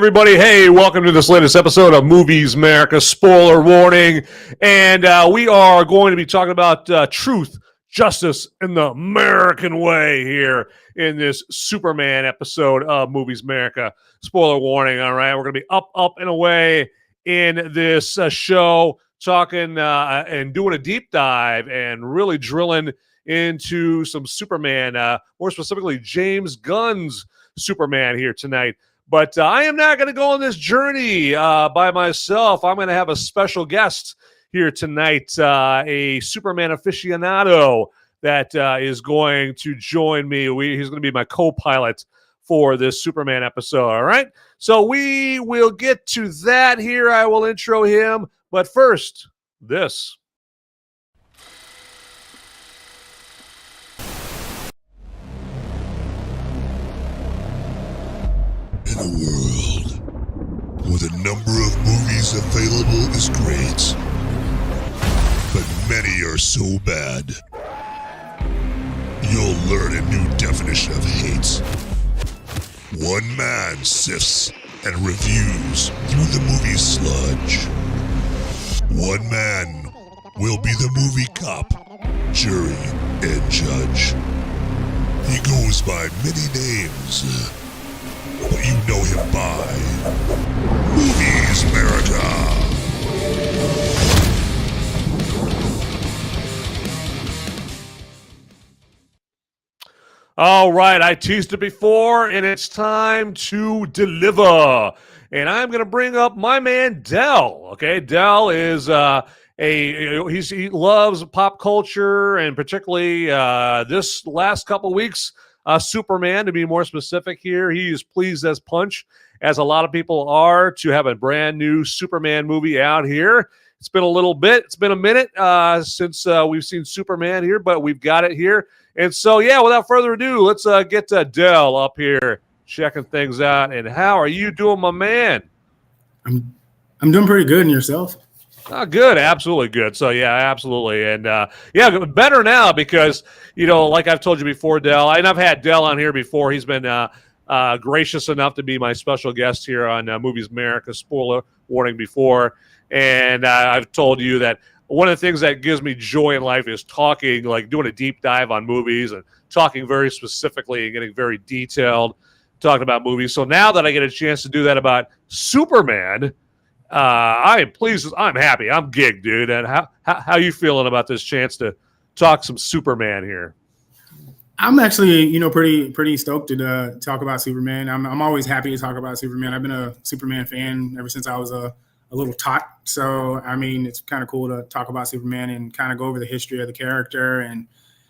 everybody. Hey, welcome to this latest episode of Movies Merica. Spoiler warning. And we are going to be talking about truth, justice, and the American way here in this Superman episode of Movies Merica. Spoiler warning, all right? We're going to be up, and away in this show, talking and doing a deep dive and really drilling into some Superman, more specifically James Gunn's Superman here tonight. But I am not going to go on this journey by myself. I'm going to have a special guest here tonight, a Superman aficionado that is going to join me. He's going to be my co-pilot for this Superman episode, all right? So we will get to that here. I will intro him. But first, this. In a world where the number of movies available is great, but many are so bad, you'll learn a new definition of hate. One man sifts and reviews through the movie sludge. One man will be the movie cop, jury, and judge. He goes by many names, but you know him by Movies Merica. All right, I teased it before, and it's time to deliver. And I'm going to bring up my man Dell. Okay, Dell is he loves pop culture, and particularly this last couple weeks. Superman, to be more specific here. He is pleased as punch, as a lot of people are, to have a brand new Superman movie out here. It's been a little bit. It's been a minute since we've seen Superman here, but we've got it here. And so, yeah, without further ado, let's get Dell up here checking things out. And how are you doing, my man? I'm doing pretty good. And yourself? Good, absolutely good. So, yeah, absolutely. And, yeah, better now because, you know, like I've told you before, Dell, and I've had Dell on here before. He's been gracious enough to be my special guest here on Movies Merica. Spoiler warning before. And I've told you that one of the things that gives me joy in life is talking, like doing a deep dive on movies and talking very specifically and getting very detailed, talking about movies. So now that I get a chance to do that about Superman, I am pleased. I'm happy. I'm gigged, dude. And how you feeling about this chance to talk some Superman here? I'm actually, pretty stoked to talk about Superman. I'm always happy to talk about Superman. I've been a Superman fan ever since I was a little tot. So, I mean, it's kind of cool to talk about Superman and kind of go over the history of the character and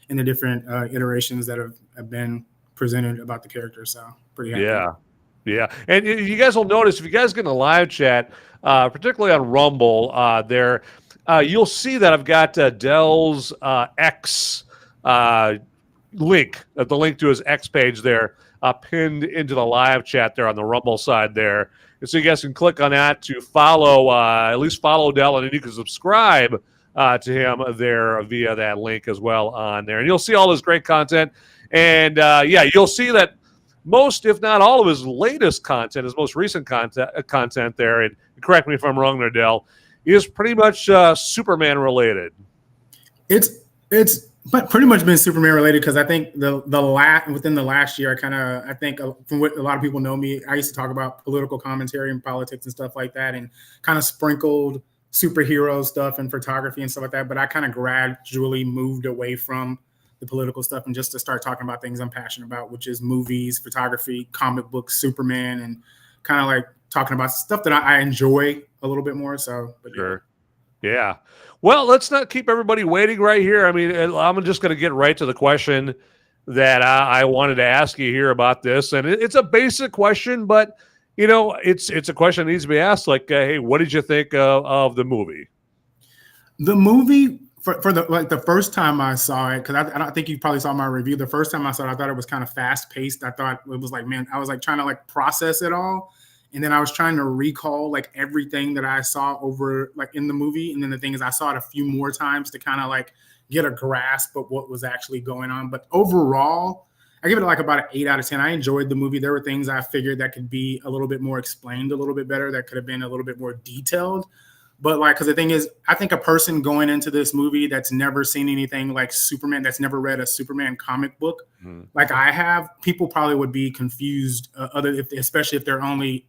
the different iterations that have been presented about the character. So, pretty happy. Yeah. And you guys will notice, if you guys get in a live chat, particularly on Rumble, there, you'll see that I've got Dell's X link, the link to his X page there, pinned into the live chat there on the Rumble side there. And so you guys can click on that to follow, at least follow Dell, and then you can subscribe to him there via that link as well on there. And you'll see all his great content. And, yeah, you'll see that most, if not all of his latest content, his most recent content there, and correct me if I'm wrong there, Dell, is pretty much Superman related. It's pretty much been Superman related because I think within the last year, I think from what a lot of people know me, I used to talk about political commentary and politics and stuff like that, and kind of sprinkled superhero stuff and photography and stuff like that. But I kind of gradually moved away from the political stuff and just to start talking about things I'm passionate about, which is movies, photography, comic books, Superman, and kind of like talking about stuff that I enjoy a little bit more. So, but sure. Yeah. Well, let's not keep everybody waiting right here. I mean, I'm just going to get right to the question that I wanted to ask you here about this. And it's a basic question, but, you know, it's a question that needs to be asked. Like, hey, what did you think of the movie? The movie, for the first time I saw it, because I don't think you probably saw my review. The first time I saw it, I thought it was kind of fast paced. I thought it was like, man, I was like trying to like process it all. And then I was trying to recall like everything that I saw over like in the movie. And then the thing is I saw it a few more times to kind of like get a grasp of what was actually going on. But overall, I give it like about an 8 out of 10. I enjoyed the movie. There were things I figured that could be a little bit more explained, a little bit better, that could have been a little bit more detailed. But like, because the thing is, I think a person going into this movie that's never seen anything like Superman, that's never read a Superman comic book, like I have, people probably would be confused. Especially if their only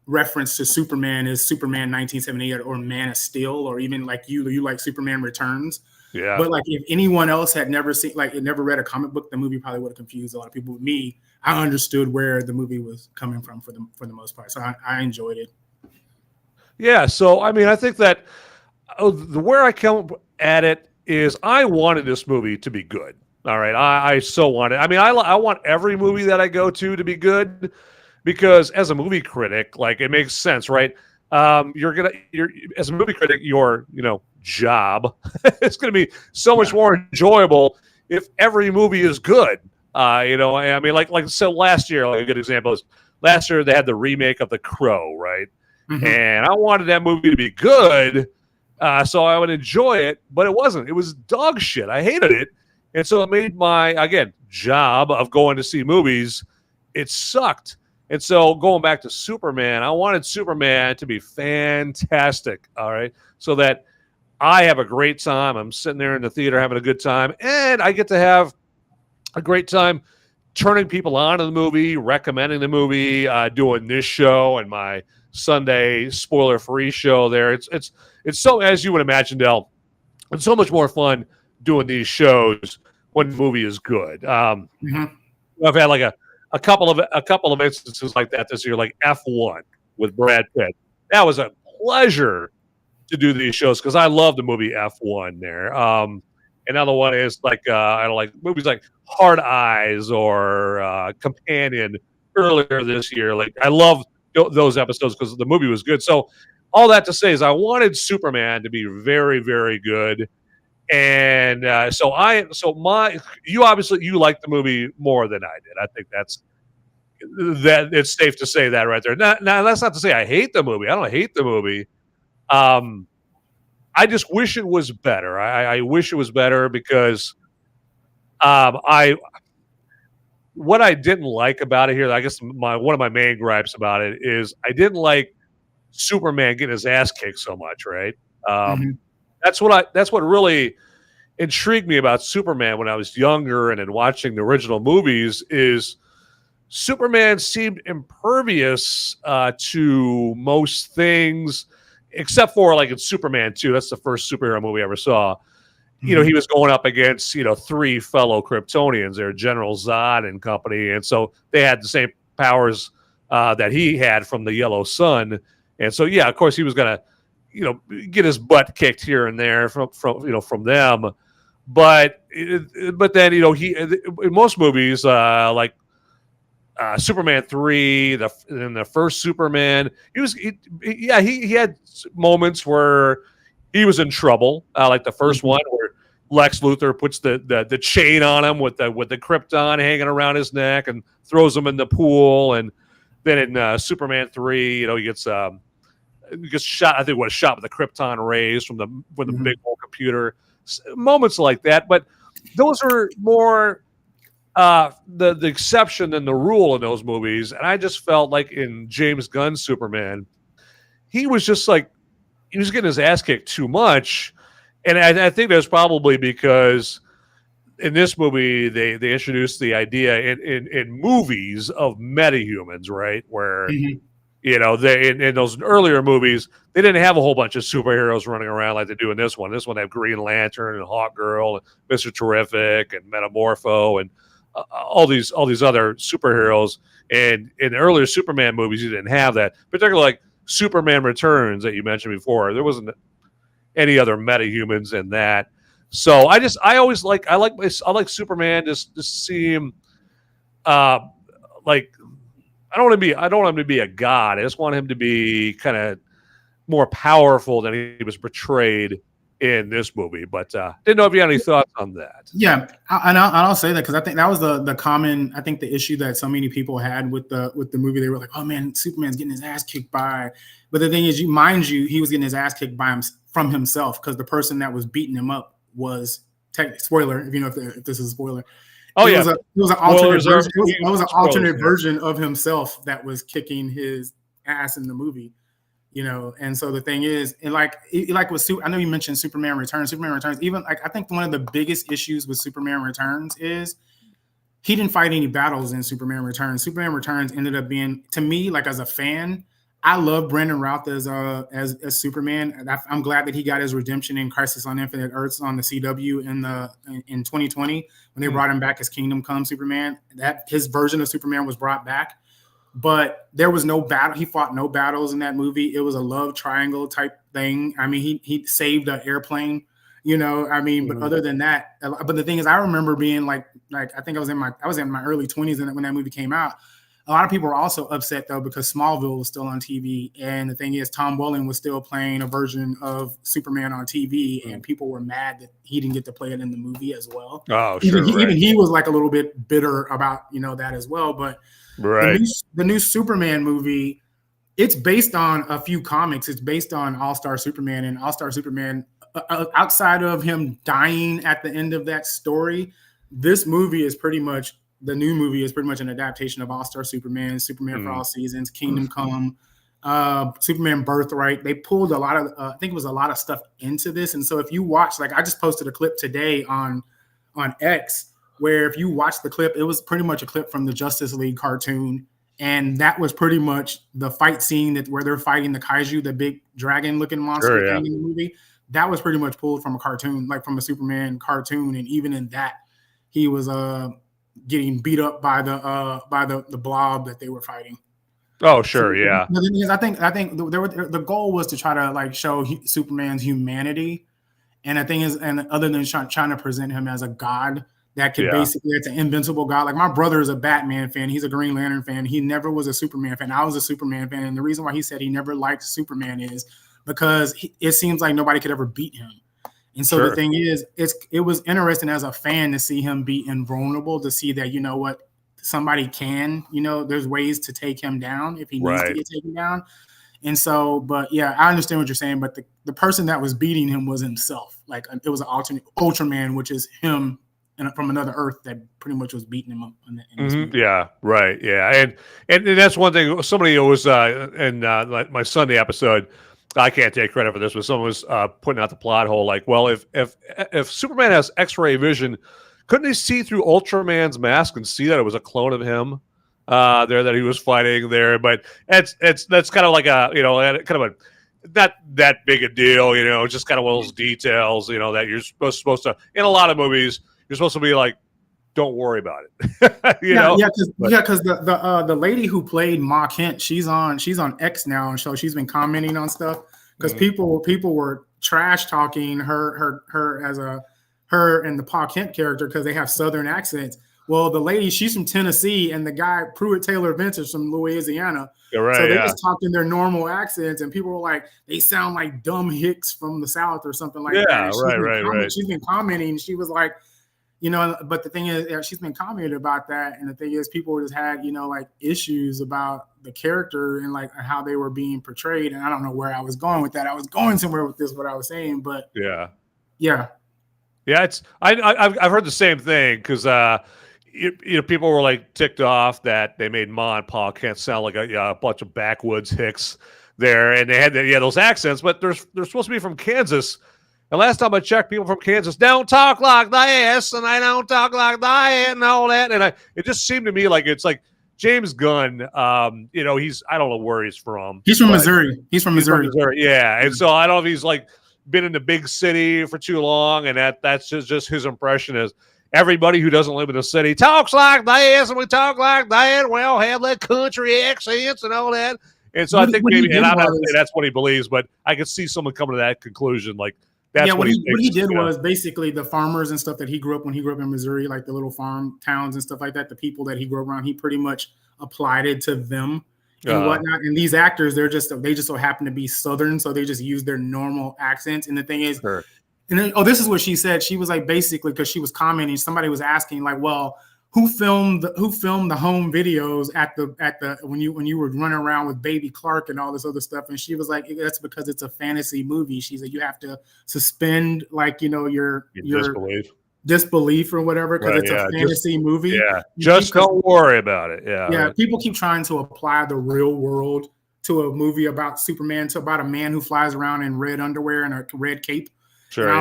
reference to Superman is Superman 1978 or Man of Steel, or even like you like Superman Returns. Yeah. But like, if anyone else had never seen, like, never read a comic book, the movie probably would have confused a lot of people. With me, I understood where the movie was coming from for the most part, so I enjoyed it. Yeah, so I mean, I think that where I come at it is I wanted this movie to be good. All right, I so want it. I mean, I want every movie that I go to be good, because as a movie critic, like, it makes sense, right? You're as a movie critic, your job it's gonna be so much more enjoyable if every movie is good. I mean, like so last year, like a good example is last year they had the remake of The Crow, right? And I wanted that movie to be good, so I would enjoy it, but it wasn't. It was dog shit. I hated it. And so it made my, again, job of going to see movies, it sucked. And so going back to Superman, I wanted Superman to be fantastic, all right, so that I have a great time. I'm sitting there in the theater having a good time, and I get to have a great time turning people on to the movie, recommending the movie, doing this show and my Sunday spoiler-free show there. It's so, as you would imagine, Del, it's so much more fun doing these shows when the movie is good. I've had like a couple of instances like that this year, like F1 with Brad Pitt. That was a pleasure to do these shows because I love the movie F1 there. Another one is like I don't like movies like Hard Eyes or Companion earlier this year. Like, I love those episodes because the movie was good. So all that to say is I wanted Superman to be very, very good. And you obviously like the movie more than I did. I think that it's safe to say that right there. Now that's not to say I hate the movie. I don't hate the movie. I just wish it was better. I wish it was better because what I didn't like about it here, I guess one of my main gripes about it is I didn't like Superman getting his ass kicked so much, right? That's what really intrigued me about Superman when I was younger and in watching the original movies is Superman seemed impervious to most things, except for like in Superman 2. That's the first superhero movie I ever saw. He was going up against, 3 fellow Kryptonians. They're General Zod and company. And so they had the same powers that he had from the Yellow Sun. And so, yeah, of course he was going to, get his butt kicked here and there from them. But then, he, in most movies, like Superman 3, the first Superman, he had moments where he was in trouble, like the first one where Lex Luthor puts the chain on him with the Krypton hanging around his neck and throws him in the pool. And then in Superman 3, he gets shot. I think was shot with the Krypton rays from the big old computer. Moments like that, but those are more the exception than the rule in those movies. And I just felt like in James Gunn's Superman, he was just like, he was getting his ass kicked too much. And I think that's probably because in this movie, they introduced the idea in movies of metahumans, right? Where, they in those earlier movies, they didn't have a whole bunch of superheroes running around like they do in this one. This one, they have Green Lantern and Hawkgirl and Mr. Terrific and Metamorpho and all these other superheroes. And in the earlier Superman movies, you didn't have that, particularly like Superman Returns that you mentioned before. There wasn't any other metahumans in that. So I like Superman just see him like I don't want him to be a god. I just want him to be kind of more powerful than he was portrayed in this movie. But didn't know if you had any thoughts on that. Yeah, and I'll say that because I think that was the common, I think the issue that so many people had with the movie. They were like, oh man, Superman's getting his ass kicked by. But the thing is, he was getting his ass kicked by from himself because the person that was beating him up was, spoiler, if you know if this is a spoiler, Oh, it was an alternate Spoilers are- version. It was an spoilers, alternate yeah. version of himself that was kicking his ass in the movie. And so the thing is, and like with I know you mentioned Superman Returns. Even like I think one of the biggest issues with Superman Returns is he didn't fight any battles in Superman Returns. Superman Returns ended up being, to me, like as a fan, I love Brandon Routh as Superman. I'm glad that he got his redemption in Crisis on Infinite Earths on the CW in 2020 when they brought him back as Kingdom Come Superman. That his version of Superman was brought back, but there was no battle. He fought no battles in that movie. It was a love triangle type thing. I mean, he saved an airplane. But other than that, but the thing is, I remember being like I think I was in my early 20s when that movie came out. A lot of people were also upset though because Smallville was still on TV, and the thing is, Tom Welling was still playing a version of Superman on TV, and people were mad that he didn't get to play it in the movie as well. Oh, sure. Even he was like a little bit bitter about that as well. But the new Superman movie, it's based on a few comics. It's based on All-Star Superman, and All-Star Superman. Outside of him dying at the end of that story, this movie is pretty much the new movie is pretty much an adaptation of All-Star Superman, Superman for All Seasons, Kingdom Come, Superman Birthright. They pulled a lot of, I think it was a lot of stuff into this. And so if you watch, like I just posted a clip today on X, where if you watch the clip, it was pretty much a clip from the Justice League cartoon. And that was pretty much the fight scene where they're fighting the kaiju, the big dragon-looking monster thing in the movie. That was pretty much pulled from a cartoon, like from a Superman cartoon, and even in that, he was getting beat up by the blob that they were fighting. Oh, sure, yeah. The thing is, I think the goal was to try to like show Superman's humanity, and the thing is, and other than trying to present him as a god that could basically, it's an invincible god. Like my brother is a Batman fan, he's a Green Lantern fan. He never was a Superman fan. I was a Superman fan, and the reason why he said he never liked Superman is because it seems like nobody could ever beat him. And so the thing is, it was interesting as a fan to see him be invulnerable, to see that, somebody can, there's ways to take him down if he needs to get taken down. And so, but yeah, I understand what you're saying, but the person that was beating him was himself. Like it was an alternate Ultraman, which is him from another Earth that pretty much was beating him up. Yeah, right. Yeah. And that's one thing. Somebody was in like my Sunday episode, I can't take credit for this, but someone was putting out the plot hole like, well, if Superman has X-ray vision, couldn't he see through Ultraman's mask and see that it was a clone of him there that he was fighting there? But that's kind of like a kind of a not that big a deal, just kind of one of those details, that you're supposed to in a lot of movies you're supposed to be like, don't worry about it. Because the lady who played Ma Kent, she's on X now, and so she's been commenting on stuff because people were trash talking her and the Pa Kent character because they have Southern accents. Well, the lady, she's from Tennessee, and the guy Pruitt Taylor Vince is from Louisiana. So they just talked in their normal accents, and people were like, they sound like dumb hicks from the South or something like that. Right. She's been commenting. She was like, but the thing is, she's been commenting about that, and the thing is, people just had like issues about the character and like how they were being portrayed. And I don't know where I was going with that. I was going somewhere with this, what I was saying, but yeah. It's I've heard the same thing because people were like ticked off that they made Ma and Pa Kent sound like a bunch of backwoods hicks there, and they had those accents, but they're supposed to be from Kansas. And last time I checked, people from Kansas don't talk like this, and they don't talk like that, and all that. And it just seemed to me like it's like James Gunn. He's I don't know where he's from. He's from Missouri. He's from Missouri. Yeah, and so I don't know if he's like been in the big city for too long, and that's just his impression is everybody who doesn't live in the city talks like this, and we talk like that. We all have that country accents and all that. And so I think maybe, and I'm not saying that's what he believes, but I could see someone coming to that conclusion like. What he did was basically the farmers and stuff that he grew up when he grew up in Missouri, like the little farm towns and stuff like that. The people that he grew up around, he pretty much applied it to them and whatnot. And these actors, they just so happen to be Southern, so they just use their normal accents. And the thing is, and then this is what she said. She was like basically because she was commenting. Somebody was asking like, well, who filmed the home videos at the when you were running around with baby Clark and all this other stuff? And she was like, that's because it's a fantasy movie. She said you have to suspend like your disbelief. disbelief or whatever because Right, it's yeah, a fantasy movie. just Because, don't worry about it. Yeah, yeah, right. people keep trying to apply the real world to a movie about Superman, to about a man who flies around in red underwear and a red cape. Sure, And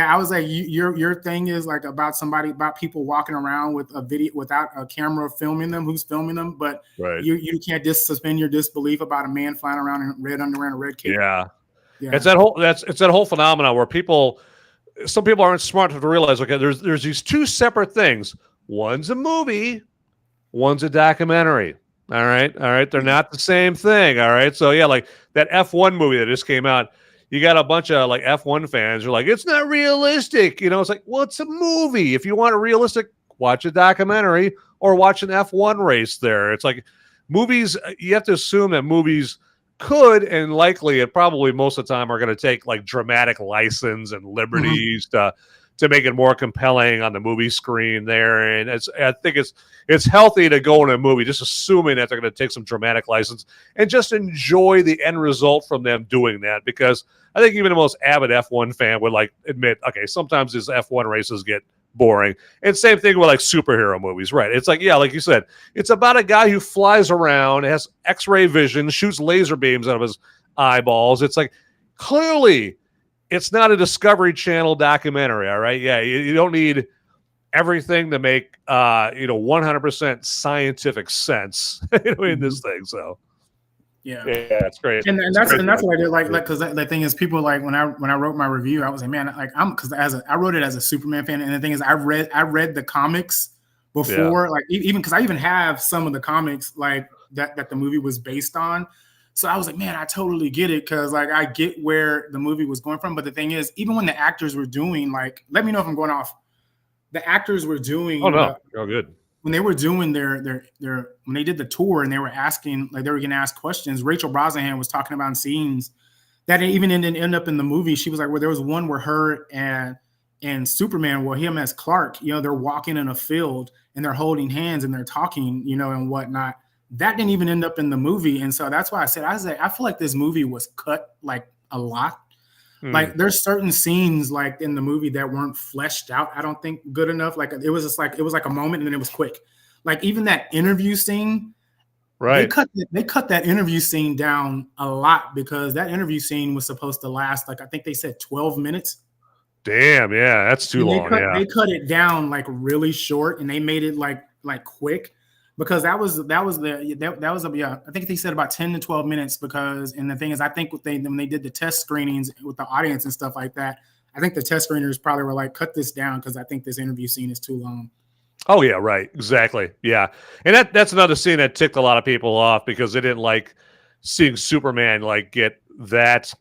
I was like, your thing is like about people walking around with a video without a camera filming them, who's filming them, but right. you can't just suspend your disbelief about a man flying around in red underwear and a red cape. Yeah. Yeah. It's that whole phenomenon where some people aren't smart enough to realize, okay, there's these two separate things. One's a movie, one's a documentary. All right. They're not the same thing. All right. So yeah, like that F1 movie that just came out, you got a bunch of like F1 fans who are like, it's not realistic. You know, it's like, well, it's a movie. If you want a realistic, watch a documentary or watch an F1 race there. It's like movies, you have to assume that movies could and likely and probably most of the time are going to take like dramatic license and liberties to make it more compelling on the movie screen there. And I think it's healthy to go in a movie just assuming that they're going to take some dramatic license and just enjoy the end result from them doing that, because I think even the most avid F1 fan would like admit, okay, sometimes these F1 races get boring. And same thing with like superhero movies, right? It's like, yeah, like you said, it's about a guy who flies around, has X-ray vision, shoots laser beams out of his eyeballs. It's like, clearly it's not a Discovery Channel documentary, all right? Yeah, you don't need everything to make 100% scientific sense in this thing. So yeah, it's great. And that's what I did. Like because the thing is, people like when I wrote my review, I was like, man, like I wrote it as a Superman fan, and the thing is, I read the comics before, like even because I even have some of the comics like that the movie was based on. So I was like, man, I totally get it, because like I get where the movie was going from. But the thing is, even when the actors were doing, like, let me know if I'm going off. The actors were doing. Oh no, you're good. When they were doing their when they did the tour and they were asking, like they were getting asked questions, Rachel Brosnahan was talking about scenes that even didn't end up in the movie. She was like, well, there was one where her and Superman, well, him as Clark, they're walking in a field and they're holding hands and they're talking, and whatnot. That didn't even end up in the movie. And so that's why I said, I feel like this movie was cut like a lot. Like there's certain scenes like in the movie that weren't fleshed out, I don't think, good enough. Like it was like a moment and then it was quick. Like even that interview scene, right? They cut that interview scene down a lot, because that interview scene was supposed to last, like I think they said 12 minutes. Damn, yeah, that's too long. They cut it down like really short, and they made it like quick, because I think they said about 10 to 12 minutes, because, and the thing is, I think when they did the test screenings with the audience and stuff like that, I think the test screeners probably were like, cut this down, because I think this interview scene is too long. Oh yeah, right. Exactly. Yeah. And that's another scene that ticked a lot of people off, because they didn't like seeing Superman like get that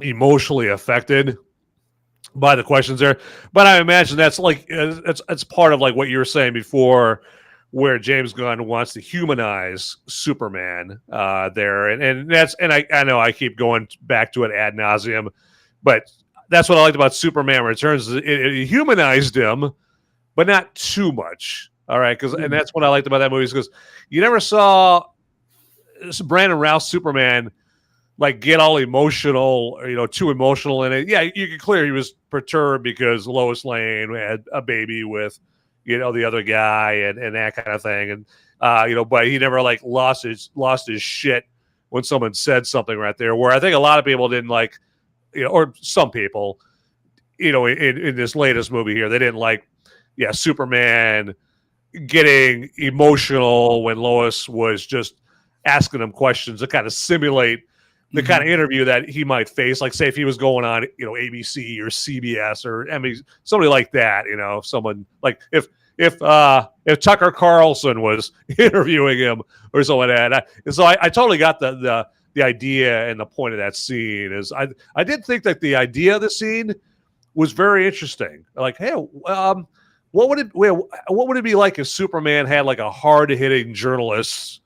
emotionally affected by the questions there. But I imagine that's like, it's part of like what you were saying before, where James Gunn wants to humanize Superman there. And I know I keep going back to it ad nauseum, but that's what I liked about Superman Returns. It humanized him, but not too much. All right. And that's what I liked about that movie, because you never saw Brandon Routh's Superman like get all emotional, too emotional in it. Yeah, you could clear he was perturbed because Lois Lane had a baby with, the other guy and that kind of thing. And, but he never like lost his shit when someone said something right there, where I think a lot of people didn't like, or some people, in this latest movie here, they didn't like, Superman getting emotional when Lois was just asking him questions to kind of simulate the kind of interview that he might face. Like, say if he was going on, ABC or CBS or NBC, somebody like that, someone like if Tucker Carlson was interviewing him or something like that. So I totally got the idea and the point of that scene. Is I did think that the idea of the scene was very interesting. Like, hey, what would it be like if Superman had like a hard-hitting journalist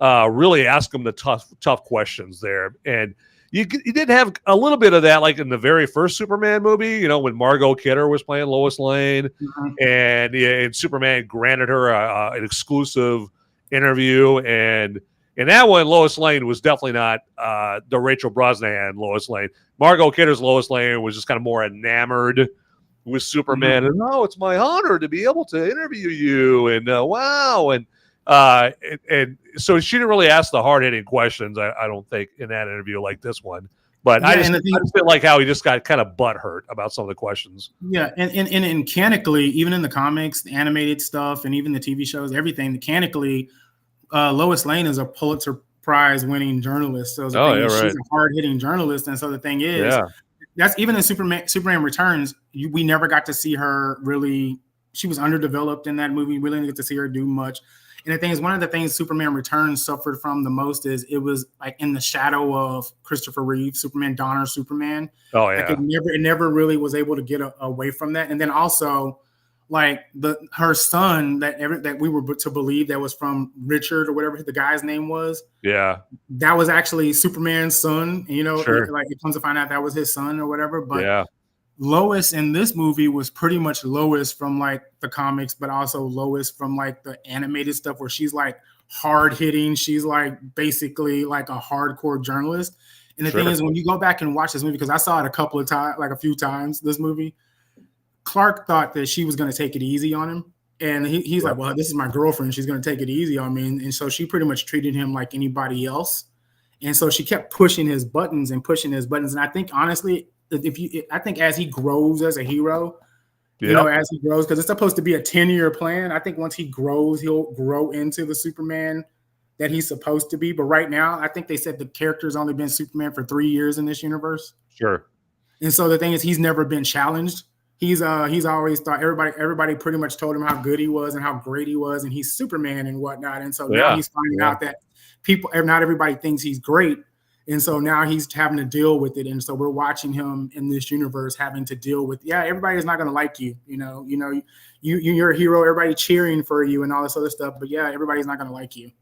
really ask him the tough questions there? And you did have a little bit of that, like in the very first Superman movie, when Margot Kidder was playing Lois Lane, and Superman granted her an exclusive interview, and in that one, Lois Lane was definitely not the Rachel Brosnahan Lois Lane. Margot Kidder's Lois Lane was just kind of more enamored with Superman, and it's my honor to be able to interview you, and wow, and so she didn't really ask the hard hitting questions. I don't think in that interview like this one, but I just feel like how he just got kind of butthurt about some of the questions. Yeah, and mechanically, even in the comics, the animated stuff, and even the TV shows, everything mechanically, Lois Lane is a Pulitzer Prize winning journalist. So she's a hard hitting journalist, and so the thing is. Yeah. That's even in Superman Returns. We never got to see her really. She was underdeveloped in that movie. We didn't get to see her do much. And the thing is, one of the things Superman Returns suffered from the most is it was like in the shadow of Christopher Reeve, Superman, Donner, Superman. Oh yeah. Like it never really was able to get away from that. And then also, like her son that we were to believe that was from Richard or whatever the guy's name was. Yeah, that was actually Superman's son. Like it comes to find out that was his son or whatever. But yeah. Lois in this movie was pretty much Lois from like the comics, but also Lois from like the animated stuff where she's like hard hitting. She's like basically like a hardcore journalist. And the thing is, when you go back and watch this movie, because I saw it a few times, this movie. Clark thought that she was going to take it easy on him. And he's like, well, this is my girlfriend. She's going to take it easy on me. And so she pretty much treated him like anybody else. And so she kept pushing his buttons. And I think, honestly, I think as he grows as a hero, as he grows, because it's supposed to be a 10-year plan. I think once he grows, he'll grow into the Superman that he's supposed to be. But right now, I think they said the character's only been Superman for 3 years in this universe. Sure. And so the thing is, he's never been challenged. He's always thought everybody pretty much told him how good he was and how great he was, and he's Superman and whatnot. And so now he's finding out that not everybody thinks he's great, and so now he's having to deal with it. And so we're watching him in this universe having to deal with everybody is not going to like you. You're a hero. Everybody cheering for you and all this other stuff, but everybody's not going to like you.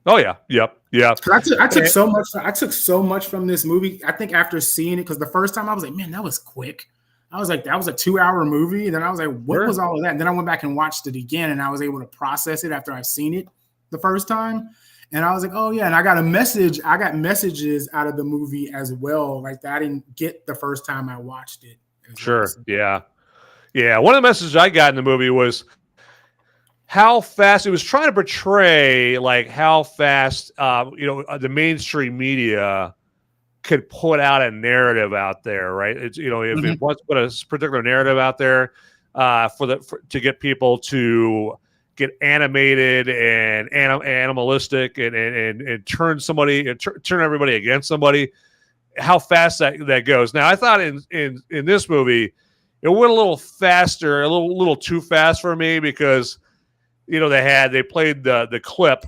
Oh yeah, yep. I took so much from this movie. I think after seeing it, because the first time I was like, man, that was quick. I was like, that was a 2-hour movie. And then I was like, what was all of that? And then I went back and watched it again, and I was able to process it after I've seen it the first time. And I was like, oh yeah. And I got messages out of the movie as well, like that I didn't get the first time I watched it. Sure. Yeah. One of the messages I got in the movie was how fast it was trying to portray, like how fast, the mainstream media could put out a narrative out there, right? It's if it wants to put a particular narrative out there to get people to get animated and animalistic and turn everybody against somebody, how fast that goes. Now I thought in this movie it went a little faster, a little too fast for me, because they played the clip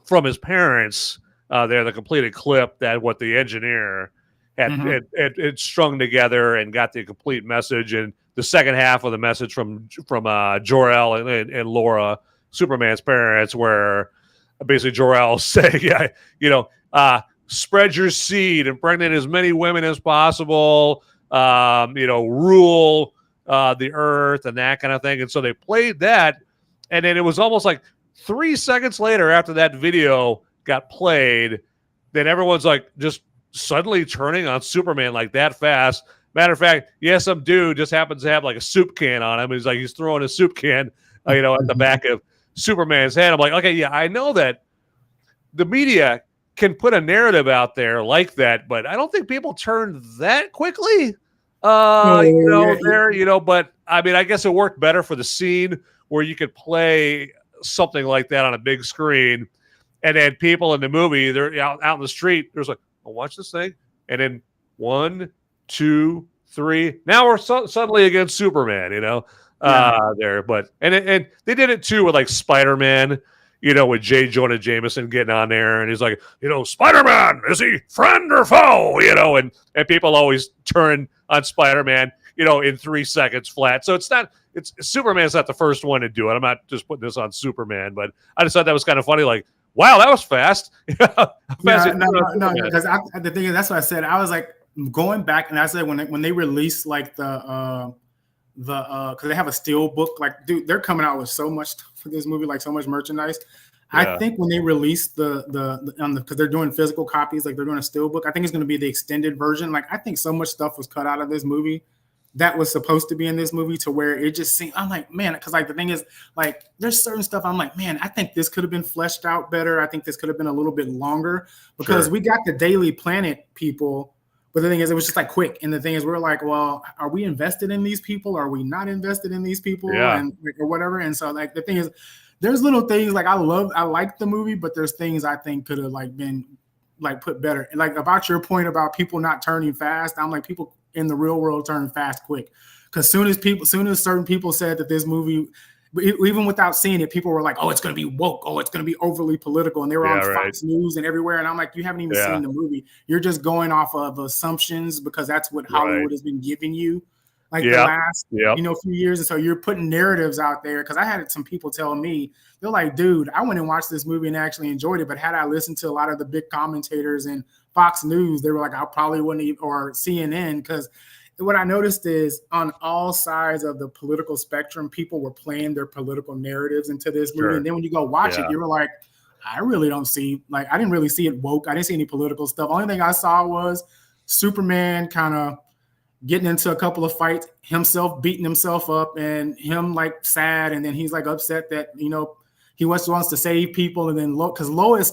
from his parents. The completed clip that what the engineer had strung together and got the complete message, and the second half of the message from Jor-El and Laura, Superman's parents, where basically Jor-El saying, spread your seed, impregnate as many women as possible, rule the earth and that kind of thing. And so they played that, and then it was almost like 3 seconds later after that video got played, then everyone's like just suddenly turning on Superman like that fast. Matter of fact, some dude just happens to have like a soup can on him. He's throwing a soup can, at the back of Superman's head. I'm like, okay, I know that the media can put a narrative out there like that, but I don't think people turn that quickly. But I mean, I guess it worked better for the scene where you could play something like that on a big screen. And then people in the movie, they're out in the street. There's like, oh, watch this thing. And then 1, 2, 3. Now we're suddenly against Superman, there. But and they did it too with like Spider-Man, with J. Jonah Jameson getting on there, and he's like, Spider-Man, is he friend or foe? And people always turn on Spider-Man, in 3 seconds flat. So Superman's not the first one to do it. I'm not just putting this on Superman, but I just thought that was kind of funny. Like, wow, that was fast. No, because the thing is, that's what I said. I was like going back, and I said when they released like because they have a steel book, like, dude, they're coming out with so much stuff for this movie, like so much merchandise. Yeah. I think when they released because they're doing physical copies, like they're doing a steel book, I think it's going to be the extended version. Like, I think so much stuff was cut out of this movie that was supposed to be in this movie, to where it just seemed, I'm like, man, because like the thing is, like, there's certain stuff I'm like, man, I think this could have been fleshed out better. I think this could have been a little bit longer, because we got the Daily Planet people, but the thing is, it was just like quick. And the thing is, we're like, well, are we invested in these people? Are we not invested in these people? And or whatever. And so like the thing is, there's little things like I like the movie, but there's things I think could have like been like put better. And like about your point about people not turning fast, I'm like, people in the real world turn fast quick, because soon as certain people said that this movie, even without seeing it, people were like, oh, it's going to be woke, oh, it's going to be overly political, and they were on Fox News and everywhere, and I'm like, you haven't even seen the movie, you're just going off of assumptions, because that's what Hollywood has been giving you like the last few years. And so you're putting narratives out there, because I had some people tell me, they're like, dude, I went and watched this movie and actually enjoyed it, but had I listened to a lot of the big commentators and Fox News, they were like, I probably wouldn't even, or CNN, because what I noticed is on all sides of the political spectrum, people were playing their political narratives into this movie. And then when you go watch it, you were like, I really don't see, like, I didn't really see it woke. I didn't see any political stuff. Only thing I saw was Superman kind of getting into a couple of fights, himself beating himself up, and him like sad. And then he's like upset that, you know, he wants to save people. And then because Lois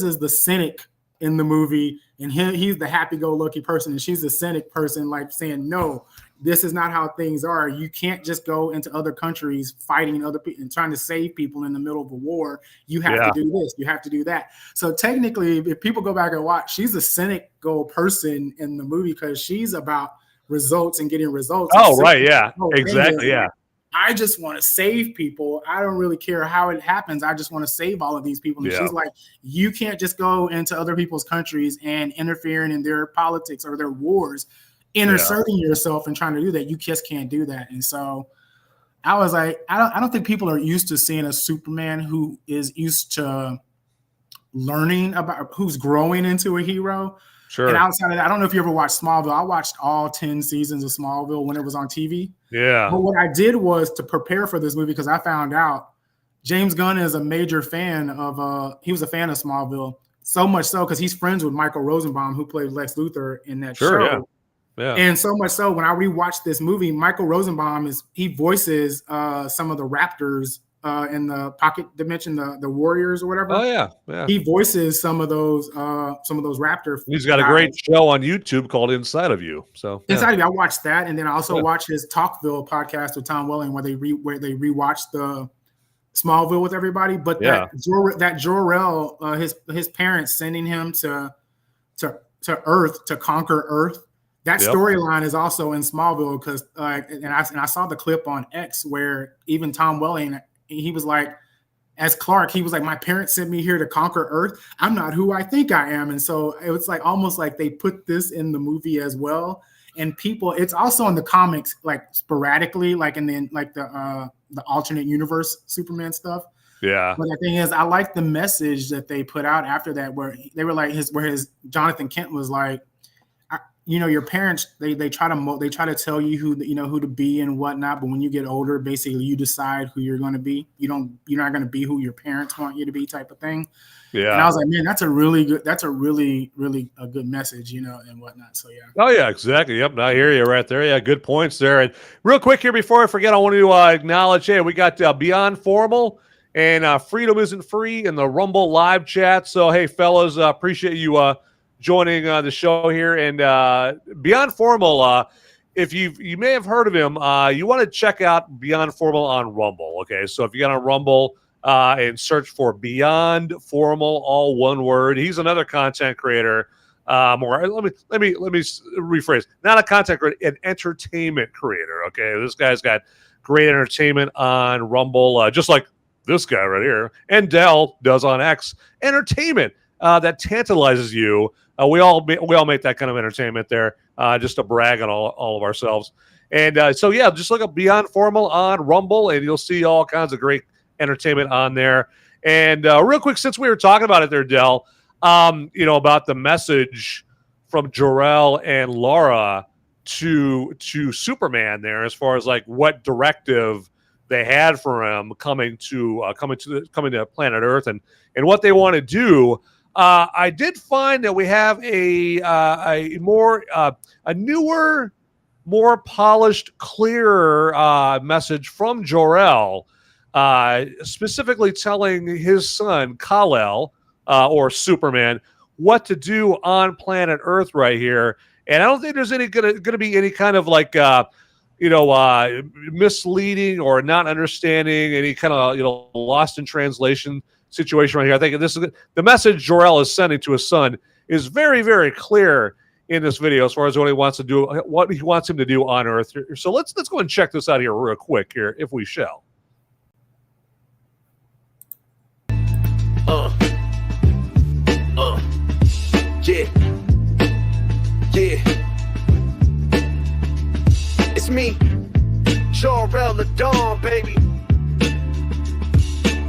is the cynic in the movie, and he's the happy-go-lucky person, and she's the cynic person, like saying, no, this is not how things are. You can't just go into other countries fighting other people and trying to save people in the middle of a war. You have to do this, you have to do that. So technically, if people go back and watch, she's a cynical person in the movie, because she's about results and getting results. Oh, right, yeah, exactly, yeah. I just want to save people. I don't really care how it happens. I just want to save all of these people. And she's like, you can't just go into other people's countries and interfering in their politics or their wars, inserting yourself and trying to do that. You just can't do that. And so I was like, I don't think people are used to seeing a Superman who is used to learning about, who's growing into a hero. Sure. And outside of that, I don't know if you ever watched Smallville. I watched all 10 seasons of Smallville when it was on TV. Yeah. But what I did was to prepare for this movie, because I found out James Gunn is a major fan of he was a fan of Smallville, so much so because he's friends with Michael Rosenbaum, who played Lex Luthor in that show. Yeah. And so much so when I rewatched this movie, Michael Rosenbaum he voices some of the Raptors in the Pocket Dimension, the Warriors or whatever. Oh yeah. He voices some of those Raptor. He's got a great show on YouTube called Inside of You. So Inside of You, I watched that, and then I also watched his Talkville podcast with Tom Welling, where they rewatched the Smallville with everybody. But that Jor-El, his parents sending him to Earth to conquer Earth. That storyline is also in Smallville, because and I saw the clip on X where even Tom Welling, he was like, as Clark, he was like, my parents sent me here to conquer Earth. I'm not who I think I am. And so it was like almost like they put this in the movie as well. And people, it's also in the comics, like sporadically, like in the alternate universe Superman stuff. Yeah. But the thing is, I like the message that they put out after that, where they were like his Jonathan Kent was like, you know, your parents, they try to tell you who to be and whatnot, but when you get older, basically you decide who you're going to be. You're not going to be who your parents want you to be, type of thing. Yeah. And I was like, man, that's a really a good message, you know, and whatnot. So yeah. Oh yeah, exactly. Yep. I hear you right there. Yeah, good points there. And real quick here before I forget, I want to acknowledge, we got Beyond Formal and Freedom Isn't Free in the Rumble live chat. So hey, fellas, appreciate you joining the show here. And Beyond Formal, if you may have heard of him, you want to check out Beyond Formal on Rumble. Okay, so if you get on Rumble and search for Beyond Formal, all one word, he's another content creator. Or let me rephrase, not a content creator, an entertainment creator. Okay, this guy's got great entertainment on Rumble, just like this guy right here, and Dell does on X, entertainment that tantalizes you. We all make that kind of entertainment there, just to brag on all of ourselves. And so just look up Beyond Formal on Rumble, and you'll see all kinds of great entertainment on there. And real quick, since we were talking about it there, Del, about the message from Jor-El and Lara to Superman there, as far as like what directive they had for him coming to planet Earth and what they want to do. I did find that we have a newer more polished, clearer message from Jor-El, specifically telling his son, Kal-El, or Superman, what to do on planet Earth right here. And I don't think there's any going to be any kind of like, misleading or not understanding, any kind of, lost in translation situation right here. I think this is the message Jor-El is sending to his son is very, very clear in this video as far as what he wants to do, what he wants him to do on Earth. So let's go and check this out here real quick here, if we shall. Yeah. It's me, Jor-El the Dawn, baby.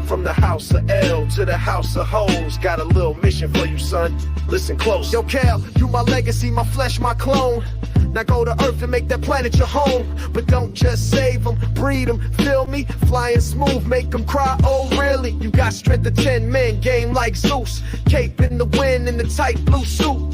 From the house of L to the house of hoes, got a little mission for you, son. Listen close. Yo, Kal, you my legacy, my flesh, my clone. Now go to Earth and make that planet your home. But don't just save them, breed them, feel me? Flying smooth, make them cry, oh really? You got strength of 10 men, game like Zeus. Cape in the wind in the tight blue suit.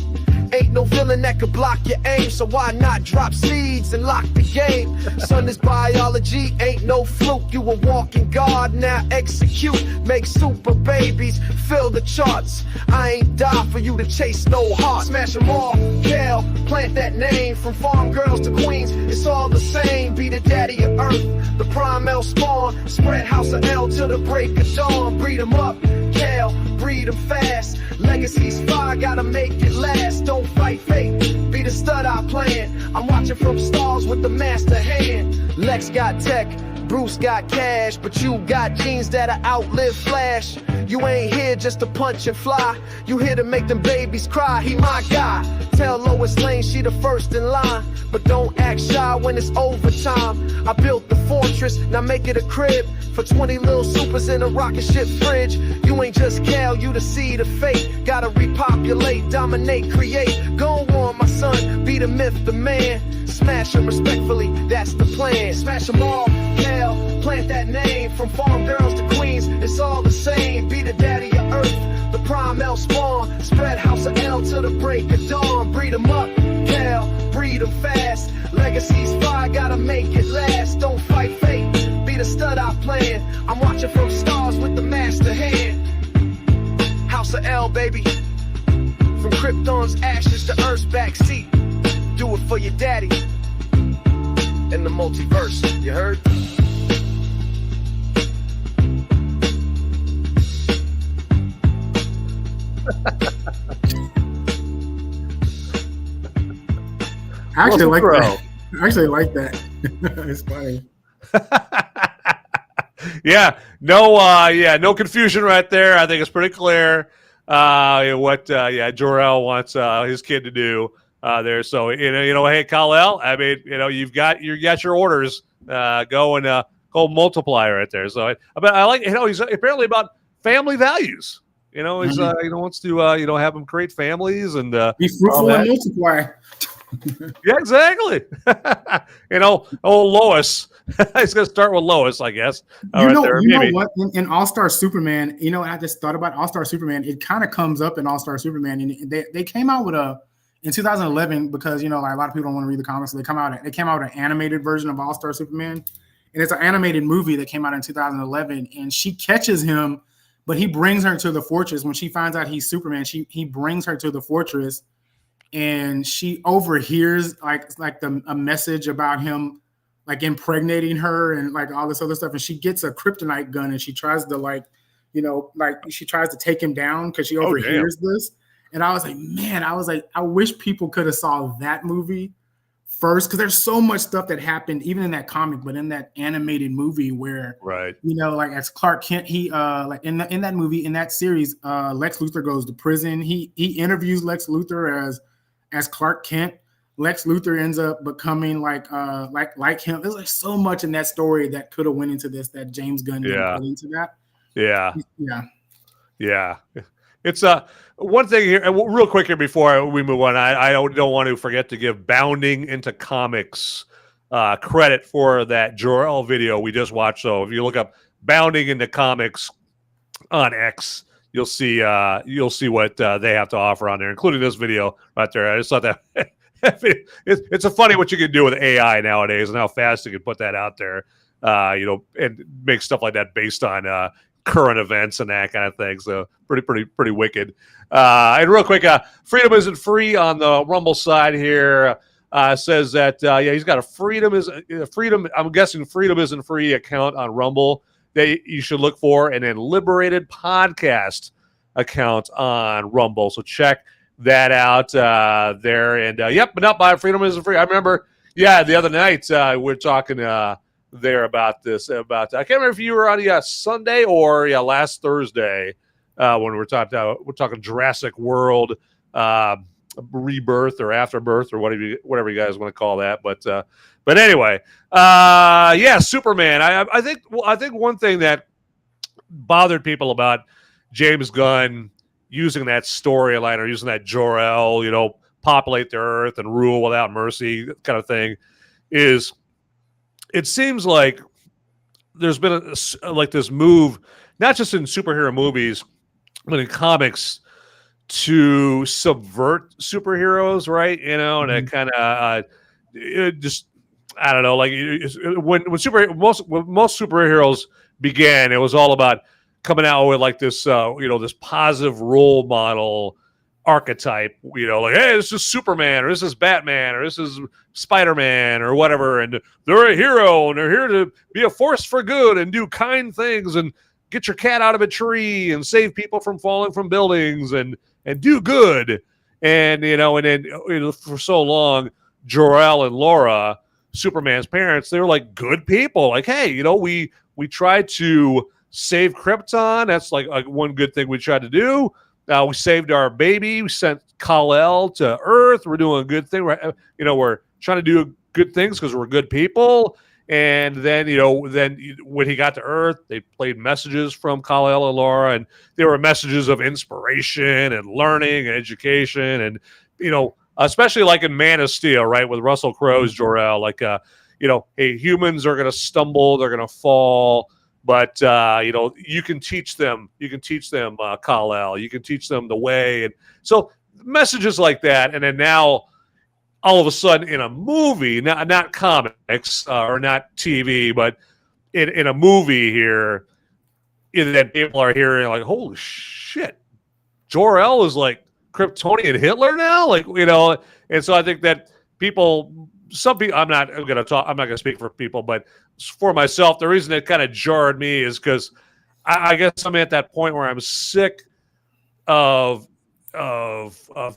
Ain't no villain that could block your aim, so why not drop seeds and lock the game? Son, this biology ain't no fluke. You a walking god, now execute. Make super babies, fill the charts. I ain't die for you to chase no heart. Smash them all, Kal, plant that name. From farm girls to queens, it's all the same. Be the daddy of Earth, the prime L spawn. Spread house of L till the break of dawn. Breed them up, Kal, breed them fast. Legacy's fire, gotta make it last. Don't fight fate, be the stud I plan. I'm watching from stars with the master hand. Lex got tech, Bruce got cash, but you got genes that'll outlive Flash. You ain't here just to punch and fly. You here to make them babies cry. He my guy. Tell Lois Lane she the first in line, but don't act shy when it's overtime. I built the fortress, now make it a crib for 20 little supers in a rocket ship fridge. You ain't just Kal, you the seed of fate. Gotta repopulate, dominate, create. Go on, my son, be the myth, the man. Smash them respectfully, that's the plan. Smash them all, Kal, plant that name. From farm girls to queens, it's all the same. Be the daddy of Earth, the prime L spawn. Spread house of L till the break of dawn. Breed them up, Kal, breed them fast. Legacy's fire, gotta make it last. Don't fight fate, be the stud I plan. I'm watching from stars with the master hand. House of L, baby. From Krypton's ashes to Earth's backseat. Do it for your daddy in the multiverse, you heard? I actually like that. I actually like that. It's funny. No confusion right there. I think it's pretty clear what Jor-El wants his kid to do there. So hey, Kal-El, I mean, you got your orders. Go and go multiply right there. So I like, he's apparently about family values. He's wants to have them create families and be fruitful and multiply. Yeah, exactly. Lois. He's going to start with Lois, I guess. You know what? In All-Star Superman, I just thought about All-Star Superman. It kind of comes up in All-Star Superman, and they came out with in 2011 because like a lot of people don't want to read the comics. So they came out with an animated version of All-Star Superman, and it's an animated movie that came out in 2011. And she catches him, but he brings her to the fortress. When she finds out he's Superman, he brings her to the fortress. And she overhears a message about him like impregnating her and like all this other stuff. And she gets a kryptonite gun and she tries to she tries to take him down because she overhears this. And I was like, I wish people could have saw that movie first, because there's so much stuff that happened even in that comic, but in that animated movie where as Clark Kent, he in that movie, in that series, Lex Luthor goes to prison. He interviews Lex Luthor as Clark Kent. Lex Luthor ends up becoming like him. There's like so much in that story that could have went into this that James Gunn didn't put into that. Yeah. It's one thing here, real quick here before we move on. I don't want to forget to give Bounding into Comics credit for that Jor-El video we just watched. So if you look up Bounding into Comics on X, you'll see what they have to offer on there, including this video right there. I just thought that It's a funny what you can do with AI nowadays and how fast you can put that out there, and make stuff like that based on current events and that kind of thing. So pretty wicked. And real quick, Freedom Isn't Free on the Rumble side here says that he's got a freedom. I'm guessing Freedom Isn't Free account on Rumble that you should look for, and then Liberated Podcast account on Rumble. So check that out there. And but not by Freedom Isn't Free. I remember, the other night we're talking there about this. I can't remember if you were on Sunday or last Thursday when we're talking Jurassic World Rebirth or Afterbirth or whatever you guys want to call that. But anyway, Superman. I think one thing that bothered people about James Gunn using that storyline or using that Jor-El, populate the earth and rule without mercy kind of thing, is it seems like there's been this move, not just in superhero movies, but in comics, to subvert superheroes, right? And it kind of just, I don't know, like when most superheroes began, it was all about coming out with like this, this positive role model archetype, like, hey, this is Superman, or this is Batman, or this is Spider-Man, or whatever, and they're a hero, and they're here to be a force for good and do kind things and get your cat out of a tree and save people from falling from buildings and do good. And and then for so long, Jor-El and Laura, Superman's parents, they were like good people, like, hey, we tried to save Krypton. That's like one good thing we tried to do. We saved our baby. We sent Kal-El to Earth. We're doing a good thing. We're trying to do good things because we're good people. And then, when he got to Earth, they played messages from Kal-El and Laura, and there were messages of inspiration and learning and education, and especially like in Man of Steel, right, with Russell Crowe's Jor-El, like hey, humans are going to stumble, they're going to fall. But you can teach them. You can teach them Kal-El. You can teach them the way, and so messages like that. And then now, all of a sudden, in a movie, not comics or not TV, but in a movie here, that people are hearing like, holy shit, Jor-El is like Kryptonian Hitler now, like And so I think that some people, I'm not going to speak for people, but for myself, the reason it kind of jarred me is because I guess I'm at that point where I'm sick of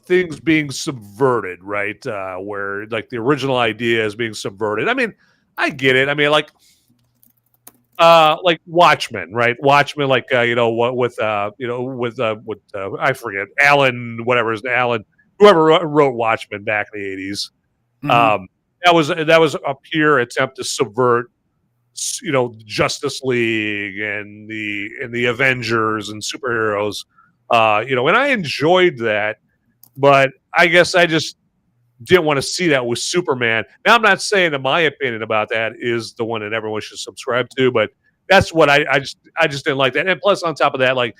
things being subverted, right? Where like the original idea is being subverted. I mean, I get it. I mean, like Watchmen, right? Watchmen, like with I forget Alan, whoever wrote Watchmen back in the 80s. Mm-hmm. That was a pure attempt to subvert, Justice League and the Avengers and superheroes, and I enjoyed that, but I guess I just didn't want to see that with Superman. Now, I'm not saying that my opinion about that is the one that everyone should subscribe to, but that's what I just didn't like that. And plus, on top of that, like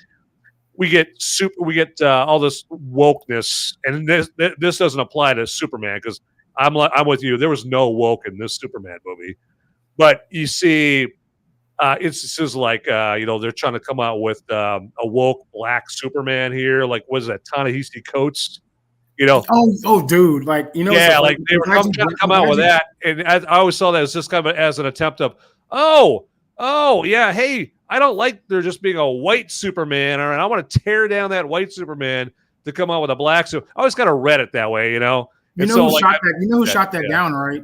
we get all this wokeness, and this doesn't apply to Superman because I'm with you. There was no woke in this Superman movie, but you see instances like they're trying to come out with a woke black Superman here. Like, what is that, Ta-Nehisi Coates? Oh, dude, like like they were trying to come out with that, and I always saw that as just kind of as an attempt of hey, I don't like there just being a white Superman, and I want to tear down that white Superman to come out with a black. So I always kind of read it that way, who shot that down, right?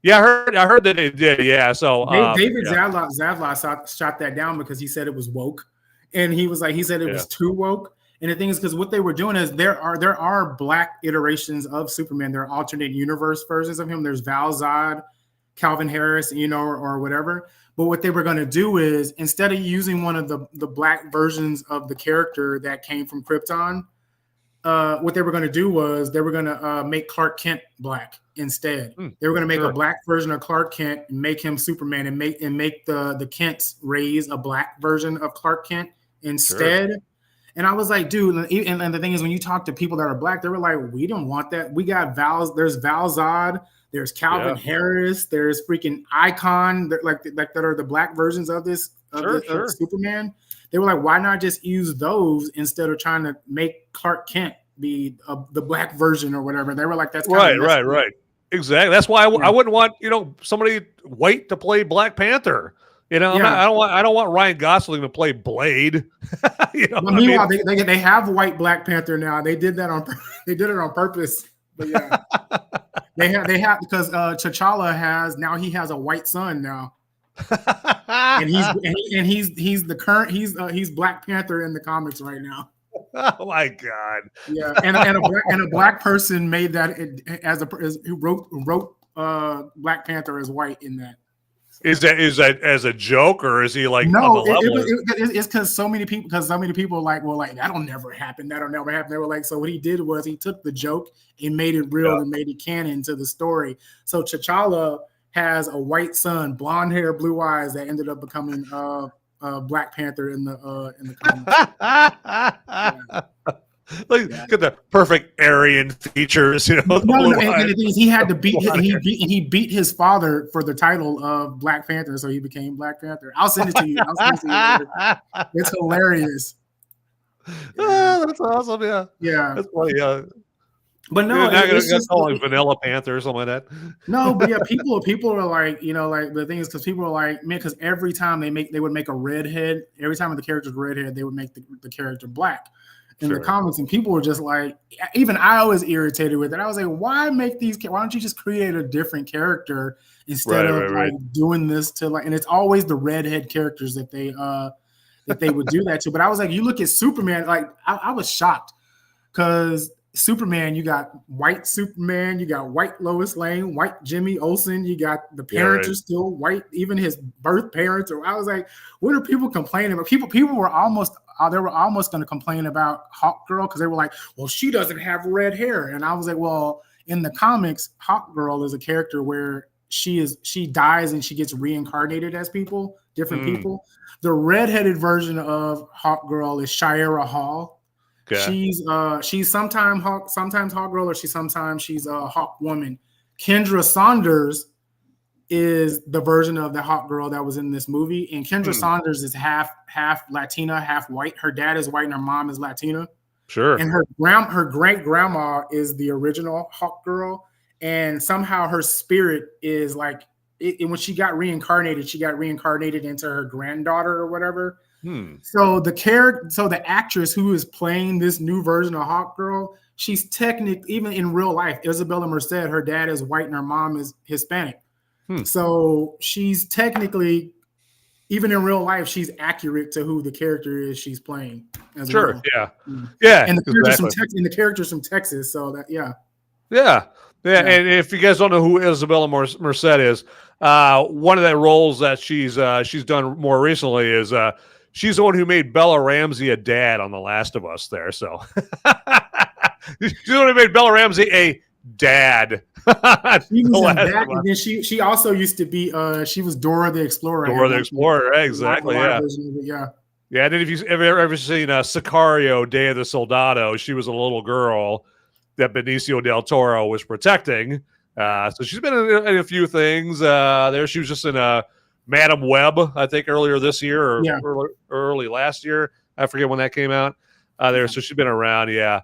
Yeah, I heard that they did. Yeah, so David Zaslav shot that down because he said it was woke, and he said it was too woke. And the thing is, because what they were doing is there are black iterations of Superman. There are alternate universe versions of him. There's Val Zod, Calvin Harris, or whatever. But what they were going to do is, instead of using one of the black versions of the character that came from Krypton, what they were going to do was they were going to make Clark Kent black instead. They were going to make a black version of Clark Kent and make him Superman, and make the Kents raise a black version of Clark Kent instead. And I was like, dude, and the thing is, when you talk to people that are black, they were like, we don't want that. We got there's Val Zod, there's Calvin Harris, there's freaking Icon, like that are the black versions of this of Superman. They were like, why not just use those instead of trying to make Clark Kent be the black version or whatever? They were like, that's right. Exactly. That's why I wouldn't want somebody white to play Black Panther. I don't want Ryan Gosling to play Blade. Meanwhile, they have white Black Panther now. They did that they did it on purpose. But yeah, they have because T'Challa has a white son now. and he's Black Panther in the comics right now. Oh my God! Yeah, and a black person made that who wrote Black Panther as white in that. Is that as a joke, or is he like no? It's because so many people like that'll never happen. They were like, so what he did was he took the joke and made it real and made it canon to the story. So T'Challa has a white son, blonde hair, blue eyes, that ended up becoming Black Panther in the comics. Get the perfect Aryan features, and the thing is, he beat his father for the title of Black Panther, so he became Black Panther. I'll send it to you. Later. It's hilarious. That's awesome. Yeah. That's funny. But no, it's just call him Vanilla Panther or something like that. No, but yeah, people are like, like the thing is, because people are like, man, because every time they would make a redhead, every time the character's redhead, they would make the character black in the comics, and people were just like, even I was irritated with it. I was like, why don't you just create a different character instead of doing this to and it's always the redhead characters that they would do that to. But I was like, you look at Superman, like I was shocked because Superman, you got white Superman, you got white Lois Lane, white Jimmy Olsen, you got the parents are still white, even his birth parents. Or I was like, what are people complaining about? People were almost going to complain about Hawk Girl because they were like, well, she doesn't have red hair. And I was like, well, in the comics, Hawk Girl is a character where she dies and she gets reincarnated as different people. The redheaded version of Hawk Girl is Shira Hall. Okay. She's sometimes Hawk Girl, or she's Hawk Woman. Kendra Saunders is the version of the Hawk Girl that was in this movie, and Kendra Saunders is half Latina, half white. Her dad is white and her mom is Latina. Sure. And her great grandma is the original Hawk Girl, and somehow her spirit is like when she got reincarnated into her granddaughter or whatever. So the actress who is playing this new version of Hawk Girl, she's technically, even in real life, Isabella Merced, her dad is white and her mom is Hispanic. So she's technically, even in real life, she's accurate to who the character is she's playing. As well. Yeah. And the character's from Texas, so that Yeah. And if you guys don't know who Isabella Merced is, one of the roles that she's done more recently is she's the one who made Bella Ramsey a dad on The Last of Us there. So she's the one who made Bella Ramsey a dad. She was in that, and then she also used to be she was Dora the Explorer. Dora the Explorer, exactly. Yeah. Yeah, and then if you've ever seen Sicario, Day of the Soldado, she was a little girl that Benicio del Toro was protecting. So she's been in a few things. There, she was just in Madam Web, I think, earlier this year or early last year. I forget when that came out. So she's been around. Yeah.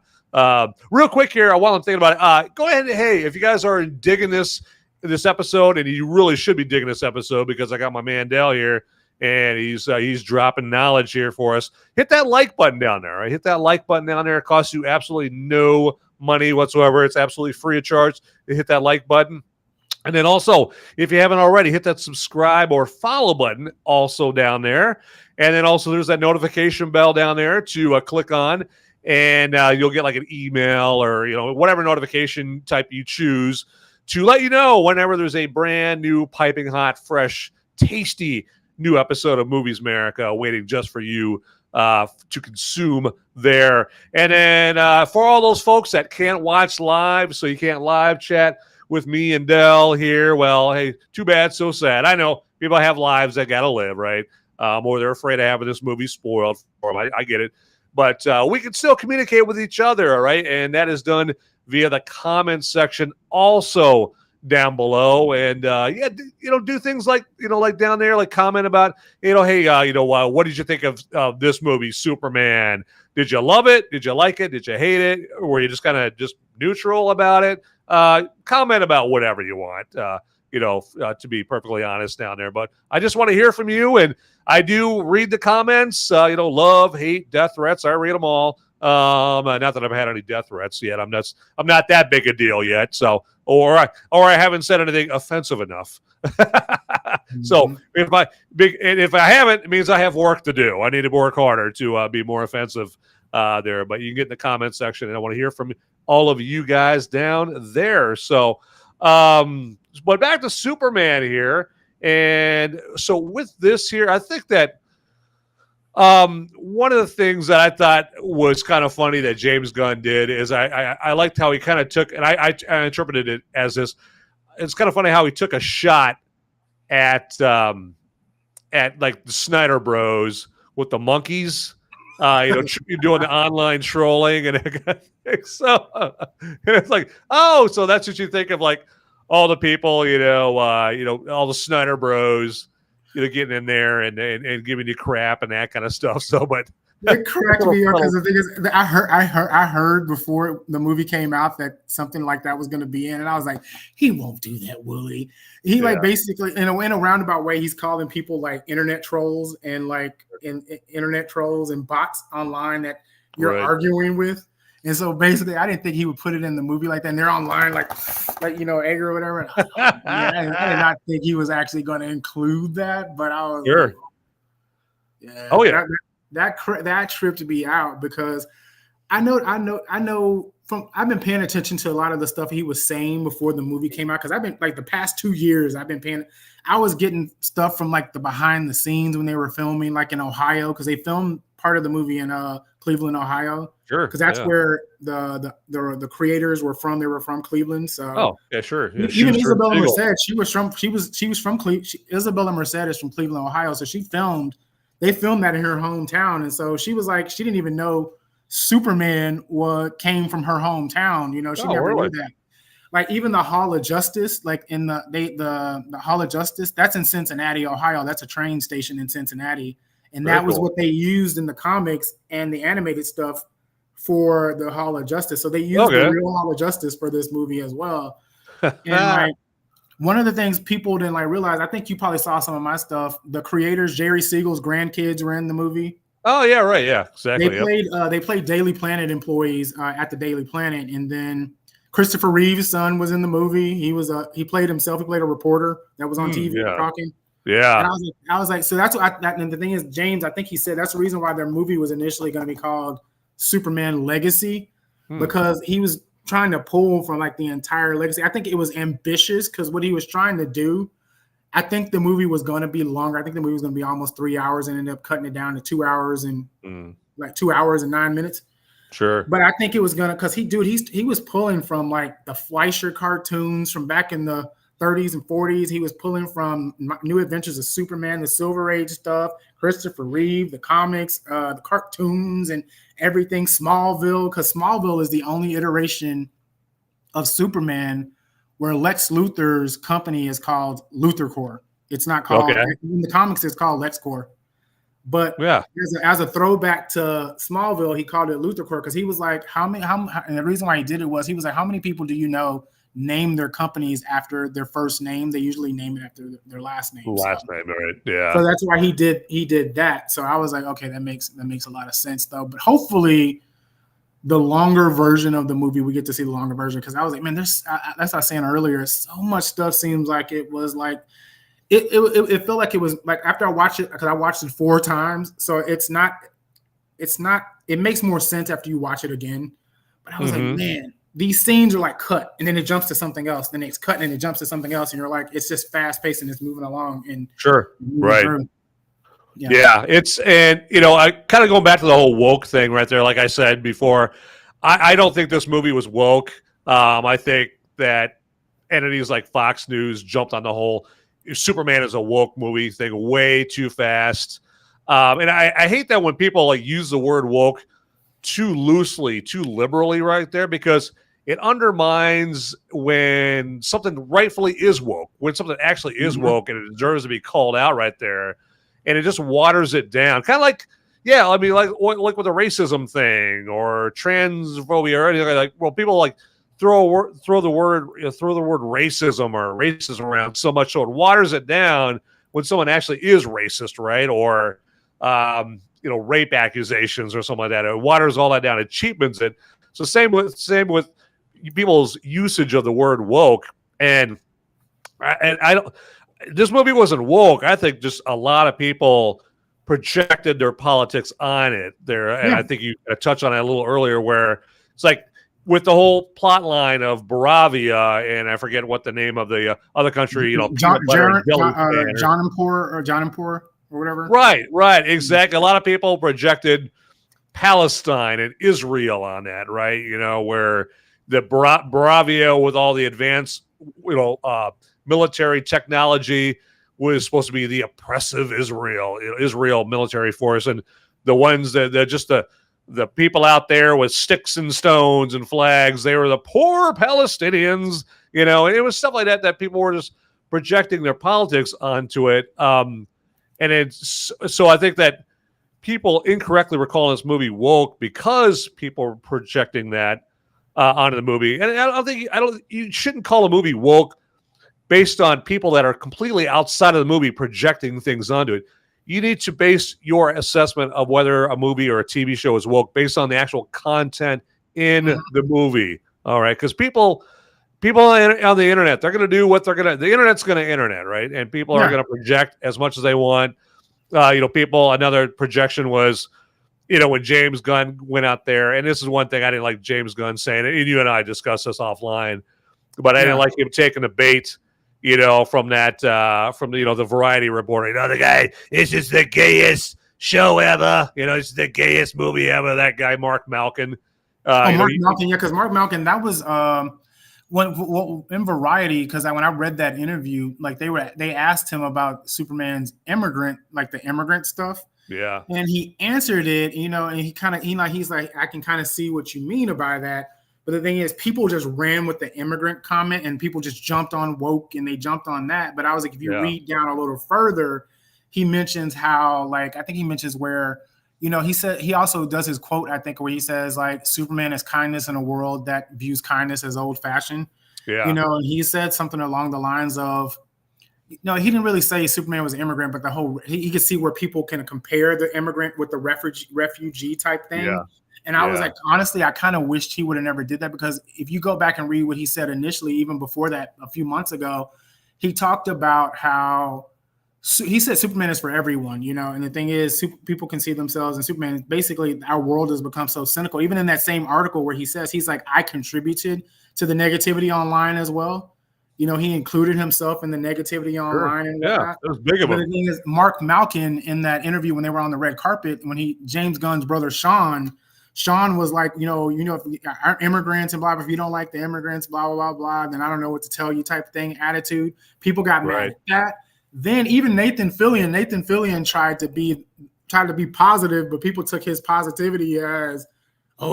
Real quick here, while I'm thinking about it, go ahead. Hey, if you guys are digging this episode, and you really should be digging this episode because I got my man Dell here, and he's dropping knowledge here for us. Hit that like button down there. Right? Hit that like button down there. It costs you absolutely no money whatsoever. It's absolutely free of charge to hit that like button. And then also, if you haven't already, hit that subscribe or follow button also down there. And then also there's that notification bell down there to click on, and you'll get like an email or whatever notification type you choose to let you know whenever there's a brand new, piping hot, fresh, tasty new episode of Movies Merica waiting just for you to consume there. And then for all those folks that can't watch live, so you can't live chat with me and Dell here, well, hey, too bad, so sad. I know people have lives that got to live, right? Or they're afraid of having this movie spoiled for them. I get it. but we can still communicate with each other, all right? And that is done via the comments section also down below. And do things like, like down there, like comment about, hey, what did you think of this movie, Superman? Did you love it? Did you like it? Did you hate it? Or were you just kind of just neutral about it? Comment about whatever you want, to be perfectly honest down there. But I just want to hear from you. And I do read the comments, love, hate, death threats. I read them all. Not that I've had any death threats yet. I'm not that big a deal yet. So, or I haven't said anything offensive enough. So if I haven't, it means I have work to do. I need to work harder to be more offensive there. But you can get in the comment section, and I want to hear from all of you guys down there. So, but back to Superman here, and so with this here, I think that one of the things that I thought was kind of funny that James Gunn did is I liked how he kind of took, and I interpreted it as this. It's kind of funny how he took a shot at like the Snyder Bros with the monkeys, doing the online trolling and so and it's like, oh, so that's what you think of, like all the people, all the Snyder Bros, getting in there and giving you crap and that kind of stuff. So, but it cracked me up because the thing is, I heard before the movie came out that something like that was going to be in, and I was like, he won't do that, will he? He like basically in a roundabout way, he's calling people like internet trolls and like internet trolls and bots online that you're arguing with. And so basically, I didn't think he would put it in the movie like that. And they're online, like angry or whatever. I did not think he was actually going to include that. But I was sure. Like, yeah. Oh yeah. That tripped me out because I know from I've been paying attention to a lot of the stuff he was saying before the movie came out, because I've been like the past 2 years I was getting stuff from like the behind the scenes when they were filming like in Ohio, because they filmed part of the movie in Cleveland, Ohio. Sure, because that's where the creators were from. They were from Cleveland. So sure. Yeah, even Isabella Merced, Isabella Merced is from Cleveland, Ohio. So they filmed that in her hometown, and so she was like, she didn't even know Superman came from her hometown. She never knew that. Like even the Hall of Justice, like in the Hall of Justice, that's in Cincinnati, Ohio. That's a train station in Cincinnati, and that was what they used in the comics and the animated stuff for the Hall of Justice. So they used the real Hall of Justice for this movie as well. And like one of the things people didn't like realize, I think you probably saw some of my stuff. The creators, Jerry Siegel's grandkids, were in the movie. Oh yeah, right, yeah, exactly. They played Daily Planet employees at the Daily Planet, and then Christopher Reeve's son was in the movie. He played himself. He played a reporter that was on TV talking. Yeah, and I was like, so that's what. And the thing is, James, I think he said that's the reason why their movie was initially going to be called Superman Legacy, because he was trying to pull from like the entire legacy. I think it was ambitious because what he was trying to do, I think the movie was going to be longer. I think the movie was going to be almost 3 hours and ended up cutting it down to 2 hours and like 2 hours and 9 minutes. Sure. But I think it was going to, because he was pulling from like the Fleischer cartoons from back in the 30s and 40s. He was pulling from New Adventures of Superman, the Silver Age stuff, Christopher Reeve, the comics, the cartoons and everything, Smallville, because Smallville is the only iteration of Superman where Lex Luthor's company is called Luthor Corps. It's not called, in the comics, it's called Lex Corps. But as a throwback to Smallville, he called it Luthor Corps because he was like, and the reason why he did it was, he was like, how many people do you know name their companies after their first name? They usually name it after their last name. Last name, right? Yeah. So that's why he did that. So I was like, okay, that makes a lot of sense though. But hopefully, the longer version of the movie, we get to see the longer version, because I was like, man, that's what I was saying earlier. So much stuff seems like it was like it felt like it was like after I watched it, because I watched it 4 times, so it's not. It makes more sense after you watch it again. But I was like, man, these scenes are like cut, and then it jumps to something else. Then it's cut, and it jumps to something else, and you're like, it's just fast paced and it's moving along. And right. Through. Yeah, it's, and I kind of going back to the whole woke thing right there. Like I said before, I don't think this movie was woke. I think that entities like Fox News jumped on the whole Superman is a woke movie thing way too fast. And I hate that when people like use the word woke too loosely, too liberally right there, because it undermines when something rightfully is woke, when something actually is woke and it deserves to be called out right there, and it just waters it down. Kind of like, yeah, I mean, like with the racism thing or transphobia or anything like. Well, people like throw the word racism or racism around so much so it waters it down when someone actually is racist, right? Or rape accusations or something like that. It waters all that down. It cheapens it. So same with people's usage of the word woke. And I don't. This movie wasn't woke. I think just a lot of people projected their politics on it there. And I think you touched on it a little earlier, where it's like with the whole plot line of Boravia, and I forget what the name of the other country, John or whatever. Right, exactly. A lot of people projected Palestine and Israel on that, right? Where the Boravia with all the advanced, military technology was supposed to be the oppressive Israel military force, and the ones that just the people out there with sticks and stones and flags, they were the poor Palestinians, and it was stuff like that people were just projecting their politics onto it. And it's so I think that people incorrectly were calling this movie woke because people were projecting that onto the movie. And you shouldn't call a movie woke based on people that are completely outside of the movie projecting things onto it. You need to base your assessment of whether a movie or a TV show is woke based on the actual content in the movie. All right, because people on the internet, they're going to do what they're going to. The internet's going to internet, right? And people are going to project as much as they want. Another projection was, when James Gunn went out there, and this is one thing I didn't like James Gunn saying, and you and I discussed this offline, but I didn't like him taking the bait, from that, the Variety reporting. The guy, this is the gayest show ever. It's the gayest movie ever. That guy, Mark Malkin. Mark Malkin, because Mark Malkin, that was when in Variety, because when I read that interview, like they asked him about Superman's immigrant, like the immigrant stuff. Yeah. And he answered it, and he's like, I can kind of see what you mean by that. But the thing is, people just ran with the immigrant comment and people just jumped on woke and they jumped on that. But I was like, if you read down a little further, he mentions how, I think he mentions where, he said he also does his quote, I think, where he says, like, Superman is kindness in a world that views kindness as old fashioned. Yeah. And he said something along the lines of, he didn't really say Superman was an immigrant, but he could see where people can compare the immigrant with the refugee type thing. Yeah. And I was like, honestly, I kind of wished he would have never did that, because if you go back and read what he said initially, even before that, a few months ago, he talked about how he said Superman is for everyone, and the thing is, people can see themselves in Superman. Basically, our world has become so cynical. Even in that same article where he says, he's like, I contributed to the negativity online as well. He included himself in the negativity online. Sure. And whatnot. It was big of him. But the thing is, Mark Malkin, in that interview when they were on the red carpet, when James Gunn's brother Sean was like, if our immigrants and blah, blah, if you don't like the immigrants, blah, blah, blah, blah, then I don't know what to tell you type of thing, attitude. People got mad at that. Then even Nathan Fillion tried to be positive, but people took his positivity as,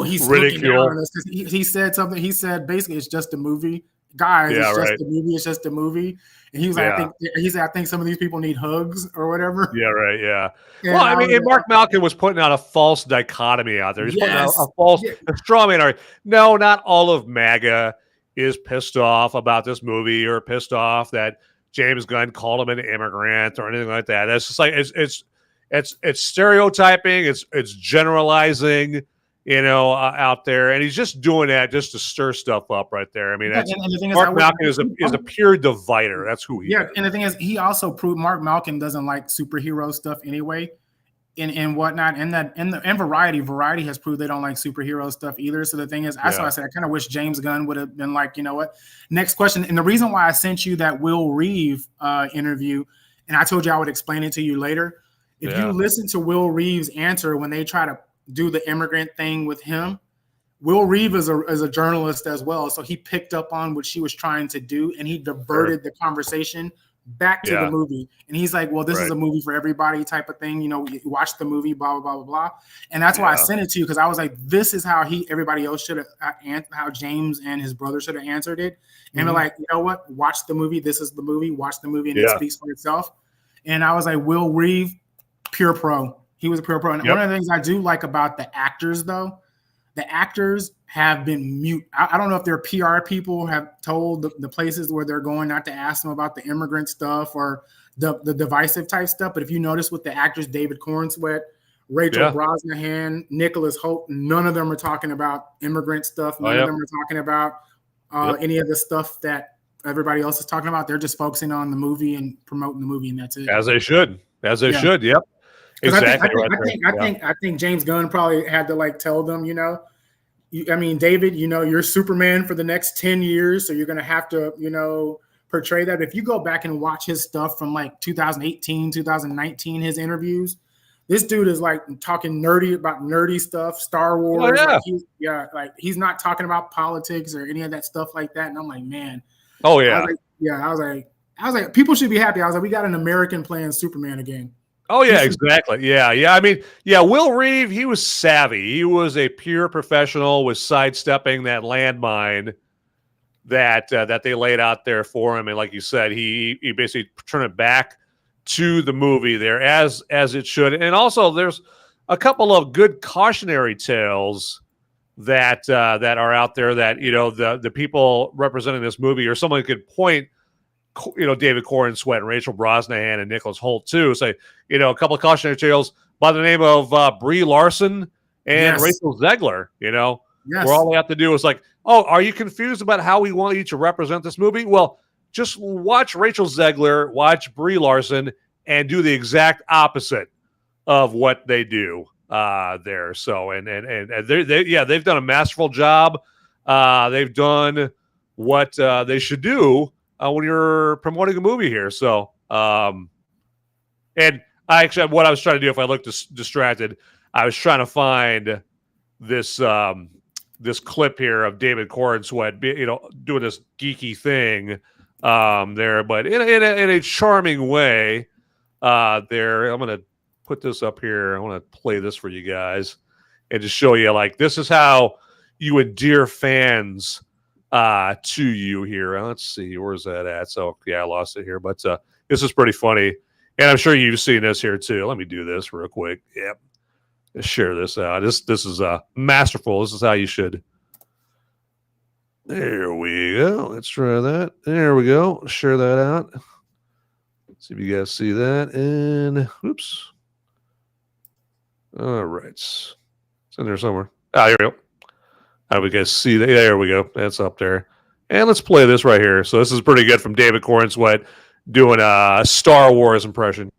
he's looking down on us. He said something. He said, basically, it's just a movie. Guys, it's just a movie. It's just a movie. And he was like, I think some of these people need hugs or whatever. Yeah, right. Yeah. And well, I mean, Mark Malkin was putting out a false dichotomy out there. He's putting out a false straw man argument. No, not all of MAGA is pissed off about this movie or pissed off that James Gunn called him an immigrant or anything like that. That's just like it's stereotyping. It's generalizing. Out there, and he's just doing that just to stir stuff up right there. I mean, Mark Malkin is a pure divider. That's who he is. Yeah, and the thing is, he also proved Mark Malkin doesn't like superhero stuff anyway, and whatnot. And Variety has proved they don't like superhero stuff either. So the thing is, I said I kind of wish James Gunn would have been like, what? Next question. And the reason why I sent you that Will Reeve interview, and I told you I would explain it to you later. If you listen to Will Reeve's answer when they try to do the immigrant thing with him, Will Reeve is a journalist as well, so he picked up on what she was trying to do, and he diverted the conversation back to the movie. And he's like, well, this is a movie for everybody type of thing. You know, you watch the movie, blah, blah, blah, blah, blah. And that's why I sent it to you, because I was like, this is how everybody else should have, how James and his brother should have answered it. And they're like, you know what? Watch the movie. This is the movie. Watch the movie, and it speaks for itself. And I was like, Will Reeve, pure pro. He was a pure pro. And one of the things I do like about the actors, though, the actors have been mute. I don't know if their PR people have told the places where they're going not to ask them about the immigrant stuff or the divisive type stuff. But if you notice with the actors, David Corenswet, Rachel Brosnahan, Nicholas Hoult, none of them are talking about immigrant stuff. None of them are talking about any of the stuff that everybody else is talking about. They're just focusing on the movie and promoting the movie, and that's it. As they should. As they should. Yep. Exactly. I think James Gunn probably had to like tell them, you know, I mean, David, you know, you're Superman for the next 10 years. So you're going to have to, you know, portray that. If you go back and watch his stuff from like 2018, 2019, his interviews, this dude is like talking nerdy about nerdy stuff, Star Wars. Like he's not talking about politics or any of that stuff like that. And I'm like, man. Oh, yeah. I was like, people should be happy. I was like, we got an American playing Superman again. Oh, yeah, exactly. Yeah. I mean, Will Reeve, he was savvy. He was a pure professional, was sidestepping that landmine that they laid out there for him. And like you said, he basically turned it back to the movie there as it should. And also there's a couple of good cautionary tales that are out there that, you know, the people representing this movie, or someone could point, you know, David Corenswet and Rachel Brosnahan and Nicholas Hoult too. Say, you know, a couple of cautionary tales by the name of Brie Larson and Rachel Zegler, you know, where all they have to do is like, oh, are you confused about how we want you to represent this movie? Well, just watch Rachel Zegler, watch Brie Larson, and do the exact opposite of what they do there. So, and they've done a masterful job. They've done what they should do when you're promoting a movie here. So, and I actually, what I was trying to do, if I looked distracted, I was trying to find this this clip here of David Corenswet, you know, doing this geeky thing there, but in a charming way there. I'm going to put this up here. I want to play this for you guys and just show you, like, this is how you endear fans to you here. Let's see, where's that at? So yeah, I lost it here, but this is pretty funny, and I'm sure you've seen this here too. Let me do this real quick. Yep, let's share this out. This is masterful. This is how you should. There we go. Let's try that. There we go. Share that out. See if you guys see that. And oops. All right, it's in there somewhere. Ah, here we go. How do we guys see that? There we go. That's up there. And let's play this right here. So this is pretty good from David Corenswet doing a Star Wars impression.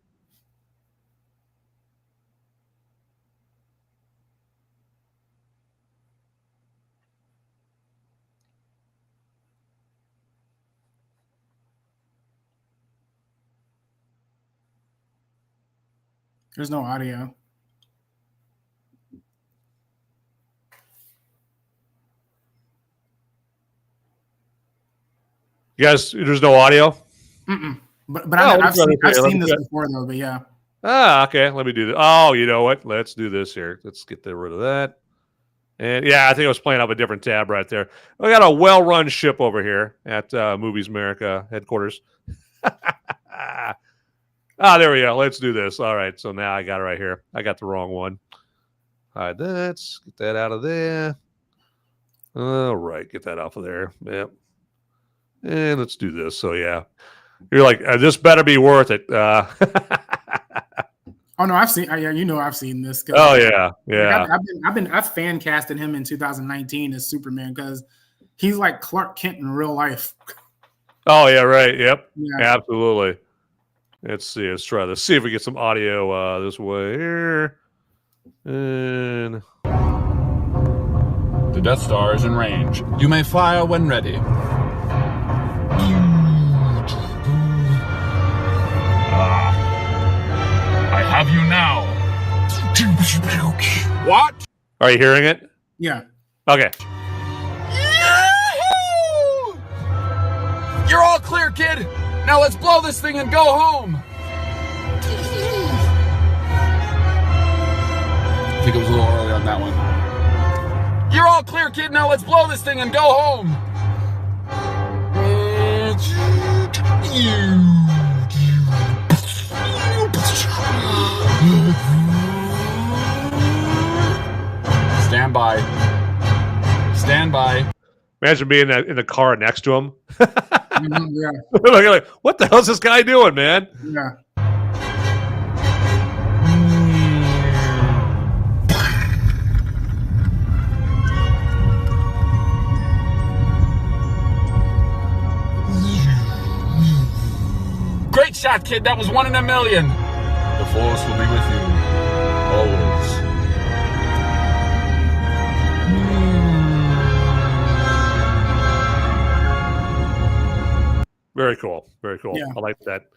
There's no audio. You guys, there's no audio? Mm-mm. But I've seen this before, though, but yeah. Ah, okay. Let me do this. Oh, you know what? Let's do this here. Let's get rid of that. And yeah, I think I was playing up a different tab right there. We got a well-run ship over here at Movies Merica headquarters. There we go. Let's do this. All right. So now I got it right here. I got the wrong one. Hide that. Get that out of there. All right. Get that off of there. Yep. And let's do this. So yeah, you're like, this better be worth it. Oh no, I've seen. Yeah, you know, I've seen this. Oh yeah, yeah. I've fan casted him in 2019 as Superman because he's like Clark Kent in real life. Oh yeah, right. Yep. Yeah. Absolutely. Let's see. Let's try this. See if we get some audio this way here. And the Death Star is in range. You may fire when ready. I have you now. What? Are you hearing it? Yeah. Okay. Yahoo! You're all clear, kid. Now let's blow this thing and go home. I think it was a little early on that one. You're all clear, kid. Now let's blow this thing and go home. Stand by. Stand by. Imagine being in the car next to him. Yeah. like, what the hell's this guy doing, man? Yeah. Great shot, kid. That was 1 in a million. The force will be with you always. Very cool. Very cool. Yeah. I like that.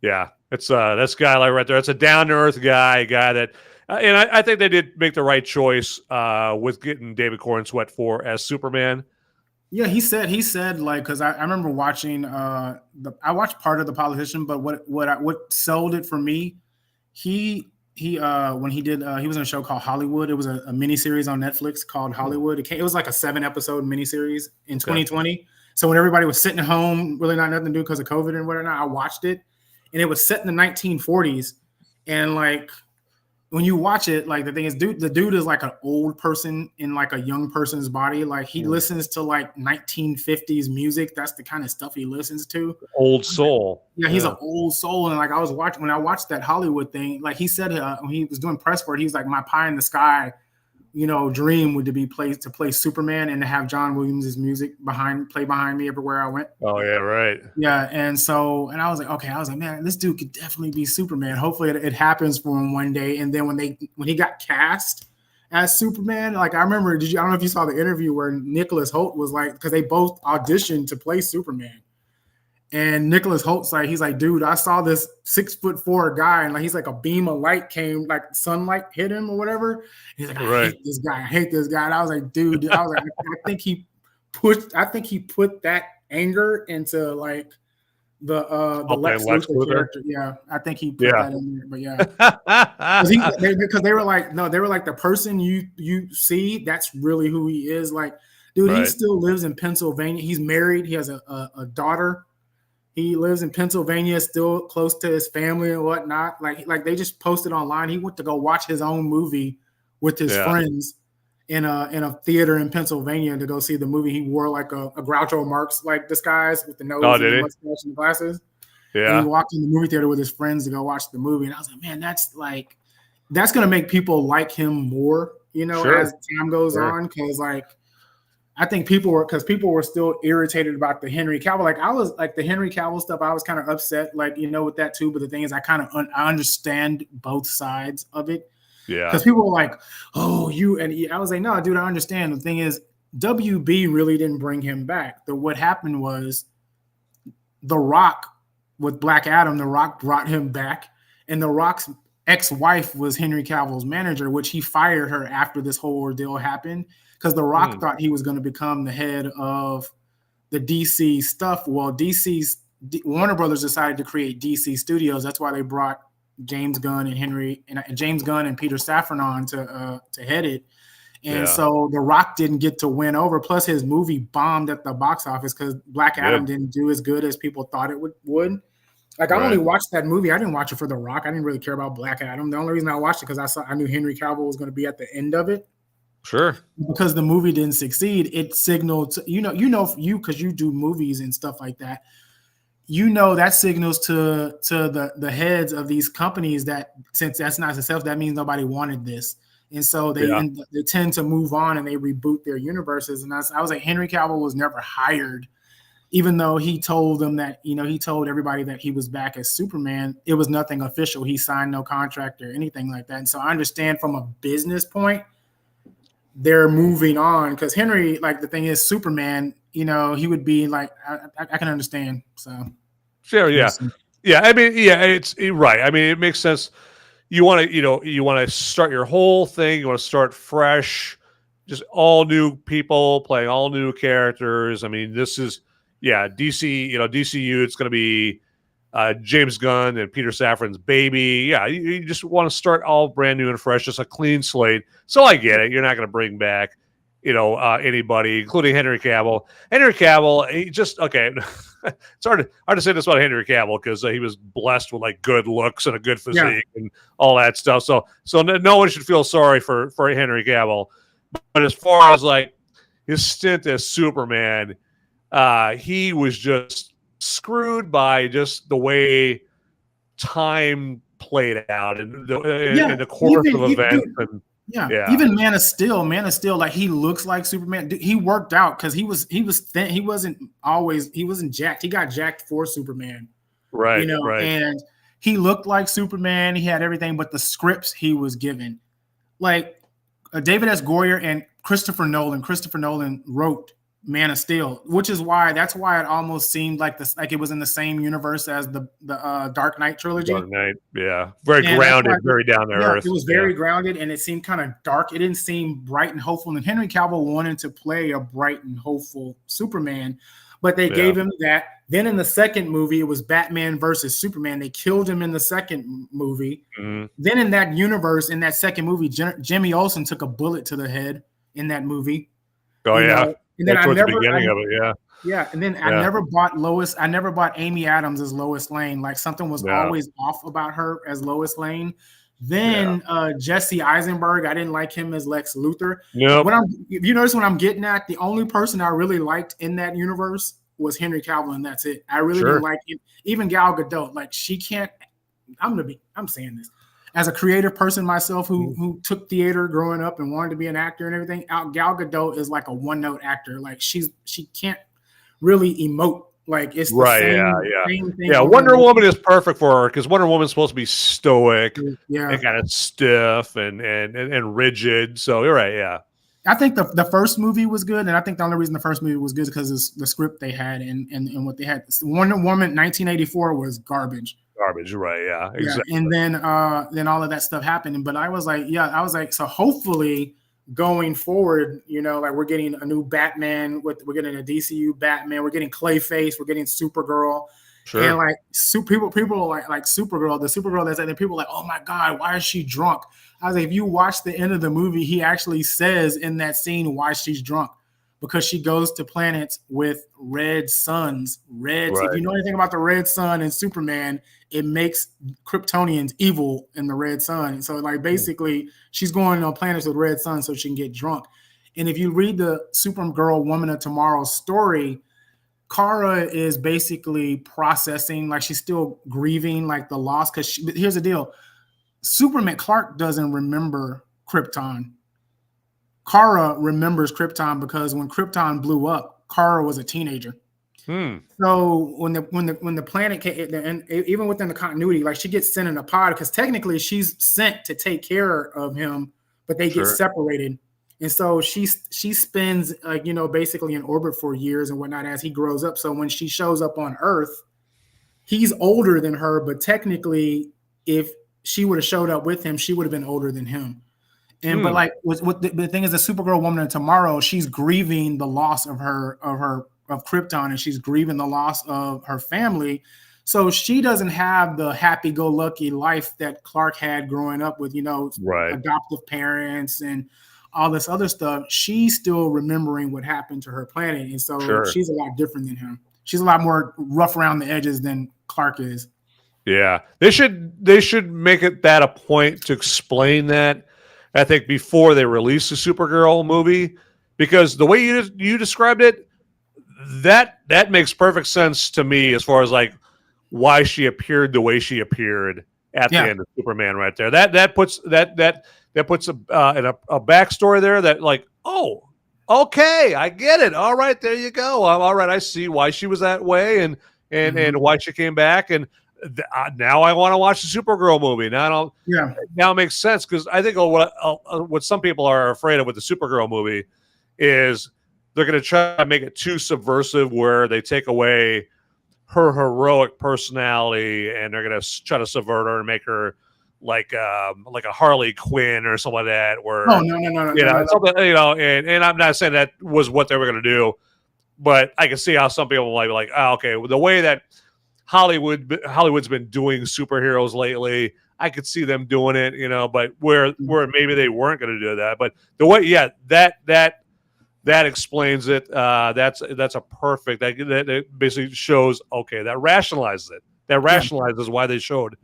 Yeah, it's that's Skyler right there. It's a down to earth guy that, and I think they did make the right choice with getting David Corenswet as Superman. Yeah, he said like, because I remember watching I watched part of The Politician, but what sold it for me, he when he did he was in a show called Hollywood. It was a miniseries on Netflix called Hollywood. It was like a 7-episode miniseries in 2020. So when everybody was sitting at home, really not nothing to do because of COVID and whatnot, I watched it, and it was set in the 1940s, and like when you watch it, like the thing is, the dude is like an old person in like a young person's body. Like he listens to like 1950s music. That's the kind of stuff he listens to. Old soul. Yeah, he's an old soul. And like when I watched that Hollywood thing, like he said when he was doing press for it, he was like, my pie in the sky, dream would to play Superman and to have John Williams' music play behind me everywhere I went. Oh yeah, right. Yeah, and I was like, okay, man, this dude could definitely be Superman. Hopefully it happens for him one day. And then when he got cast as Superman, like I remember, I don't know if you saw the interview where Nicholas Hoult was like, because they both auditioned to play Superman. And Nicholas Holt's like, he's like, dude, I saw this 6'4" guy, and like he's like a beam of light came, like sunlight hit him or whatever. He's like, I hate this guy. And I was like, dude, I think he put that anger into like the Lex Luthor character. Yeah, I think he put that in there. But yeah, because they were like, no, they were like the person you see, that's really who he is. Like, dude, he still lives in Pennsylvania. He's married. He has a daughter. He lives in Pennsylvania, still close to his family and whatnot. Like they just posted online. He went to go watch his own movie with his friends in a theater in Pennsylvania to go see the movie. He wore like a Groucho Marx like disguise with the nose and the mustache and the glasses. Yeah, and he walked in the movie theater with his friends to go watch the movie. And I was like, man, that's gonna make people like him more, as time goes on, because like. I think people were still irritated about the Henry Cavill. Like I was like the Henry Cavill stuff. I was kind of upset, like with that too. But the thing is, I kind of I understand both sides of it. Yeah. Because people were like, "Oh, you," and I was like, "No, dude, I understand." The thing is, WB really didn't bring him back. What happened was, The Rock with Black Adam. The Rock brought him back, and The Rock's ex-wife was Henry Cavill's manager, which he fired her after this whole ordeal happened. Because The Rock thought he was going to become the head of the DC stuff. Well, Warner Brothers decided to create DC Studios. That's why they brought James Gunn and Peter Safran on to head it. And so The Rock didn't get to win over. Plus, his movie bombed at the box office because Black Adam didn't do as good as people thought it would. Like I only watched that movie. I didn't watch it for The Rock. I didn't really care about Black Adam. The only reason I watched it because I knew Henry Cavill was going to be at the end of it. Sure. Because the movie didn't succeed, it signaled to, because you do movies and stuff like that, that signals to the heads of these companies that since that's not successful, that means nobody wanted this. And so they tend to move on and they reboot their universes. And I was like, Henry Cavill was never hired, even though he told them that, he told everybody that he was back as Superman. It was nothing official. He signed no contract or anything like that. And so I understand from a business point, they're moving on because Henry, like the thing is, Superman, he would be like, I can understand. So, sure, yeah. I mean, it's right. I mean, it makes sense. You want to, start your whole thing. You want to start fresh, just all new people playing all new characters. I mean, this is, yeah, DC, DCU, it's going to be James Gunn and Peter Safran's baby. Yeah, you just want to start all brand new and fresh, just a clean slate. So I get it. You're not going to bring back, anybody, including Henry Cavill. Henry Cavill, he just okay. It's hard to say this about Henry Cavill because he was blessed with like good looks and a good physique and all that stuff. So no one should feel sorry for Henry Cavill. But as far as like his stint as Superman, he was just screwed by just the way time played out and the course of events. Even Man of Steel, like he looks like Superman. He worked out because he was thin. He wasn't jacked. He got jacked for Superman, right? And he looked like Superman. He had everything, but the scripts he was given, like David S. Goyer and Christopher Nolan wrote Man of Steel, that's why it almost seemed like it was in the same universe as the Dark Knight trilogy. Dark Knight, yeah, very grounded, very down to earth. It was very grounded, and it seemed kind of dark. It didn't seem bright and hopeful. And Henry Cavill wanted to play a bright and hopeful Superman, but they gave him that. Then in the second movie, it was Batman versus Superman. They killed him in the second movie. Mm-hmm. Then in that universe, in that second movie, Jimmy Olsen took a bullet to the head in that movie. Oh, yeah. And then the beginning of it, yeah. Yeah, and then I never bought Amy Adams as Lois Lane. Like something was always off about her as Lois Lane. Then Jesse Eisenberg, I didn't like him as Lex Luthor. Nope. If you notice what I'm getting at, the only person I really liked in that universe was Henry Cavill, and that's it. I really didn't like him. Even Gal Gadot, like she can't. I'm saying this as a creative person myself who took theater growing up and wanted to be an actor and everything. Gal Gadot is like a one-note actor. Like she can't really emote. Like it's the same thing. Yeah, Wonder Woman is perfect for her because Wonder Woman's supposed to be stoic and kind of stiff and rigid. So you're right, yeah. I think the first movie was good, and I think the only reason the first movie was good is because the script they had and what they had. Wonder Woman 1984 was garbage. Garbage, right? Yeah, exactly. And then all of that stuff happened. But I was like, so hopefully going forward, like we're getting a new Batman. We're getting a DCU Batman. We're getting Clayface. We're getting Supergirl. Sure. And like people like Supergirl. The Supergirl that's and people are like, oh my God, why is she drunk? I was like, if you watch the end of the movie, he actually says in that scene why she's drunk. Because she goes to planets with red suns. If you know anything about the red sun and Superman, it makes Kryptonians evil in the red sun. So like basically she's going on planets with red suns so she can get drunk. And if you read the Supergirl Woman of Tomorrow story, Kara is basically processing, like she's still grieving like the loss. Because here's the deal. Superman Clark doesn't remember Krypton. Kara remembers Krypton because when Krypton blew up, Kara was a teenager. So when the planet came, and even within the continuity, like she gets sent in a pod because technically she's sent to take care of him, but they get separated, and so she spends basically in orbit for years and whatnot as he grows up. So when she shows up on Earth, he's older than her, but technically, if she would have showed up with him, she would have been older than him. And but like what the thing is, the Supergirl Woman of Tomorrow, she's grieving the loss of Krypton, and she's grieving the loss of her family. So she doesn't have the happy-go-lucky life that Clark had growing up with, adoptive parents and all this other stuff. She's still remembering what happened to her planet, and so she's a lot different than him. She's a lot more rough around the edges than Clark is. Yeah, they should make it that a point to explain that. I think before they release the Supergirl movie, because the way you described it, that makes perfect sense to me as far as like why she appeared the way she appeared at the end of Superman right there. That puts a backstory there that like, oh, okay, I get it. All right, there you go. All right, I see why she was that way and why she came back and. Now I want to watch the Supergirl movie. Now it makes sense because I think what some people are afraid of with the Supergirl movie is they're going to try to make it too subversive, where they take away her heroic personality and they're going to try to subvert her and make her like a Harley Quinn or something like that. Where no. something, and I'm not saying that was what they were going to do. but I can see how some people might be like, oh, okay, well, the way that Hollywood's been doing superheroes lately, I could see them doing it, but where maybe they weren't going to do that. But the way, yeah, that explains it. That's a perfect. That basically shows, okay, that rationalizes it. That rationalizes why they showed.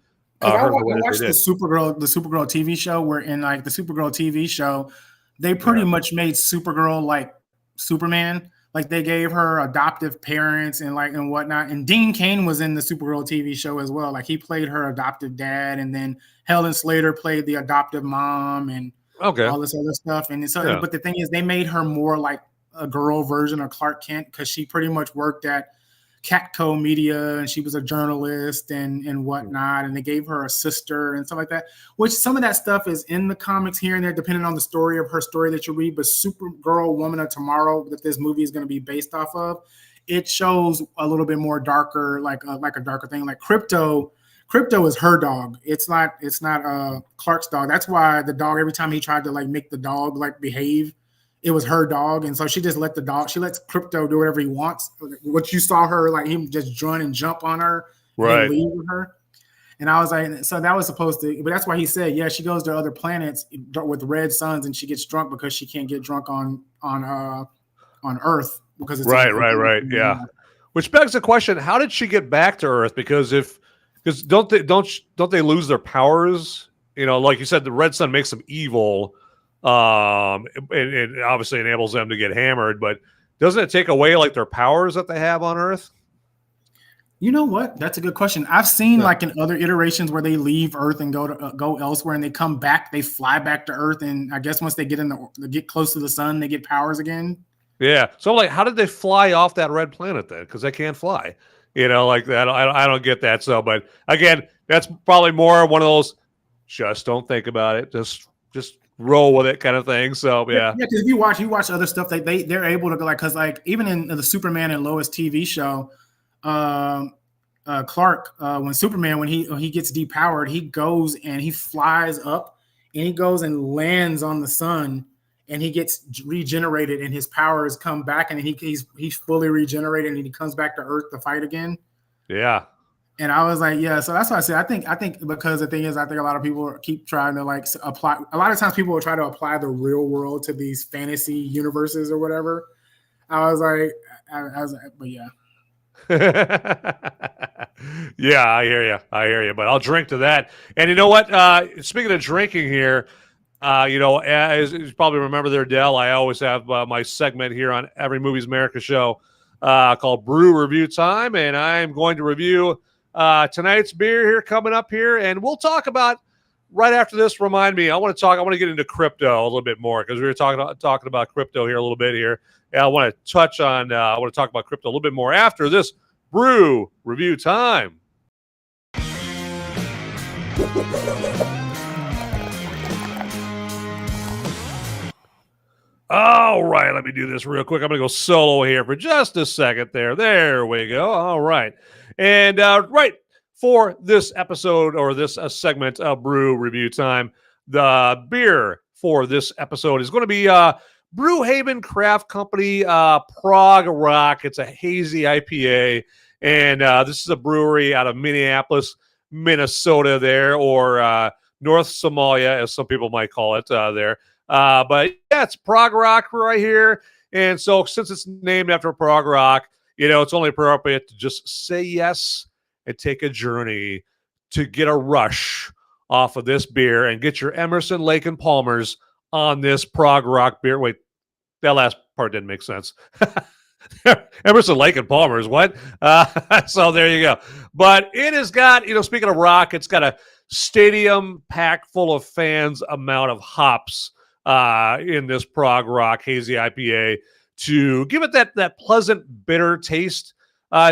I watched the Supergirl TV show, where in like the Supergirl TV show, they pretty much made Supergirl like Superman. Like they gave her adoptive parents and whatnot. And Dean Cain was in the Supergirl TV show as well. Like he played her adoptive dad, and then Helen Slater played the adoptive mom, and all this other stuff. And so, but the thing is, they made her more like a girl version of Clark Kent, because she pretty much worked at Catco Media, and she was a journalist and whatnot, and they gave her a sister and stuff like that, which some of that stuff is in the comics here and there, depending on the story of her story that you read. But Supergirl, Woman of Tomorrow, that this movie is going to be based off of, it shows a little bit more darker, like a darker thing. Like Krypto is her dog. It's not Clark's dog. That's why the dog, every time he tried to like make the dog like behave, it was her dog. And so she just lets Krypto do whatever he wants. What you saw her, like him just run and jump on her, and leave with her. And I was like, so that was supposed to, but that's why he said, yeah, she goes to other planets with red suns and she gets drunk because she can't get drunk on Earth because it's right. Yeah. Which begs the question, how did she get back to Earth? Because don't they lose their powers? Like you said, the red sun makes them evil. And it obviously enables them to get hammered, but doesn't it take away like their powers that they have on Earth? You know what? That's a good question. I've seen like in other iterations where they leave Earth and go elsewhere, and they come back, they fly back to Earth, and I guess once they get close to the sun, they get powers again. Yeah. So like, how did they fly off that red planet then? Because they can't fly. Like that. I don't get that. So, but again, that's probably more one of those. Just don't think about it. Just roll with it kind of thing. So yeah. Because if you watch other stuff, they're able to go like, because like even in the Superman and Lois TV show, Clark, when he gets depowered, he goes and he flies up and he goes and lands on the sun, and he gets regenerated and his powers come back, and he's fully regenerated, and he comes back to Earth to fight again. Yeah. And I was like, yeah, so that's why I said, I think because the thing is, I think a lot of people keep trying to like apply. A lot of times people will try to apply the real world to these fantasy universes or whatever. I was like, but yeah. Yeah, I hear you, but I'll drink to that. And you know what? Speaking of drinking here, as you probably remember there, Dell, I always have my segment here on every Movies Merica show called Brew Review Time, and I'm going to review tonight's beer here coming up here, and we'll talk about right after this. Remind me, I want to get into crypto a little bit more, because we were talking about crypto here a little bit here. And I want to talk about crypto a little bit more after this brew review time. All right, let me do this real quick. I'm going to go solo here for just a second there. There we go. All right. And right for this episode, or this segment of Brew Review Time, the beer for this episode is going to be Brewhaven Craft Company Prog Rock. It's a hazy IPA, and this is a brewery out of Minneapolis, Minnesota there, or North Somalia, as some people might call it there. But yeah, it's prog rock right here. And so since it's named after prog rock, it's only appropriate to just say yes and take a journey to get a rush off of this beer and get your Emerson, Lake and Palmer's on this prog rock beer. Wait, that last part didn't make sense. Emerson, Lake and Palmer's, what? So there you go. But it has got, speaking of rock, it's got a stadium packed full of fans amount of hops in this prog rock hazy IPA to give it that pleasant bitter taste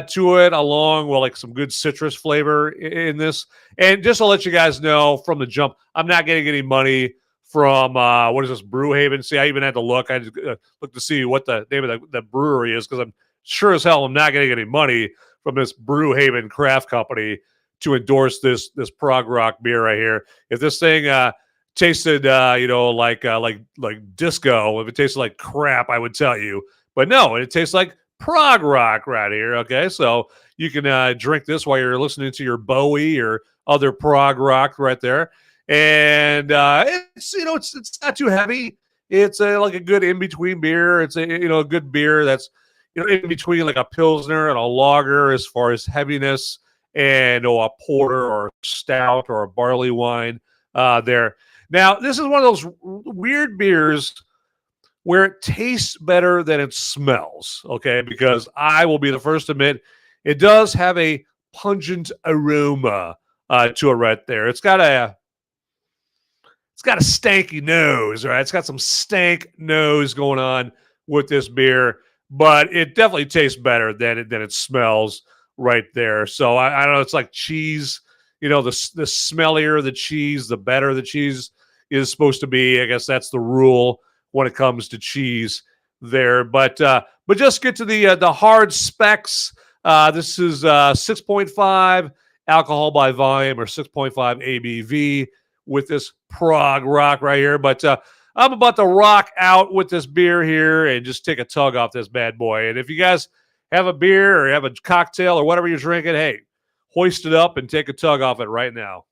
to it, along with like some good citrus flavor in this. And just to let you guys know from the jump, I'm not getting any money from what is this, Brewhaven? See, I even had to look. I just looked to see what the name of the brewery is, because I'm sure as hell I'm not getting any money from this Brewhaven Craft Company to endorse this prog rock beer right here. If this thing tasted like disco, if it tasted like crap, I would tell you. But no, it tastes like prog rock right here. Okay, so you can drink this while you're listening to your Bowie or other prog rock right there. And it's it's not too heavy. It's like a good in between beer. It's a good beer that's in between like a pilsner and a lager as far as heaviness, and a porter or a stout or a barley wine there. Now, this is one of those weird beers where it tastes better than it smells, okay? Because I will be the first to admit it does have a pungent aroma to it right there. It's got a stanky nose, right? It's got some stank nose going on with this beer, but it definitely tastes better than it smells right there. So I don't know. It's like cheese. The smellier the cheese, the better the cheese is supposed to be. I guess that's the rule when it comes to cheese there. But just get to the hard specs. This is 6.5 alcohol by volume or 6.5 ABV with this prog rock right here. But I'm about to rock out with this beer here and just take a tug off this bad boy. And if you guys have a beer or have a cocktail or whatever you're drinking, hey, hoist it up and take a tug off it right now.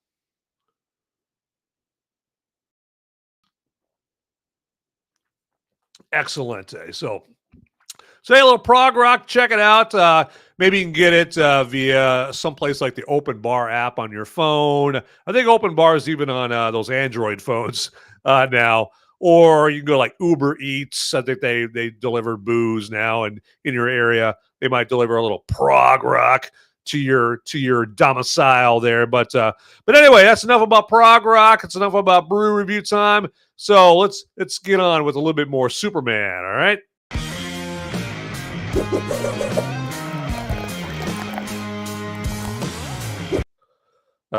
Excellent. So a little prog rock, check it out. Maybe you can get it via someplace like the Open Bar app on your phone. I think Open Bar is even on those Android phones now. Or you can go like Uber Eats. I think they deliver booze now, and in your area they might deliver a little prog rock to your domicile there. But anyway, that's enough about prog rock. It's enough about brew review time. So let's get on with a little bit more Superman. All right.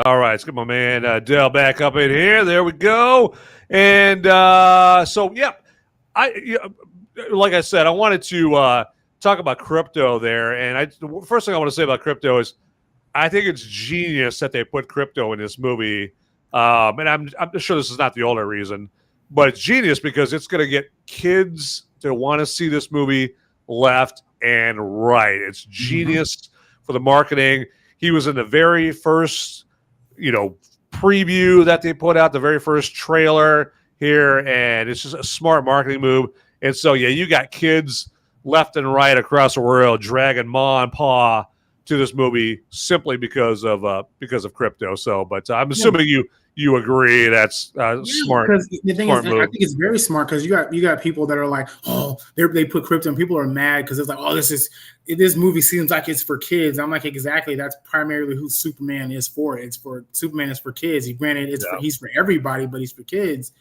All right, let's get my man Dell back up in here. There we go. And so yeah, like I said, I wanted to talk about Krypto there. And the first thing I want to say about Krypto is I think it's genius that they put Krypto in this movie. And I'm sure this is not the only reason, but it's genius because it's going to get kids to want to see this movie left and right. It's genius for the marketing. He was in the very first, preview that they put out, the very first trailer here, and it's just a smart marketing move. And so, yeah, you got kids left and right across the world dragging ma and pa to this movie simply because of Krypto. So, but I'm assuming you agree that's smart. Because the thing is, move. I think it's very smart because you got people that are like, oh, they put Krypton, and people are mad because it's like, oh, this movie seems like it's for kids. I'm like, exactly. That's primarily who Superman is for. Superman is for kids. He's for everybody, but he's for kids.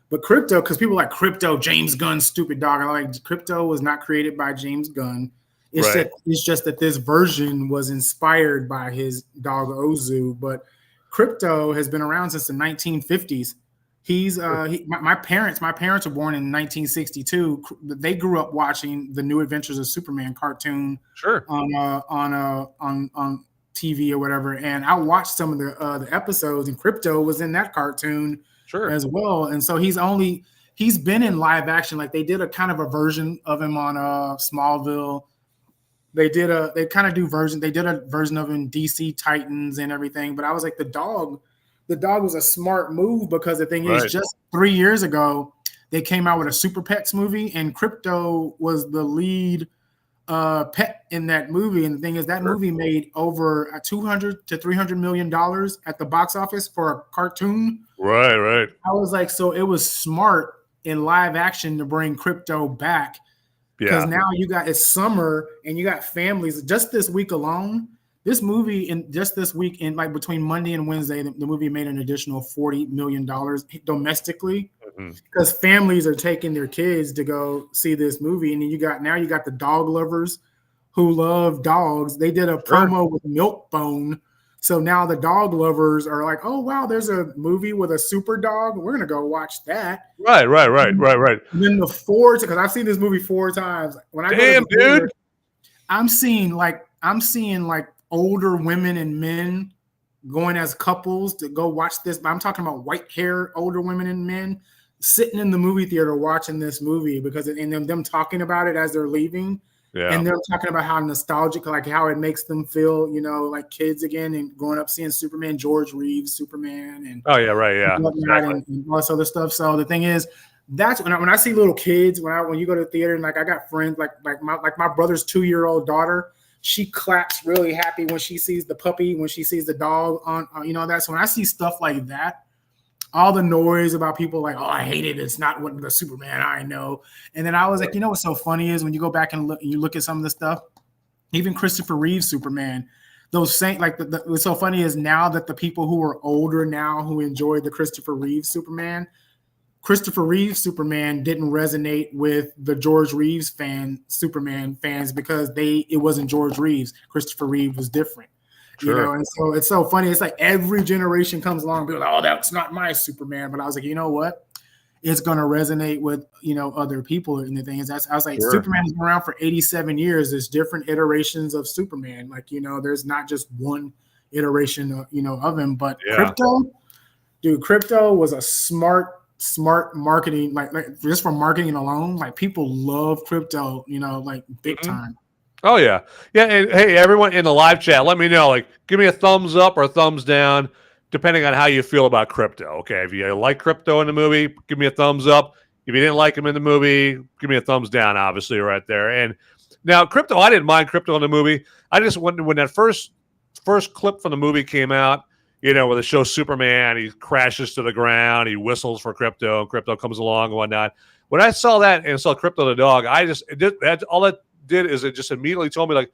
But Krypto, because people are like Krypto, James Gunn, stupid dog. I'm like, Krypto was not created by James Gunn. It's just that this version was inspired by his dog Ozu, but Krypto has been around since the 1950s. My parents were born in 1962. They grew up watching the New Adventures of Superman cartoon on TV or whatever, and I watched some of the episodes, and Krypto was in that cartoon as well. And so he's been in live action. Like they did a kind of a version of him on Smallville. They did a version of him in DC Titans and everything. But I was like, the dog was a smart move because the thing is, just 3 years ago, they came out with a Super Pets movie, and Krypto was the lead pet in that movie. And the thing is, that movie made over $200 to $300 million at the box office for a cartoon. Right. I was like, so it was smart in live action to bring Krypto back. Because now it's summer and you got families. Just this week alone, like between Monday and Wednesday, the movie made an additional $40 million domestically because families are taking their kids to go see this movie. And then you got the dog lovers who love dogs. They did a promo with Milkbone. So now the dog lovers are like, oh, wow, there's a movie with a super dog. We're going to go watch that. Right. And then because I've seen this movie 4 times. When I go to the theater, I'm seeing older women and men going as couples to go watch this. I'm talking about white hair, older women and men sitting in the movie theater watching this movie and them talking about it as they're leaving. Yeah. And they're talking about how nostalgic, like how it makes them feel, like kids again, and growing up seeing Superman, George Reeves Superman, and Oh yeah, right, yeah, exactly. and all this other stuff. So the thing is, that's when I see little kids, when you go to the theater, and like I got friends, like my brother's 2-year-old daughter, she claps really happy when she sees the puppy, when she sees the dog on that. So when I see stuff like that, all the noise about people like, oh, I hate it, it's not what the Superman I know. And then I was like, what's so funny is when you go back and look at some of the stuff, even Christopher Reeve's Superman, those same, like what's so funny is now that the people who are older now who enjoyed the Christopher Reeve Superman didn't resonate with the George Reeves Superman fans because it wasn't George Reeves. Christopher Reeve was different. Sure. And so it's so funny. It's like every generation comes along and be like, oh, that's not my Superman. But I was like, you know what? It's going to resonate with, other people. And the thing is, I was like, Sure. Superman has been around for 87 years. There's different iterations of Superman. Like, there's not just one iteration, of him. But Yeah. Krypto was a smart marketing, like just for marketing alone, like people love Krypto, like big time. Oh yeah. And hey, everyone in the live chat, let me know, like, give me a thumbs up or a thumbs down, depending on how you feel about Krypto. Okay, if you like Krypto in the movie, give me a thumbs up. If you didn't like him in the movie, give me a thumbs down, obviously, right there. And now Krypto, I didn't mind Krypto in the movie. I just when that first clip from the movie came out, where they show Superman, he crashes to the ground, he whistles for Krypto, and Krypto comes along and whatnot. When I saw that and saw Krypto the dog, all that did is it just immediately told me, like,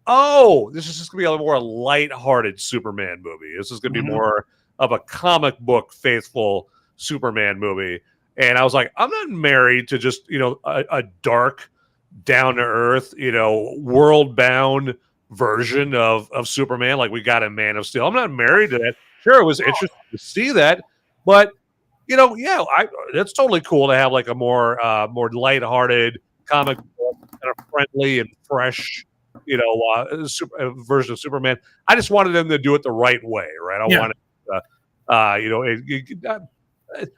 oh, this is just gonna be a more lighthearted Superman movie. This is gonna be more of a comic book faithful Superman movie. And I was like, I'm not married to just a dark, down to earth, world bound version of Superman like we got in Man of Steel. I'm not married to that. Sure, it was interesting to see that, but that's totally cool to have like a more lighthearted comic book, kind of friendly and fresh, version of Superman. I just wanted them to do it the right way, right? I wanted,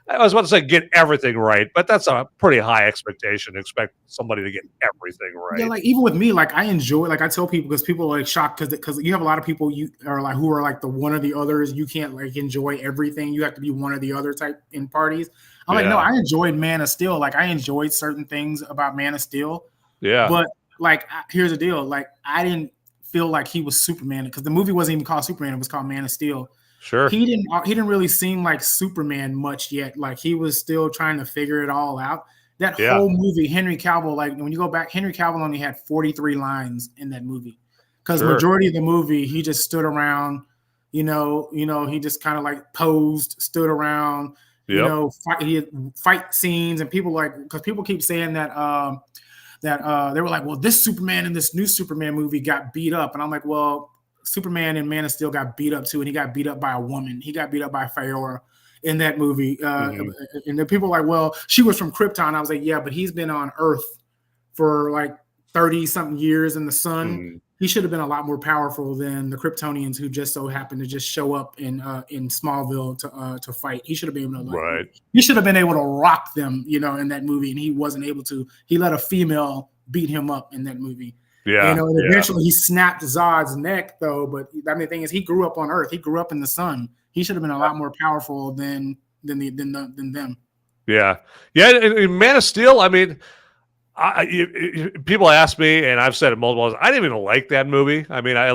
I was about to say get everything right, but that's a pretty high expectation to expect somebody to get everything right. Yeah, like even with me, like I enjoy, like I tell people, because people are like shocked because you have a lot of people who are like the one or the others. You can't like enjoy everything. You have to be one or the other type in parties. I'm like, no, I enjoyed Man of Steel. Like I enjoyed certain things about Man of Steel. Yeah. But like, here's the deal. Like I didn't feel like he was Superman because the movie wasn't even called Superman. It was called Man of Steel. Sure. He didn't really seem like Superman much yet. Like he was still trying to figure it all out. That whole movie, Henry Cavill, like when you go back, Henry Cavill only had 43 lines in that movie. Because majority of the movie, he just stood around, he just kind of like posed, stood around, he had fight scenes, and people because people keep saying that they were like, well, this Superman in this new Superman movie got beat up. And I'm like, well, Superman and Man of Steel got beat up too, and he got beat up by a woman. He got beat up by Faora in that movie. And the people are like, well, she was from Krypton. I was like, yeah, but he's been on Earth for like 30-something years in the sun. He should have been a lot more powerful than the Kryptonians who just so happened to just show up in Smallville to fight. He should have been able to he should have been able to rock them, in that movie, and he wasn't able to. He let a female beat him up in that movie. Yeah, and eventually he snapped Zod's neck, though. But I mean, the thing is, he grew up on Earth. He grew up in the sun. He should have been a lot more powerful than them. Yeah. In Man of Steel, I mean, people ask me, and I've said it multiple times, I didn't even like that movie. I mean, I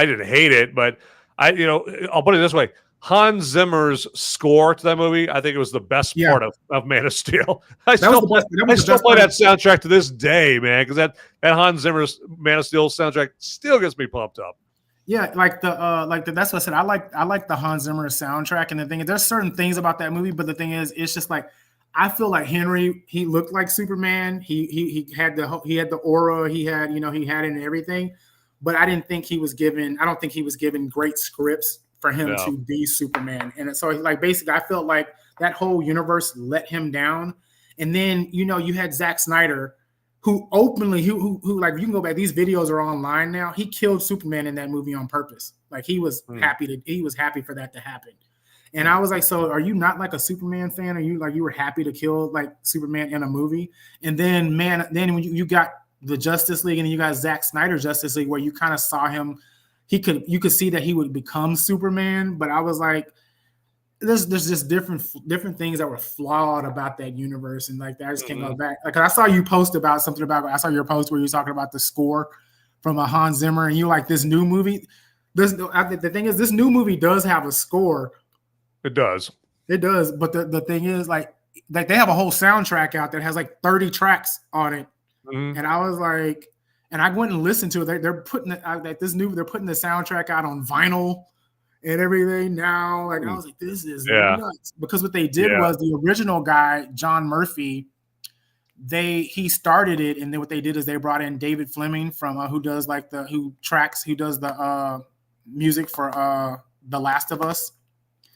didn't hate it, but I'll put it this way. Hans Zimmer's score to that movie, I think it was the best part of Man of Steel. I still play that soundtrack to this day, man, because that Hans Zimmer's Man of Steel soundtrack still gets me pumped up. Yeah, that's what I said. I like the Hans Zimmer soundtrack, and the thing is, there's certain things about that movie, but the thing is, it's just like I feel like Henry, he looked like Superman. He had the aura, he had it and everything, but I don't think he was given great scripts for him to be Superman. And so like basically I felt like that whole universe let him down. And then you had Zack Snyder who openly who like, you can go back, these videos are online now. He killed Superman in that movie on purpose. Like he was happy for that to happen. And I was like, so are you not like a Superman fan? Are you like, you were happy to kill like Superman in a movie? And then when you got the Justice League, and then you got Zack Snyder's Justice League, where you kind of saw him. You could see that he would become Superman, but I was like, there's just different things that were flawed about that universe, and like that I just can't go back. Like I saw you post about something about. I saw your post where you were talking about the score from a Hans Zimmer, and you like this new movie. The thing is, this new movie does have a score. It does. It does, but the thing is, like they have a whole soundtrack out that has like 30 tracks on it, and I was like, and I went and listened to it. They're putting it like they're putting the soundtrack out on vinyl and everything now. Like I was like, this is nuts, because what they did was the original guy, John Murphy. He started it, and then what they did is they brought in David Fleming from who does the music for The Last of Us.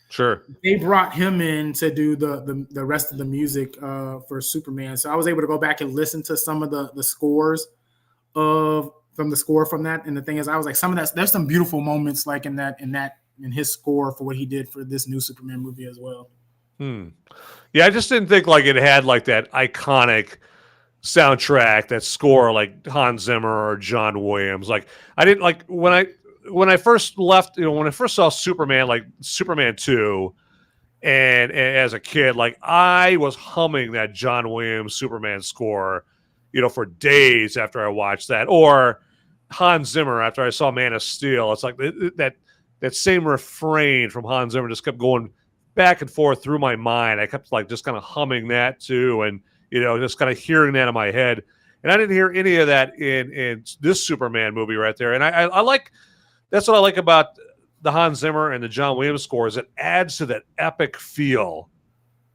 Sure. They brought him in to do the rest of the music for Superman. So I was able to go back and listen to some of the scores from that. And the thing is, I was like, some of that, there's some beautiful moments like in his score for what he did for this new Superman movie as well. Yeah, I just didn't think like it had like that iconic soundtrack, that score like Hans Zimmer or John Williams. Like I didn't like when I first left, when I first saw Superman, like Superman 2, and as a kid, like I was humming that John Williams Superman score, for days after I watched that, or Hans Zimmer after I saw Man of Steel. It's like that same refrain from Hans Zimmer just kept going back and forth through my mind. I kept like just kind of humming that too, and just kind of hearing that in my head. And I didn't hear any of that in this Superman movie right there. And I like. That's what I like about the Hans Zimmer and the John Williams scores. It adds to that epic feel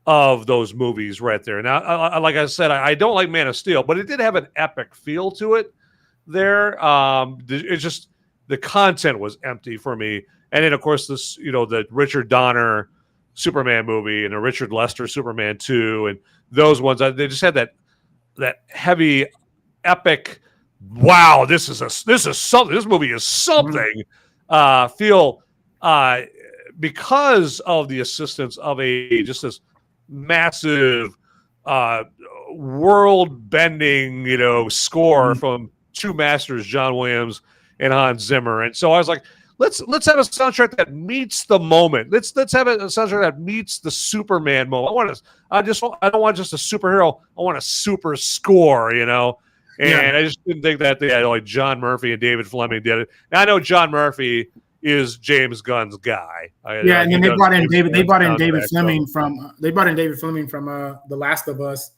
of those movies right there. Now, like I said, I don't like Man of Steel, but it did have an epic feel to it there. It's just the content was empty for me. And then, of course, this the Richard Donner Superman movie and the Richard Lester Superman 2 and those ones. They just had that heavy, epic. Wow, this is something. This movie is something. Feel because of the assistance of just this massive, world-bending, score from two masters, John Williams and Hans Zimmer. And so I was like, let's have a soundtrack that meets the moment. Let's have a soundtrack that meets the Superman moment. I don't want just a superhero. I want a super score, And I just didn't think that like John Murphy and David Fleming did it. Now I know John Murphy is James Gunn's guy. And then they brought in David Fleming from The Last of Us.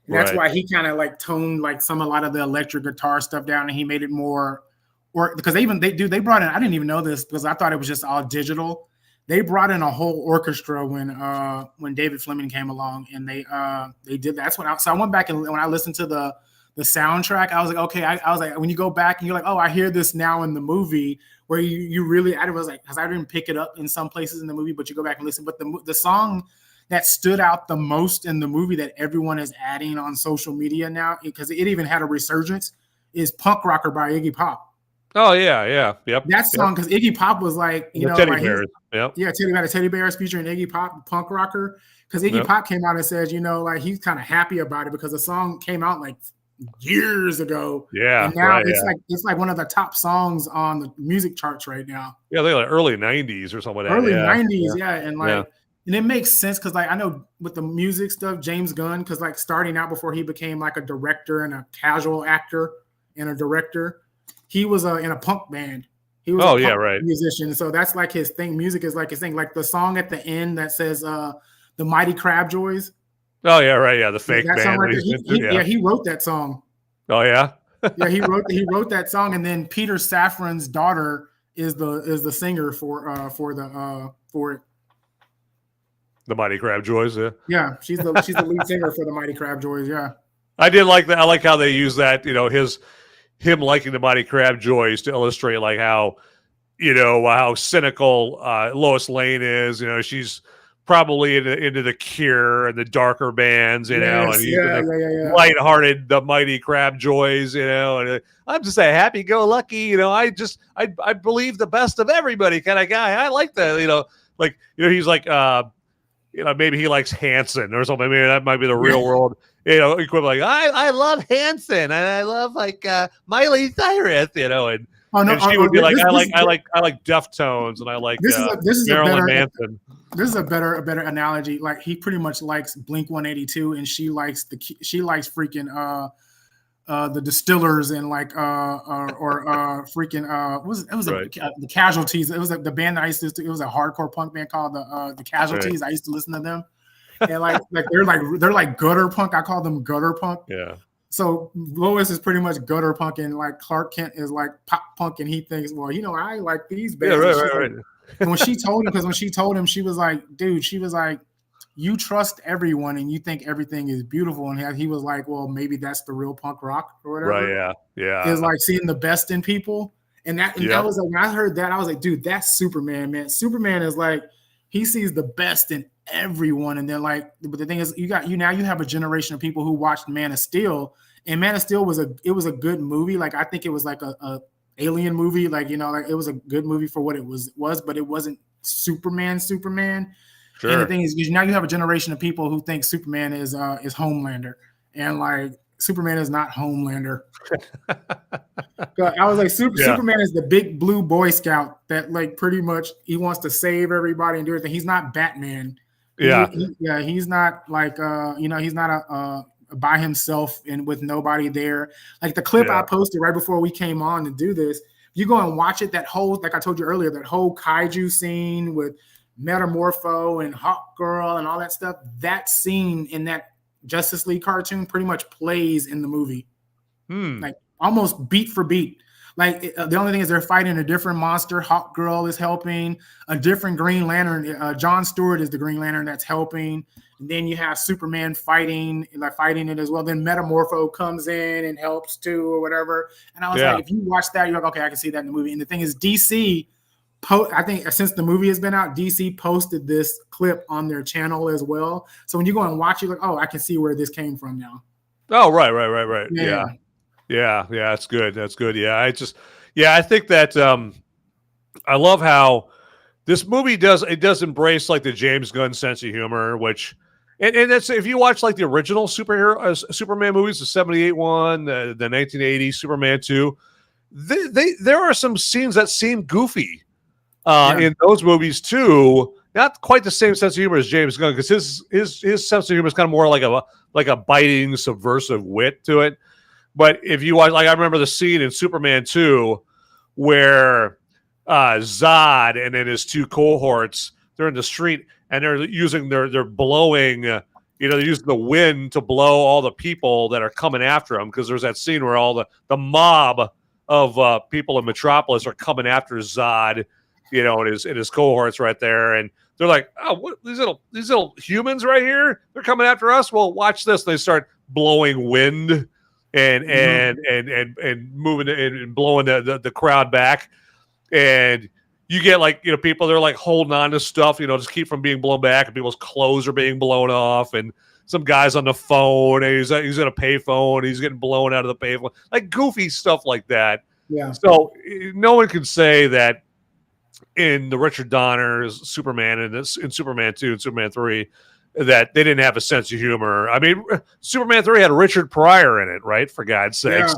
And that's why he kind of like toned like a lot of the electric guitar stuff down, and he made it more. Or because they brought in. I didn't even know this because I thought it was just all digital. They brought in a whole orchestra when David Fleming came along, and they did that. So I went back and when I listened to the soundtrack, I was like, okay. I was like, when you go back and you're like, oh, I hear this now in the movie, where you really, I was like, because I didn't pick it up in some places in the movie, but you go back and listen. But the song that stood out the most in the movie that everyone is adding on social media now, because it even had a resurgence, is "Punk Rocker" by Iggy Pop. Oh yeah, yep. That song, because Iggy Pop was like, Teddy Bears. Yep. Teddy Bears featuring Iggy Pop, "Punk Rocker," because Iggy Pop came out and said, like he's kind of happy about it because the song came out like years ago. Yeah. And now it's like one of the top songs on the music charts right now. Yeah, they're like early 90s or something like that. Early 90s, yeah. And like and it makes sense because like I know with the music stuff, James Gunn, because like starting out before he became like a director and a casual actor and a director, he was in a punk band. He was a punk musician. So that's like his thing. Music is like his thing. Like the song at the end that says the Mighty Crabjoys. Oh yeah, right. Yeah, the fake band. Right he wrote that song. Oh yeah. Yeah, he wrote that song, and then Peter Safran's daughter is the singer for it. The Mighty Crabjoys. Yeah. Yeah, she's the lead singer for the Mighty Crabjoys. Yeah. I did like that. I like how they use that. Him liking the Mighty Crabjoys to illustrate like how cynical Lois Lane is. She's probably into the Cure and the darker bands, and he's lighthearted, the Mighty Crabjoys, and I'm just a happy-go-lucky, I believe the best of everybody kind of guy. I like that, he's like, maybe he likes Hanson or something. Maybe that might be the real world equivalent. Like, I love Hanson and I love like Miley Cyrus, and she would be like, I like Deftones and I like Marilyn Manson. This is a better analogy. Like he pretty much likes Blink-182 and she likes freaking the Distillers and like freaking the Casualties. It was the band that I used to. It was a hardcore punk band called the Casualties. Right. I used to listen to them, and like they're like gutter punk. I call them gutter punk. Yeah. So Lois is pretty much gutter punk, and like Clark Kent is like pop punk, and he thinks, well, I like these bands. Yeah, right. And when she told him, she was like, dude, you trust everyone and you think everything is beautiful. And he was like, well, maybe that's the real punk rock or whatever. Right, yeah. It's like seeing the best in people. And that was like, when I heard that, I was like, dude, that's Superman, man. Superman is like, he sees the best in everyone. And then like, but the thing is, you have a generation of people who watched Man of Steel. And Man of Steel was a good movie. Like, I think it was like a alien movie. Like, like it was a good movie for what it was, but it wasn't Superman. Sure. And the thing is, now you have a generation of people who think Superman is Homelander, and like Superman is not Homelander. I was like, Superman is the big blue Boy Scout that like pretty much he wants to save everybody and do everything. He's not Batman. Yeah, he's not like he's not a by himself and with nobody there. Like the clip I posted right before we came on to do this, you go and watch it. That whole, like I told you earlier, that whole kaiju scene with Metamorpho and Hawk Girl and all that stuff, that scene in that Justice League cartoon pretty much plays in the movie. Like almost beat for beat. Like the only thing is they're fighting a different monster. Hawk Girl is helping, a different Green Lantern. John Stewart is the Green Lantern that's helping. And then you have Superman fighting it as well. Then Metamorpho comes in and helps too or whatever. And I was like, if you watch that, you're like, okay, I can see that in the movie. And the thing is, DC, I think since the movie has been out, DC posted this clip on their channel as well. So when you go and watch it, like, oh, I can see where this came from now. Oh, right. Yeah. That's good. Yeah, I think that I love how this movie does embrace like the James Gunn sense of humor, which and that's, if you watch like the original Superman movies, the 78 one, the 1980 Superman 2, there are some scenes that seem goofy in those movies too. Not quite the same sense of humor as James Gunn, because his sense of humor is kind of more like a biting, subversive wit to it. But if you watch, like I remember the scene in Superman 2 where Zod and then his two cohorts, they're in the street and they're blowing, they're using the wind to blow all the people that are coming after them, because there's that scene where all the mob of people in Metropolis are coming after Zod, and his cohorts right there, and they're like, oh, what, these little humans right here, they're coming after us. Well, watch this. And they start blowing wind and moving and blowing the crowd back, and you get like people, they're like holding on to stuff just keep from being blown back, and people's clothes are being blown off, and some guy's on the phone and he's in a payphone and he's getting blown out of the payphone, like goofy stuff like that. Yeah. So no one can say that in the Richard Donner's Superman and in Superman 2 and Superman 3 that they didn't have a sense of humor. I mean, Superman 3 had Richard Pryor in it, right? For God's sakes,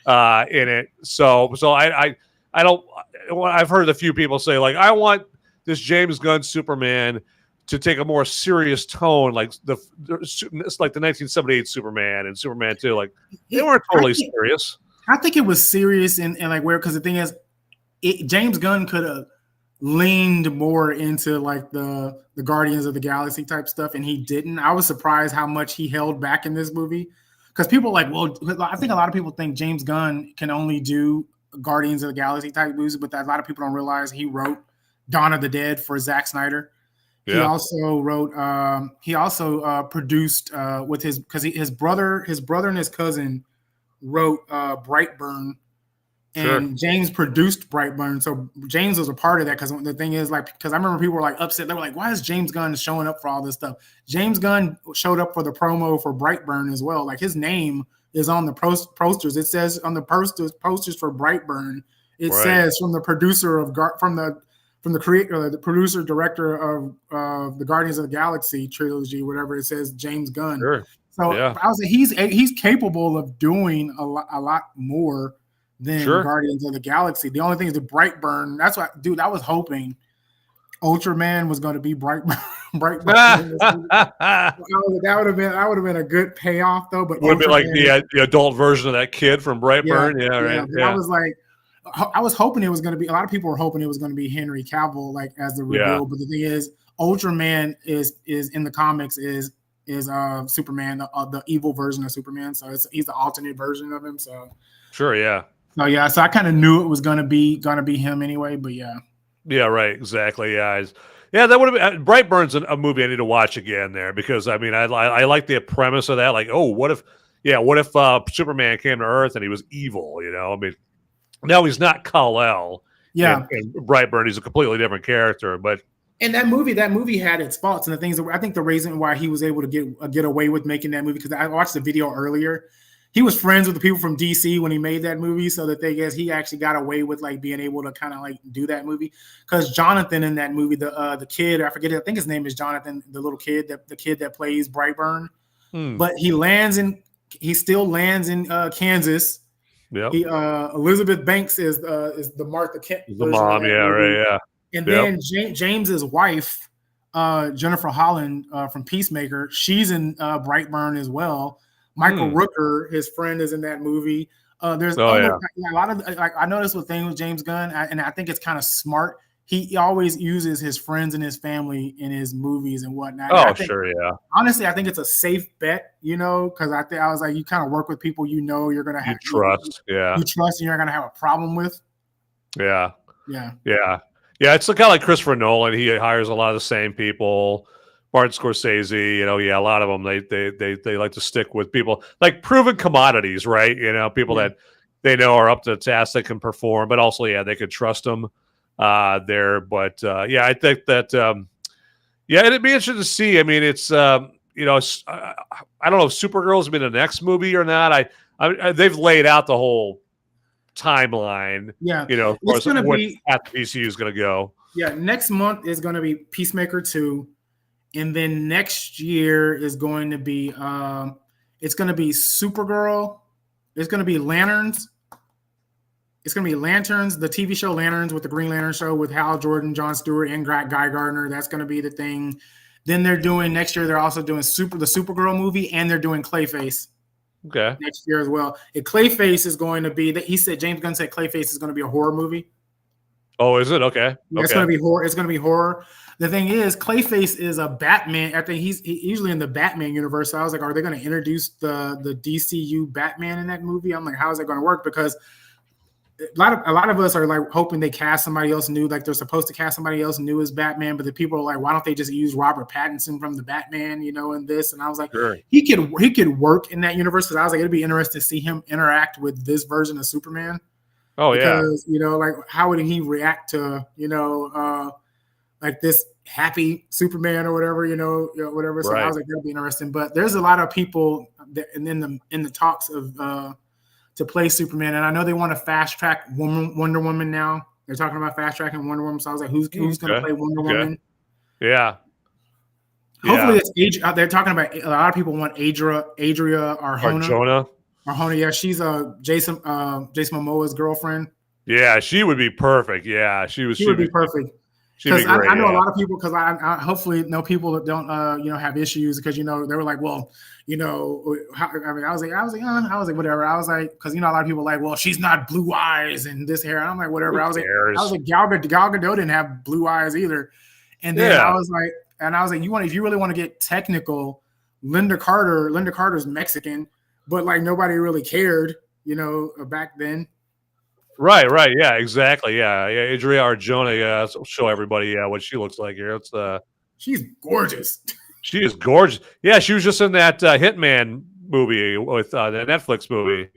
in it. So I don't. I've heard a few people say like, I want this James Gunn Superman to take a more serious tone, like the 1978 Superman and Superman 2. Like they weren't totally serious. I think it was serious and like where, because the thing is, James Gunn could have leaned more into like the Guardians of the Galaxy type stuff, and he didn't. I was surprised how much he held back in this movie, because people like, well, I think a lot of people think James Gunn can only do Guardians of the Galaxy type movies, but a lot of people don't realize he wrote Dawn of the Dead for Zack Snyder. Yeah. He also wrote. He also produced with his brother and his cousin wrote Brightburn. And James produced Brightburn, so James was a part of that. Because the thing is, because I remember people were like upset. They were like, "Why is James Gunn showing up for all this stuff?" James Gunn showed up for the promo for Brightburn as well. Like his name is on the posters. It says on the posters for Brightburn. It says from the producer of from the creator, the producer director of the Guardians of the Galaxy trilogy, whatever. It says James Gunn. Sure. So Yeah. I was like, he's capable of doing a lot more than Sure. Guardians of the Galaxy. The only thing is the Brightburn. That's what, dude. I was hoping Ultraman was going to be Brightburn. That would have been a good payoff, though. But Would have been like the adult version of that kid from Brightburn. Yeah, right. But I was like, I was hoping it was going to be. A lot of people were hoping it was going to be Henry Cavill, like as the reveal. Yeah. But the thing is, Ultraman is in the comics is Superman, the evil version of Superman. So he's the alternate version of him. So sure, yeah. So I kind of knew it was gonna be him anyway. But yeah. Yeah, right. Exactly. Yeah. Yeah, that would have been Brightburn's a movie I need to watch again there because I mean I like the premise of that. Like, oh, what if Superman came to Earth and he was evil? You know, I mean, now he's not Kal-El. Yeah. And Brightburn, he's a completely different character, but. And that movie had its faults and the things that I think the reason why he was able to get away with making that movie, because I watched the video earlier. He was friends with the people from DC when he made that movie, so the thing is, he actually got away with like being able to kind of like do that movie. Because Jonathan in that movie, the kid, I forget, I think his name is Jonathan, the little kid, the kid that plays Brightburn, but he still lands in Kansas. Yeah. Elizabeth Banks is the Martha Kent, the mom, yeah, movie. Right, yeah. And then James's wife, Jennifer Holland from Peacemaker, she's in Brightburn as well. Michael Rooker, his friend, is in that movie. There's a lot of like I noticed the thing with James Gunn, and I think it's kind of smart. He always uses his friends and his family in his movies and whatnot. Oh, sure, yeah. Honestly, I think it's a safe bet, because I was like, you kind of work with people you're gonna have trust, you trust, and you're gonna have a problem with. Yeah. Yeah, it's kind of like Christopher Nolan. He hires a lot of the same people. Martin Scorsese, a lot of them, they like to stick with people like proven commodities, right? People that they know are up to the task, they can perform, but also, they could trust them there. But I think that, it'd be interesting to see. I mean, it's, I don't know if Supergirl's been the next movie or not. They've laid out the whole timeline. Yeah, of course, what path the DCU is going to go. Yeah, next month is going to be Peacemaker 2. And then next year is going to be it's going to be Supergirl. It's going to be Lanterns. It's going to be Lanterns, the TV show Lanterns with the Green Lantern show with Hal Jordan, Jon Stewart, and Guy Gardner. That's going to be the thing. Then next year they're also doing the Supergirl movie, and they're doing Clayface. Okay. Next year as well. And Clayface is going to be James Gunn said Clayface is going to be a horror movie. Oh, is it? Okay. Yeah, it's going to be horror. It's going to be horror. The thing is, Clayface is a Batman. I think he's usually in the Batman universe. So I was like, are they going to introduce the DCU Batman in that movie? I'm like, how is that going to work? Because a lot of us are like hoping they cast somebody else new, like they're supposed to cast somebody else new as Batman. But the people are like, why don't they just use Robert Pattinson from the Batman, in this? And I was like, sure. He could work in that universe. Because I was like, it'd be interesting to see him interact with this version of Superman. Oh, because, like, how would he react to, like this happy Superman or whatever, whatever. So I was like, that'll be interesting. But there's a lot of people in the talks of to play Superman, and I know they want to fast track Wonder Woman now. They're talking about fast tracking Wonder Woman. So I was like, who's going to play Wonder Woman? Yeah. Hopefully it's they're talking about a lot of people want Adria Arjona. Arjona, yeah, she's Jason Momoa's girlfriend. Yeah, she would be perfect. Yeah, she would be perfect. Because I know a lot of people. Because I hopefully know people that don't have issues. Because they were like, well, I was like, whatever. I was like, because a lot of people are like, well, she's not blue eyes and this hair. And I'm like, whatever. I was like, Gal Gadot didn't have blue eyes either. And then I was like, if you really want to get technical, Linda Carter's Mexican. But like nobody really cared, back then. Right, yeah, exactly, yeah. Adria Arjona, show everybody, what she looks like here. She's gorgeous. She is gorgeous. Yeah, she was just in that Hitman movie with the Netflix movie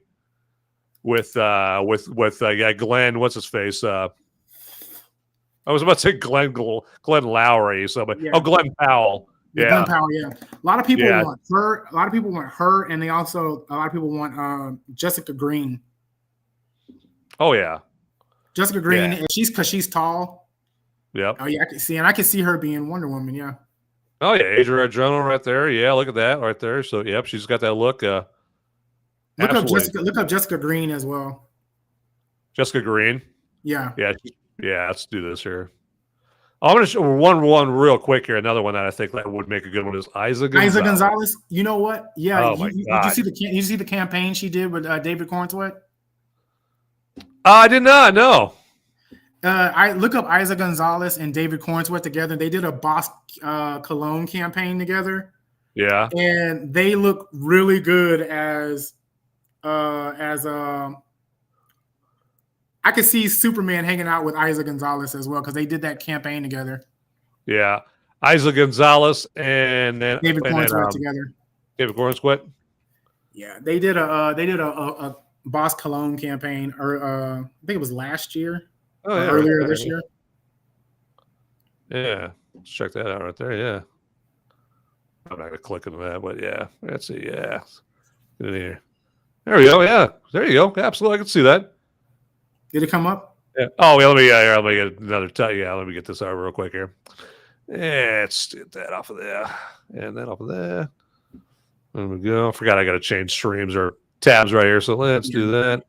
with Glenn. What's his face? I was about to say Glenn Lowry. Glenn Powell. Yeah. Glenn Powell, yeah. A lot of people want her. A lot of people want her, and a lot of people want Jessica Green. Oh yeah, Jessica Green, and she's tall. Yep. Oh yeah, I can see her being Wonder Woman. Yeah. Oh yeah, Adria Arjona right there. Yeah, look at that right there. So yep, she's got that look. Absolutely. Look up Jessica Green as well. Jessica Green. Yeah. Yeah. Let's do this here. I'm going to show one real quick here. Another one that I think that would make a good one is Isa Gonzalez. You know what? Yeah. Oh my God. Did you see the campaign she did with David Corenswet? I did not know. I look up Isa Gonzalez and David Corenswet together. They did a Boss Cologne campaign together. Yeah. And they look really good as I could see Superman hanging out with Isa Gonzalez as well because they did that campaign together. Yeah, Isa Gonzalez and then David Corenswet together. David Corenswet. Yeah, they did a Boss Cologne campaign, or I think it was last year, earlier this year. Yeah, let's check that out right there. Yeah, I'm not gonna click on that, but yeah, let's see. Yeah, get in here. There we go. Yeah, there you go. Absolutely, I can see that. Did it come up? Yeah. Oh, yeah, let me get another let me get this out real quick here. Yeah, let's get that off of there. And that off of there. There we go. I forgot I got to change streams or tabs right here. So let's do that.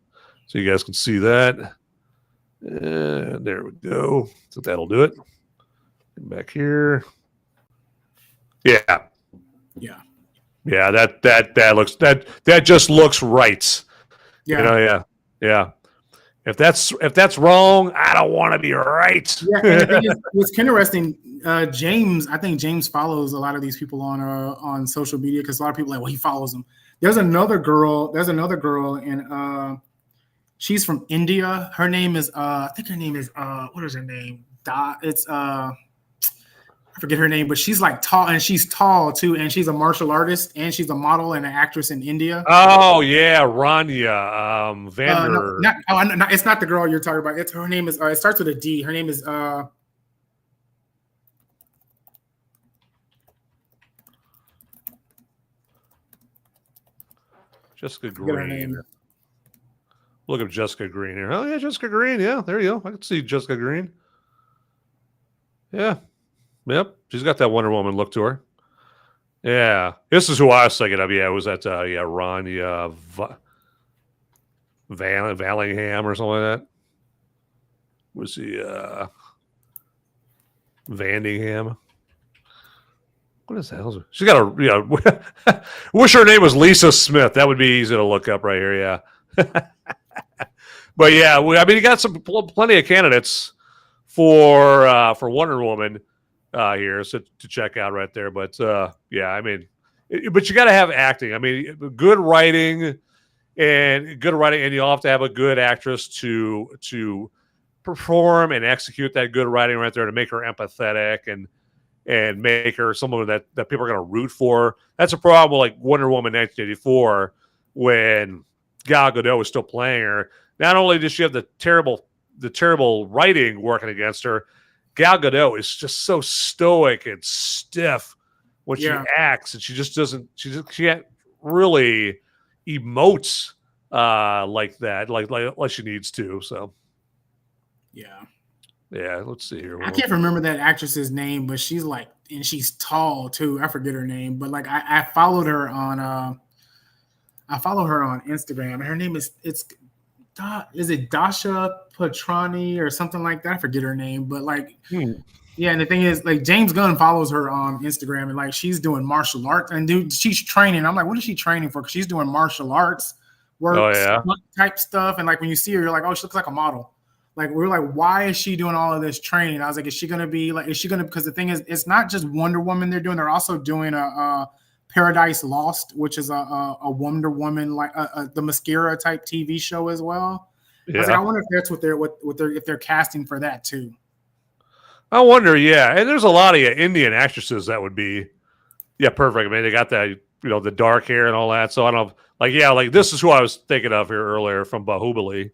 So you guys can see that. And there we go. So that'll do it. Back here. Yeah. Yeah. Yeah, that just looks right. Yeah. You know, yeah. If that's wrong, I don't want to be right. Yeah, and the thing is, what's interesting, James, I think James follows a lot of these people on social media because a lot of people are like, well, he follows them. There's another girl, and she's from India. Her name is I think her name is what is her name? I forget her name, but she's like tall, and she's tall too, and she's a martial artist, and she's a model and an actress in India. Oh yeah, Rania Vander. No, it's not the girl you're talking about. Her name is. It starts with a D. Her name is. Jessica Green. Look up Jessica Green here. Oh yeah, Jessica Green. Yeah, there you go. I can see Jessica Green. Yeah. Yep, she's got that Wonder Woman look to her. Yeah, this is who I was thinking of. Yeah, it was that Rania Vallingham or something like that. Was he Vandingham? What is that? She's got a wish her name was Lisa Smith. That would be easy to look up right here. Yeah, but yeah, you got plenty of candidates for Wonder Woman. Here, so to check out right there, but yeah, but you got to have acting. Good writing, and you all have to have a good actress to perform and execute that good writing right there to make her empathetic and make her someone that people are going to root for. That's a problem with like Wonder Woman 1984 when Gal Gadot was still playing her. Not only does she have the terrible writing working against her, Gal Gadot is just so stoic and stiff when she acts, and she can't really emote like that, like she needs to. So, yeah. Let's see here. I can't remember that actress's name, but she's like, and she's tall too. I forget her name, but like I followed her on Instagram, and her name is it Dasha Patrani or something like that? I forget her name, but like, yeah. And the thing is, like, James Gunn follows her on Instagram, and like, she's doing martial arts, and dude, she's training. I'm like, what is she training for? Because she's doing martial arts work type stuff, and like when you see her, you're like, oh, she looks like a model. Like, we're like, why is she doing all of this training? I was like, because the thing is, it's not just Wonder Woman they're doing. They're also doing a Paradise Lost, which is a Wonder Woman, like the Mascara type TV show as well. Yeah. I was like, I wonder if that's if they're casting for that too. I wonder, yeah. And there's a lot of Indian actresses that would be, perfect. They got that, the dark hair and all that. So I don't know, like this is who I was thinking of here earlier from Bahubali,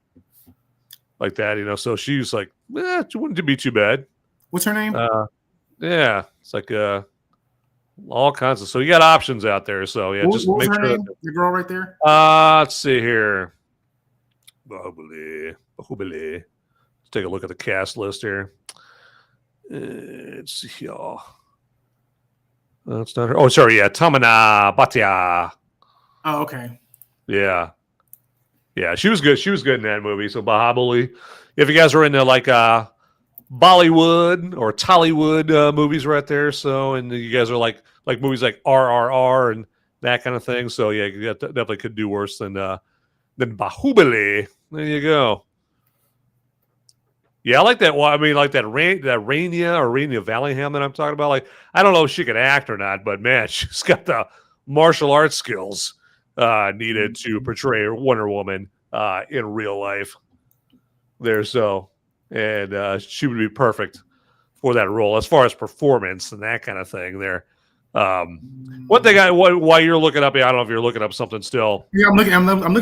like that, So she's like, it wouldn't be too bad. What's her name? Yeah, it's like all kinds of. So you got options out there. So yeah, just make sure. The girl right there. Let's see here. Bahubali. Let's take a look at the cast list here. Let's see, y'all. That's not her. Oh, sorry. Yeah, Tamina Bhatia. Oh, okay. Yeah. Yeah, she was good. She was good in that movie. So Bahubali. If you guys are into like Bollywood or Tollywood movies right there, so and you guys are like movies like RRR and that kind of thing. So yeah, you definitely could do worse than Bahubali. There you go. Yeah, I like that. Well, I mean, like that Raina Vallingham that I'm talking about. Like, I don't know if she can act or not, but man, she's got the martial arts skills needed to portray Wonder Woman in real life. There, so, and she would be perfect for that role as far as performance and that kind of thing. There. One thing while you're looking up, I don't know if you're looking up something still. Yeah, I'm looking,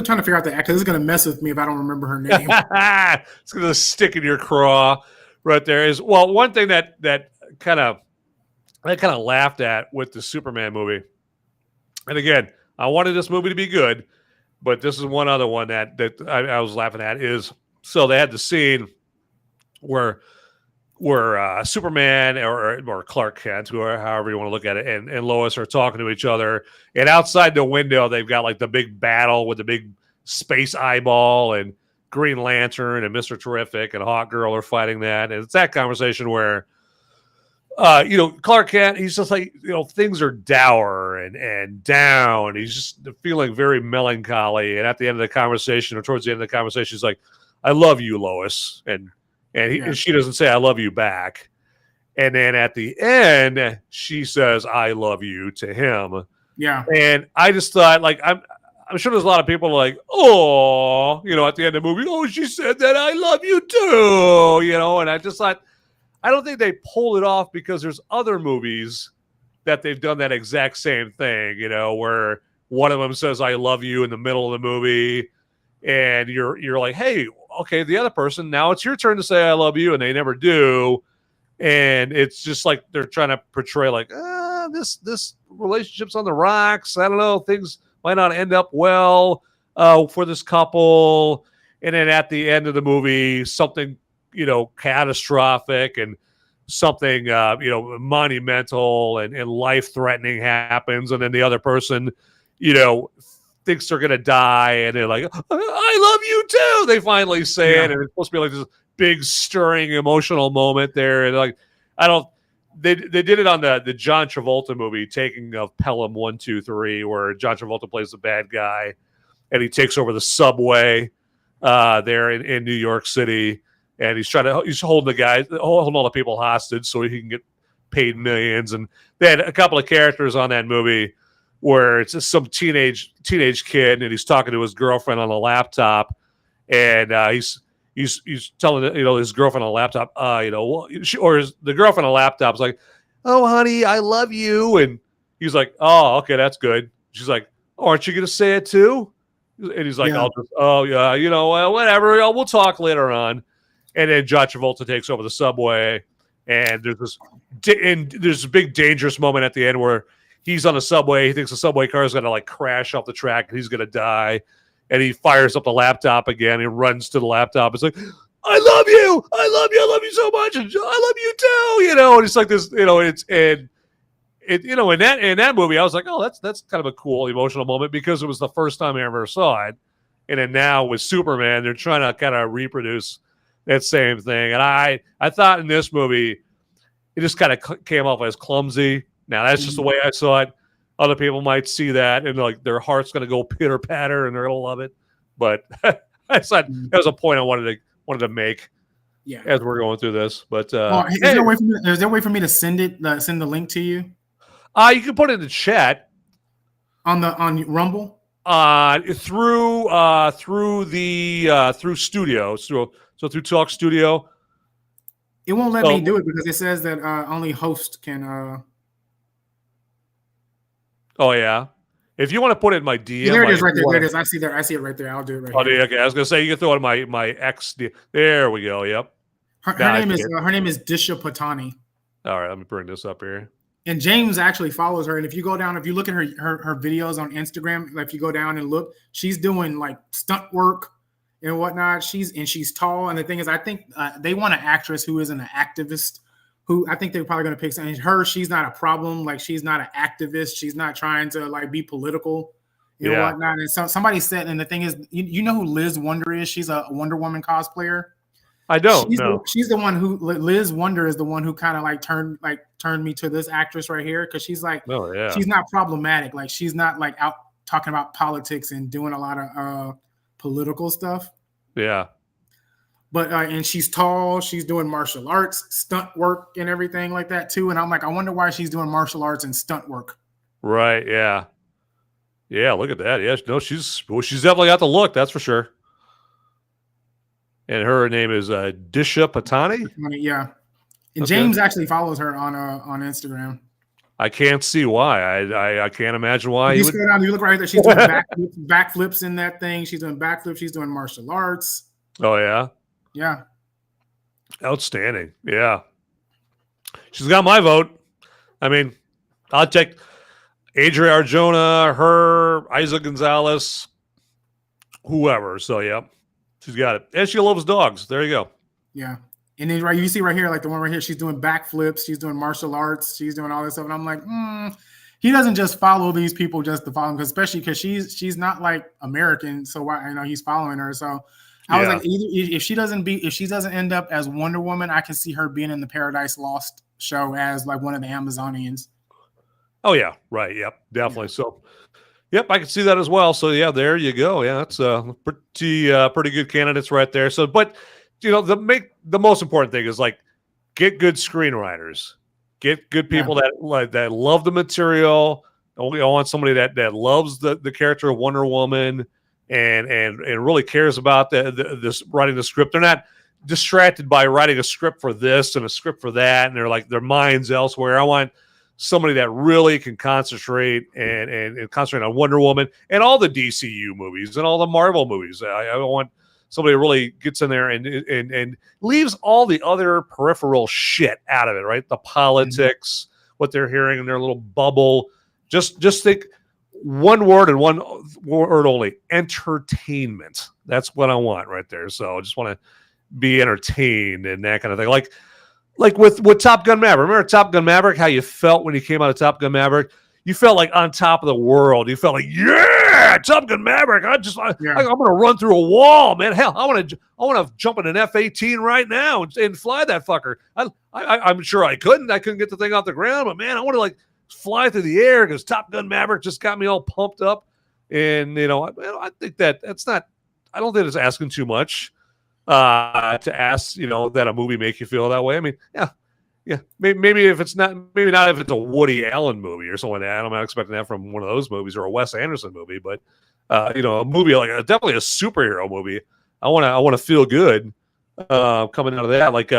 trying to figure out the actor. This is gonna mess with me if I don't remember her name. It's gonna stick in your craw right there. Is well, one thing that kind of laughed at with the Superman movie, and again, I wanted this movie to be good, but this is one other one that I was laughing at. Is so they had the scene where Superman or Clark Kent, however you want to look at it, and Lois are talking to each other. And outside the window, they've got like the big battle with the big space eyeball, and Green Lantern and Mr. Terrific and Hawk Girl are fighting that. And it's that conversation where, Clark Kent, he's just like, things are dour and down. He's just feeling very melancholy. And at the end of the conversation, or towards the end of the conversation, he's like, "I love you, Lois." And she doesn't say, "I love you" back. And then at the end, she says, "I love you" to him. Yeah. And I just thought, like, I'm sure there's a lot of people like, "Oh, at the end of the movie, oh, she said that I love you too," and I just thought, I don't think they pulled it off because there's other movies that they've done that exact same thing, where one of them says, "I love you" in the middle of the movie. And you're like, hey, okay, the other person, now it's your turn to say "I love you," and they never do. And it's just like they're trying to portray like, this relationship's on the rocks. I don't know, things might not end up well for this couple. And then at the end of the movie, something catastrophic and something monumental and life-threatening happens, and then the other person thinks they're gonna die, and they're like, "I love you too." They finally say it, and it's supposed to be like this big, stirring, emotional moment there. And like, they did it on the John Travolta movie, Taking of Pelham 1, 2, 3, where John Travolta plays the bad guy, and he takes over the subway there in New York City, and he's holding all the people hostage so he can get paid millions. And they had a couple of characters on that movie where it's just some teenage kid, and he's talking to his girlfriend on a laptop, and he's telling his girlfriend on a laptop, the girlfriend on a laptop is like, "Oh, honey, I love you," and he's like, "Oh, okay, that's good." She's like, "Oh, aren't you gonna say it too?" And he's like, "Oh yeah, whatever, we'll talk later on." And then John Travolta takes over the subway, and there's a big dangerous moment at the end where he's on the subway. He thinks the subway car is going to like crash off the track and he's going to die. And he fires up the laptop again. He runs to the laptop. It's like, "I love you. I love you. I love you so much. And I love you too." And it's like this, in that movie, I was like, "Oh, that's kind of a cool emotional moment," because it was the first time I ever saw it. And then now with Superman, they're trying to kind of reproduce that same thing. And I thought in this movie, it just kind of came off as clumsy. Now, that's just the way I saw it. Other people might see that and like their heart's going to go pitter patter and they're going to love it. But I thought that was a point I wanted to make as we're going through this. But is there a way for me to send the link to you? You can put it in the chat on Rumble through Studio. So through Talk Studio. It won't let me do it because it says that only host can. Oh yeah, if you want to put it in my DM, there it is, right there. There it is. I see it right there. I'll do it right here. Okay, I was gonna say you can throw it in my ex. There we go. Yep. Her name is Disha Patani. All right, let me bring this up here. And James actually follows her. And if you look at her videos on Instagram, like if you go down and look, she's doing like stunt work and whatnot. She's tall. And the thing is, I think they want an actress who isn't an activist, who I think they're probably going to pick. And her, she's not a problem. Like, she's not an activist. She's not trying to like be political and whatnot. And so somebody said, and the thing is, you know who Liz Wonder is? She's a Wonder Woman cosplayer. I don't know. She's the one who Liz Wonder is the one who kind of like turned me to this actress right here, because she's like, she's not problematic. Like, she's not like out talking about politics and doing a lot of political stuff. Yeah. But and she's tall. She's doing martial arts, stunt work, and everything like that too. And I'm like, I wonder why she's doing martial arts and stunt work. Right. Yeah. Yeah. Look at that. Yeah. No, she's definitely got the look. That's for sure. And her name is Disha Patani. Yeah. And James actually follows her on Instagram. I can't see why. I can't imagine why. You scroll down, you look right there. She's doing backflips in that thing. She's doing backflips. She's doing martial arts. Oh yeah. Yeah. Outstanding. Yeah. She's got my vote. I mean, I'll take Adria Arjona, her, Isa Gonzalez, whoever. So yeah, she's got it. And she loves dogs. There you go. Yeah. And then you see right here, like the one right here, she's doing backflips, she's doing martial arts, she's doing all this stuff. And I'm like, he doesn't just follow these people just to follow them, especially because she's not like American. So why he's following her. So I was like, either if she doesn't end up as Wonder Woman, I can see her being in the Paradise Lost show as like one of the Amazonians. Oh yeah, right. Yep, definitely. Yeah. So, yep, I can see that as well. So yeah, there you go. Yeah, that's pretty good candidates right there. So, but the most important thing is like get good screenwriters, get good people that love the material. I want somebody that loves the character of Wonder Woman. And really cares about this writing the script. They're not distracted by writing a script for this and a script for that, and they're like their minds elsewhere. I want somebody that really can concentrate and concentrate on Wonder Woman and all the DCU movies and all the Marvel movies. I want somebody who really gets in there and leaves all the other peripheral shit out of it, right? The politics, what they're hearing in their little bubble. Just think. One word and one word only: entertainment. That's what I want right there. So I just want to be entertained and that kind of thing. Like with Top Gun Maverick. Remember Top Gun Maverick? How you felt when you came out of Top Gun Maverick? You felt like on top of the world. You felt like, yeah, Top Gun Maverick. I'm gonna run through a wall, man. Hell, I want to jump in an F-18 right now and fly that fucker. I'm sure I couldn't get the thing off the ground, but man, I want to like fly through the air because Top Gun Maverick just got me all pumped up. And I think that's not. I don't think it's asking too much to ask that a movie make you feel that way. I mean, yeah. Maybe if it's not, maybe not if it's a Woody Allen movie or something like that. I'm not expecting that from one of those movies or a Wes Anderson movie, but a movie like definitely a superhero movie. I want to feel good coming out of that. Like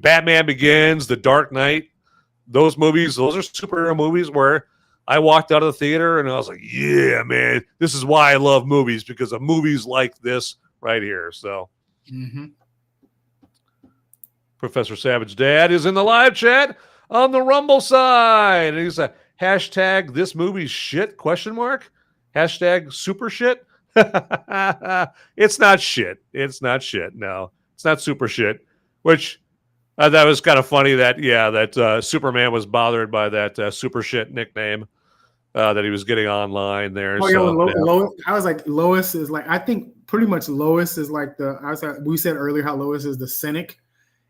Batman Begins, The Dark Knight. Those movies, those are superhero movies where I walked out of the theater and I was like, yeah, man, this is why I love movies, because of movies like this right here. So Professor Savage Dad is in the live chat on the Rumble side. And he's a hashtag this movie's shit, ? Hashtag super shit. It's not shit. It's not shit. No, it's not super shit, which that was kind of funny that Superman was bothered by that super shit nickname that he was getting online there. Oh, Lois, I was like, Lois is like, I think pretty much Lois is like we said earlier how Lois is the cynic.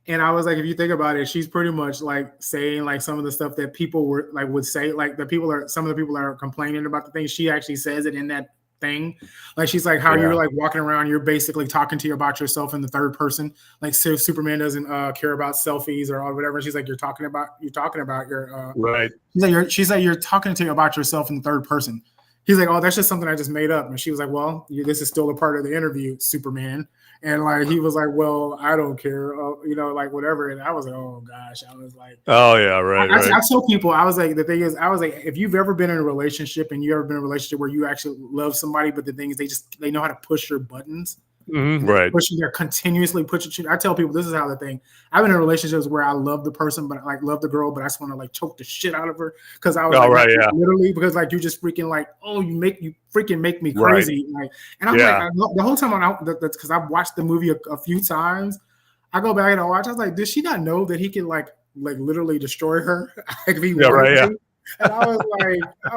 And I was like, if you think about it, she's pretty much like saying like some of the stuff that people would say, like some of the people that are complaining about the things, she actually says it in that thing. Like she's like, how you're like walking around, you're basically talking to you about yourself in the third person. Like Superman doesn't care about selfies or whatever. She's like, you're talking about your right. She's like you're talking to you about yourself in the third person. He's like, oh, that's just something I just made up. And she was like, well, this is still a part of the interview, Superman. And like he was like, well, I don't care, like whatever. And I was like, oh gosh, I was like, oh yeah, right. I told people, I was like, the thing is, I was like, if you've ever been in a relationship and you ever been in a relationship where you actually love somebody, but the thing is, they know how to push your buttons. Right. They're continuously pushing. I tell people this is how the thing. I've been in relationships where I love the person, but like love the girl, but I just want to like choke the shit out of her because I was literally because like you just freaking like you freaking make me crazy like, and I'm like the whole time because I've watched the movie a few times. I go back and I watch. I was like, does she not know that he can like literally destroy her. Like if he Yeah, wanted right, yeah. to. And I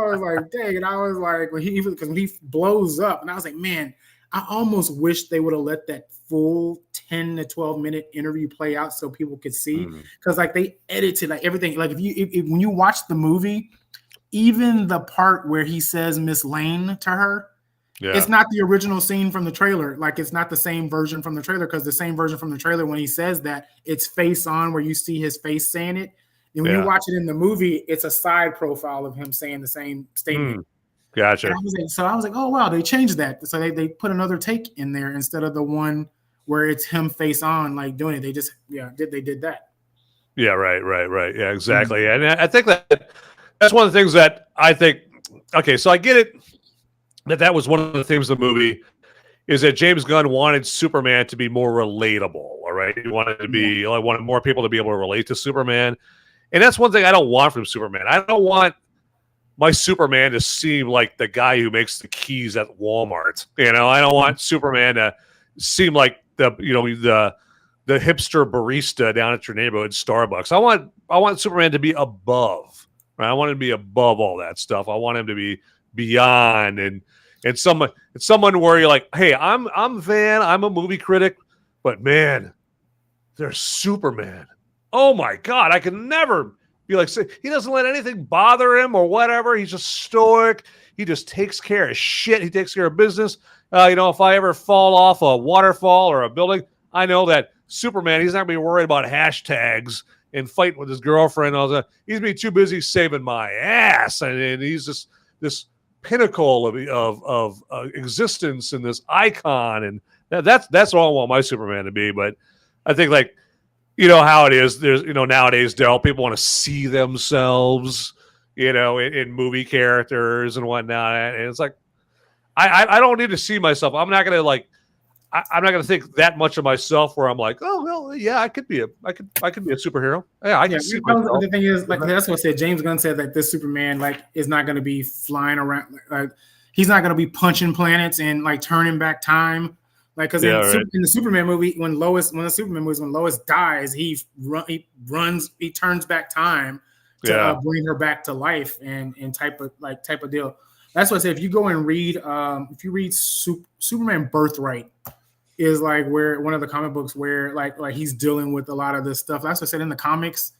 was like, dang. And I was like, when he blows up, and I was like, man, I almost wish they would have let that full 10 to 12 minute interview play out so people could see. Because like they edited like everything. Like if when you watch the movie, even the part where he says Miss Lane to her, it's not the original scene from the trailer. Like it's not the same version from the trailer, because the same version from the trailer, when he says that, it's face on where you see his face saying it. And when you watch it in the movie, it's a side profile of him saying the same statement. Gotcha. I was like, oh wow, they changed that. So they put another take in there instead of the one where it's him face on, like doing it. They just they did that. Yeah, right. Yeah, exactly. And I think that's one of the things that I think. Okay, so I get it that was one of the themes of the movie, is that James Gunn wanted Superman to be more relatable. All right, he wanted to be. I wanted more people to be able to relate to Superman, and that's one thing I don't want from Superman. I don't want my Superman to seem like the guy who makes the keys at Walmart. You know, I don't want Superman to seem like the hipster barista down at your neighborhood Starbucks. I want Superman to be above. Right? I want him to be above all that stuff. I want him to be beyond and someone where you're like, hey, I'm Van, I'm a movie critic, but man, there's Superman. Oh my God, I can never be like, he doesn't let anything bother him or whatever. He's just stoic. He just takes care of shit. He takes care of business. If I ever fall off a waterfall or a building, I know that Superman, he's not going to be worried about hashtags and fighting with his girlfriend. He's going to be too busy saving my ass. And he's just this pinnacle of existence and this icon. And that's what I want my Superman to be. But I think, like, you know how it is. There's, nowadays, Del, people want to see themselves, in movie characters and whatnot. And it's like, I don't need to see myself. I'm not gonna I'm not gonna think that much of myself where I'm like, oh well, yeah, I could be a superhero. Yeah, I can see myself. The thing is, like, that's what I said. James Gunn said that this Superman, like, is not gonna be flying around. Like, he's not gonna be punching planets and like turning back time. Like, because in the Superman movie, when Lois dies, he turns back time to bring her back to life and type of deal. That's what I say. If you go and read, if you read Superman Birthright, is like where one of the comic books where like he's dealing with a lot of this stuff. That's what I said in the comics.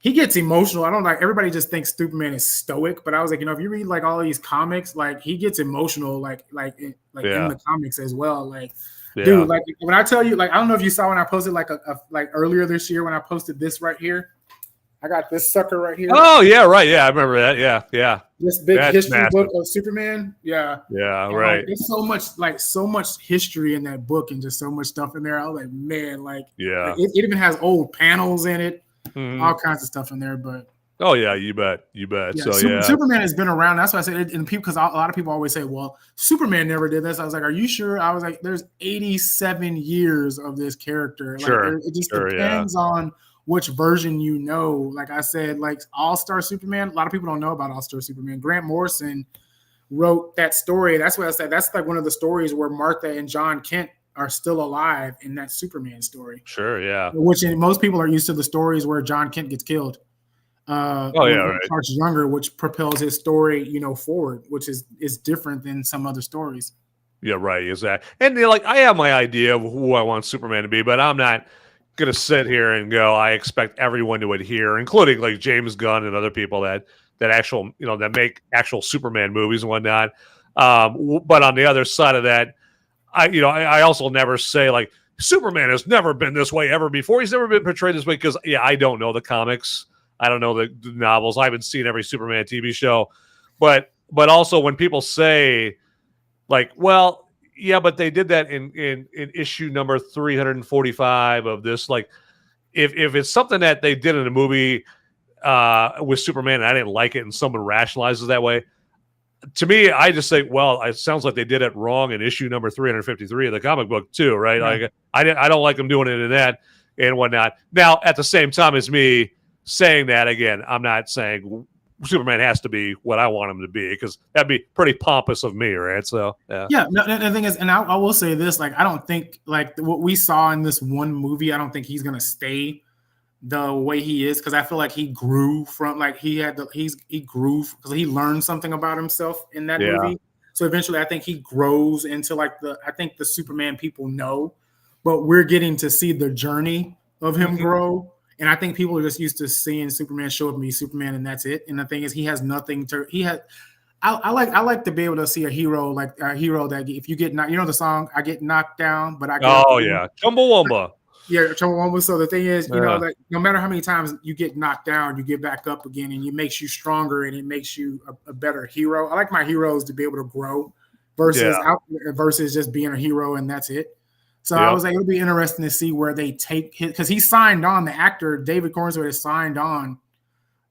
He gets emotional. I don't like everybody just thinks Superman is stoic, but I was like, if you read like all these comics, like he gets emotional, like in the comics as well. Like, dude, like when I tell you, like, I don't know if you saw when I posted like like earlier this year when I posted this right here. I got this sucker right here. Oh yeah, right. Yeah, I remember that. Yeah. This big history book of Superman. Yeah. Yeah, right. There's so much history in that book and just so much stuff in there. I was like, man, like, it even has old panels in it, all kinds of stuff in there. But oh yeah, you bet. Yeah, so Superman has been around. That's why I said, and people, because a lot of people always say, well, Superman never did this. I was like, are you sure? I was like, there's 87 years of this character. Like, it just depends on which version Like I said, like All-Star Superman, a lot of people don't know about All-Star Superman. Grant Morrison wrote that story. That's what I said. That's like one of the stories where Martha and John Kent are still alive in that Superman story. Sure, yeah. Which most people are used to the stories where John Kent gets killed. Starts younger, which propels his story, forward, which is different than some other stories. Yeah, right. Exactly. And I have my idea of who I want Superman to be, but I'm not gonna sit here and go, I expect everyone to adhere, including like James Gunn and other people that make actual Superman movies and whatnot. But on the other side of that, I also never say like Superman has never been this way ever before. He's never been portrayed this way because I don't know the comics. I don't know the novels. I haven't seen every Superman TV show. But also when people say like, well, yeah, but they did that in issue number 345 of this. Like, if it's something that they did in a movie with Superman and I didn't like it and someone rationalizes that way, to me, I just say, well, it sounds like they did it wrong in issue number 353 of the comic book too, right? Yeah. Like, I don't like them doing it in that and whatnot. Now, at the same time as me saying that, again, I'm not saying Superman has to be what I want him to be because that'd be pretty pompous of me, right? So yeah. No, the thing is, and I will say this: like, I don't think like what we saw in this one movie, I don't think he's gonna stay the way he is, because I feel like he grew from like he grew because he learned something about himself in that Yeah. movie. So eventually, I think he grows into like the Superman people know, but we're getting to see the journey of him grow. And I think people are just used to seeing Superman show up and be Superman, and that's it. And the thing is, he has nothing to. He has. I like to be able to see a hero that if you get knocked, the song "I Get Knocked Down," but I get Oh yeah, Chumbawamba. Yeah, Chumbawamba. So the thing is, Yeah. like no matter how many times you get knocked down, you get back up again, and it makes you stronger, and it makes you a better hero. I like my heroes to be able to grow versus just being a hero and that's it. So I was like, it'll be interesting to see where they take his, because he signed on, the actor David Corenswet has signed on.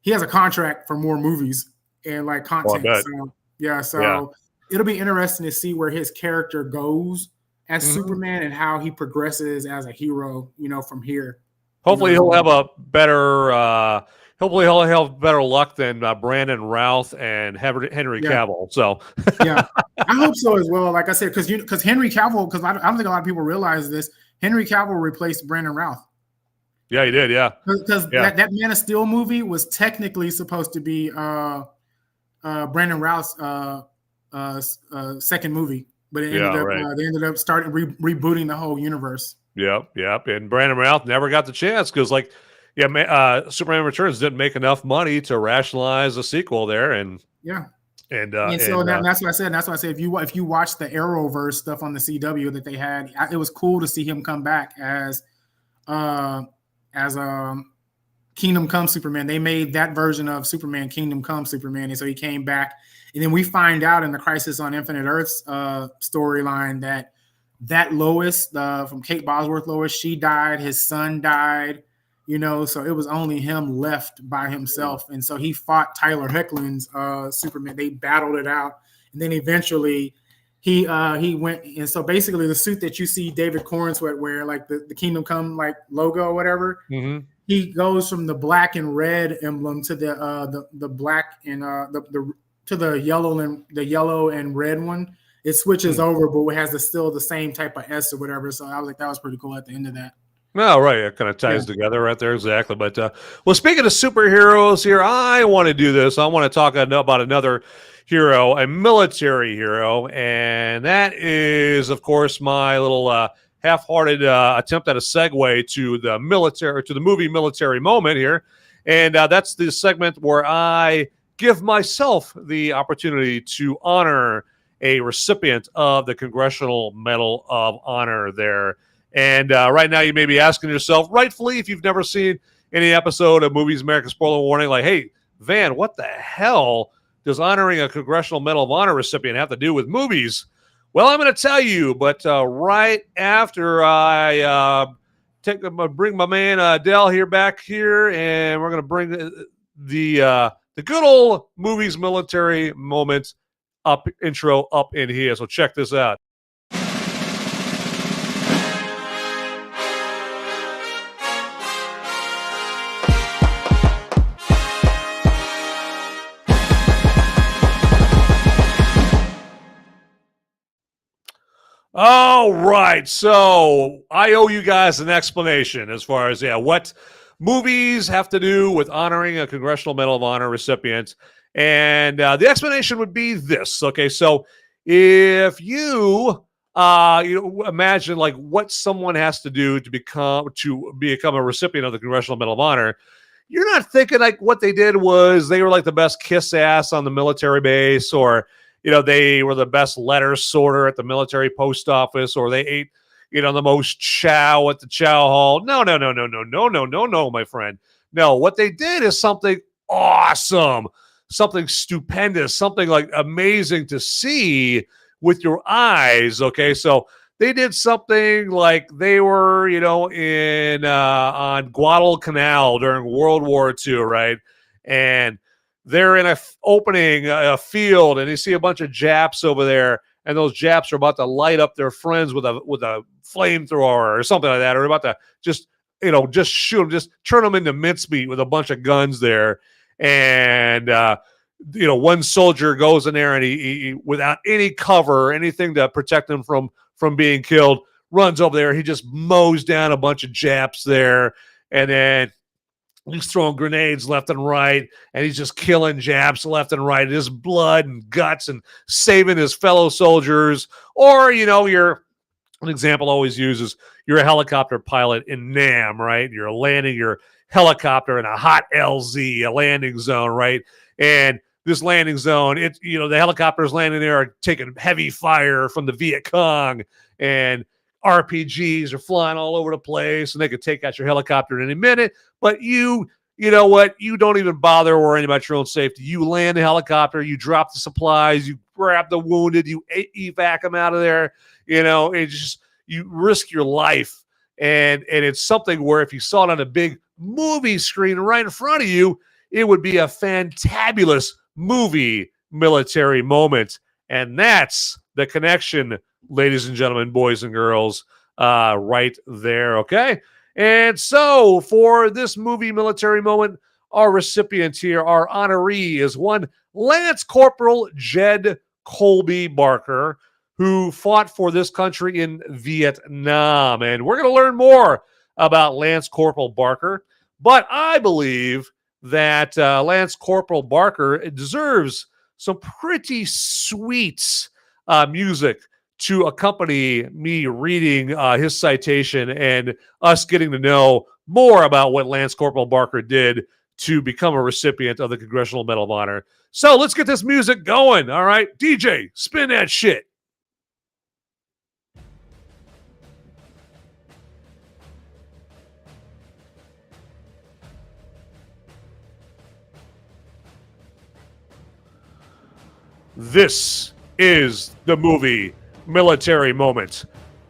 He has a contract for more movies and like content. So it'll be interesting to see where his character goes as Superman and how he progresses as a hero, from here. Hopefully he'll have a better luck than Brandon Routh and Henry Cavill. So I hope so as well. Like I said, because Henry Cavill, because I don't think a lot of people realize this. Henry Cavill replaced Brandon Routh. Yeah, he did. Yeah, because that Man of Steel movie was technically supposed to be Brandon Routh's second movie, but they ended up starting rebooting the whole universe. Yep. And Brandon Routh never got the chance because, Superman Returns didn't make enough money to rationalize a sequel there, and that's what I said. That's why I said if you watch the Arrowverse stuff on the CW that they had, it was cool to see him come back as Kingdom Come Superman. They made that version of Superman Kingdom Come Superman, and so he came back. And then we find out in the Crisis on Infinite Earths storyline that Lois, from Kate Bosworth Lois, she died. His son died, so it was only him left by himself. And so he fought Tyler Hoechlin's Superman. They battled it out. And then eventually he went. And so basically the suit that you see David Corenswet wear, like the Kingdom Come like logo or whatever, he goes from the black and red emblem to the black and to the yellow and red one. It switches over, but it has still the same type of S or whatever. So I was like, that was pretty cool at the end of that. No, right. It kind of ties together right there. Exactly. But, speaking of superheroes here, I want to do this. I want to talk about another hero, a military hero. And that is, of course, my little half-hearted attempt at a segue to the movie Military Moment here. And that's the segment where I give myself the opportunity to honor a recipient of the Congressional Medal of Honor there. And right now you may be asking yourself, rightfully, if you've never seen any episode of Movies Merica spoiler warning, like, hey, Van, what the hell does honoring a Congressional Medal of Honor recipient have to do with movies? Well, I'm going to tell you, but right after I bring my man Dell here back here, and we're going to bring the good old Movies Military Moment intro up in here. So check this out. All right, so I owe you guys an explanation as far as what movies have to do with honoring a Congressional Medal of Honor recipient, and the explanation would be this. Okay, so if you imagine like what someone has to do to become a recipient of the Congressional Medal of Honor, you're not thinking like what they did was they were like the best kiss ass on the military base, or they were the best letter sorter at the military post office, or they ate, the most chow at the chow hall. No, my friend. No, what they did is something awesome, something stupendous, something like amazing to see with your eyes. Okay, so they did something like they were, on Guadalcanal during World War II, right? And they're in a field, and you see a bunch of Japs over there, and those Japs are about to light up their friends with a flamethrower or something like that, or about to just shoot them, just turn them into mincemeat with a bunch of guns there. And one soldier goes in there, and he without any cover or anything to protect him from being killed, runs over there. He just mows down a bunch of Japs there, and then He's throwing grenades left and right, and he's just killing Japs left and right. His blood and guts and saving his fellow soldiers. Or, you're an example always uses you're a helicopter pilot in Nam, right? You're landing your helicopter in a hot LZ, a landing zone, right? And this landing zone, the helicopters landing there are taking heavy fire from the Viet Cong, and RPGs are flying all over the place, and they could take out your helicopter in any minute. But you know what? You don't even bother worrying about your own safety. You land the helicopter, you drop the supplies, you grab the wounded, you evac them out of there. It's just, you risk your life. And it's something where if you saw it on a big movie screen right in front of you, it would be a fantabulous movie military moment. And that's the connection, ladies and gentlemen, boys and girls, right there, okay? And so for this movie military moment, our recipient here, our honoree, is one Lance Corporal Jed Colby Barker, who fought for this country in Vietnam. And we're going to learn more about Lance Corporal Barker. But I believe that Lance Corporal Barker deserves some pretty sweet music to accompany me reading his citation and us getting to know more about what Lance Corporal Barker did to become a recipient of the Congressional Medal of Honor. So let's get this music going. All right, DJ, spin that shit. This is the movie military moment.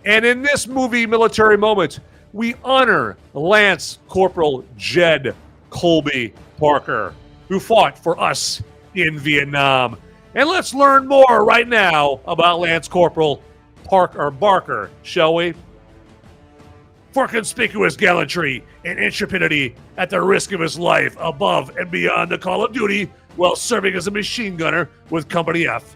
And in this movie military moment, we honor Lance Corporal Jed Colby Barker, who fought for us in Vietnam. And let's learn more right now about Lance Corporal Barker, shall we? For conspicuous gallantry and intrepidity at the risk of his life above and beyond the call of duty while serving as a machine gunner with Company F.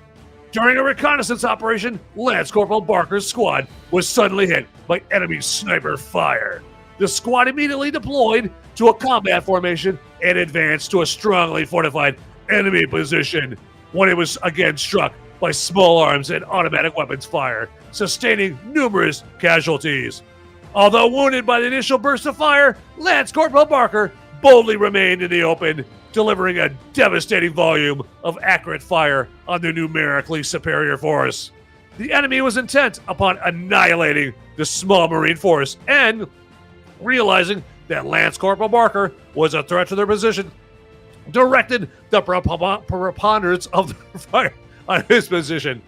During a reconnaissance operation, Lance Corporal Barker's squad was suddenly hit by enemy sniper fire. The squad immediately deployed to a combat formation and advanced to a strongly fortified enemy position when it was again struck by small arms and automatic weapons fire, sustaining numerous casualties. Although wounded by the initial burst of fire, Lance Corporal Barker boldly remained in the open, delivering a devastating volume of accurate fire on the numerically superior force. The enemy was intent upon annihilating the small Marine force, and realizing that Lance Corporal Barker was a threat to their position, directed the preponderance of the fire on his position.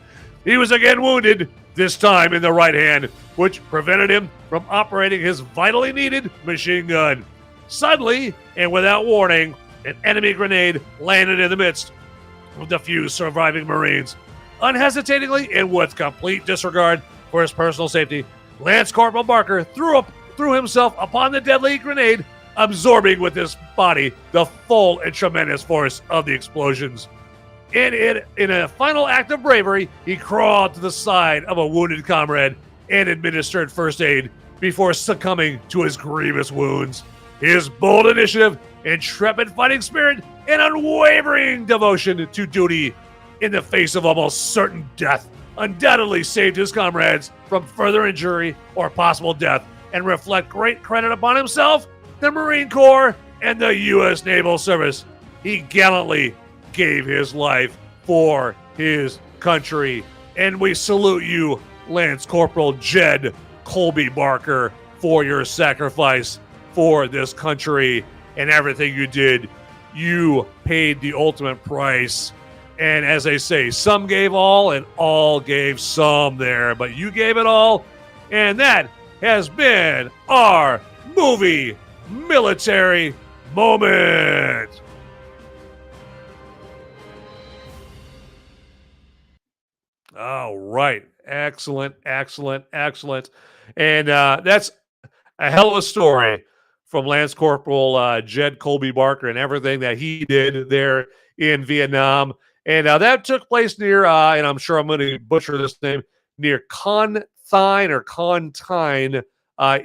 He was again wounded, this time in the right hand, which prevented him from operating his vitally needed machine gun. Suddenly, and without warning, an enemy grenade landed in the midst of the few surviving Marines. Unhesitatingly and with complete disregard for his personal safety, Lance Corporal Barker threw himself upon the deadly grenade, absorbing with his body the full and tremendous force of the explosions. In a final act of bravery, he crawled to the side of a wounded comrade and administered first aid before succumbing to his grievous wounds. His bold initiative, intrepid fighting spirit, and unwavering devotion to duty in the face of almost certain death undoubtedly saved his comrades from further injury or possible death, and reflect great credit upon himself, the Marine Corps, and the U.S. Naval Service. He gallantly gave his life for his country, and we salute you, Lance Corporal Jed Colby Barker, for your sacrifice for this country and everything you did. You paid the ultimate price. And as they say, some gave all and all gave some there, but you gave it all. And that has been our movie military moment. All right. Excellent, excellent, excellent. And that's a hell of a story from Lance Corporal Jed Colby Barker and everything that he did there in Vietnam. And that took place near, and I'm sure I'm going to butcher this name, near Con Thien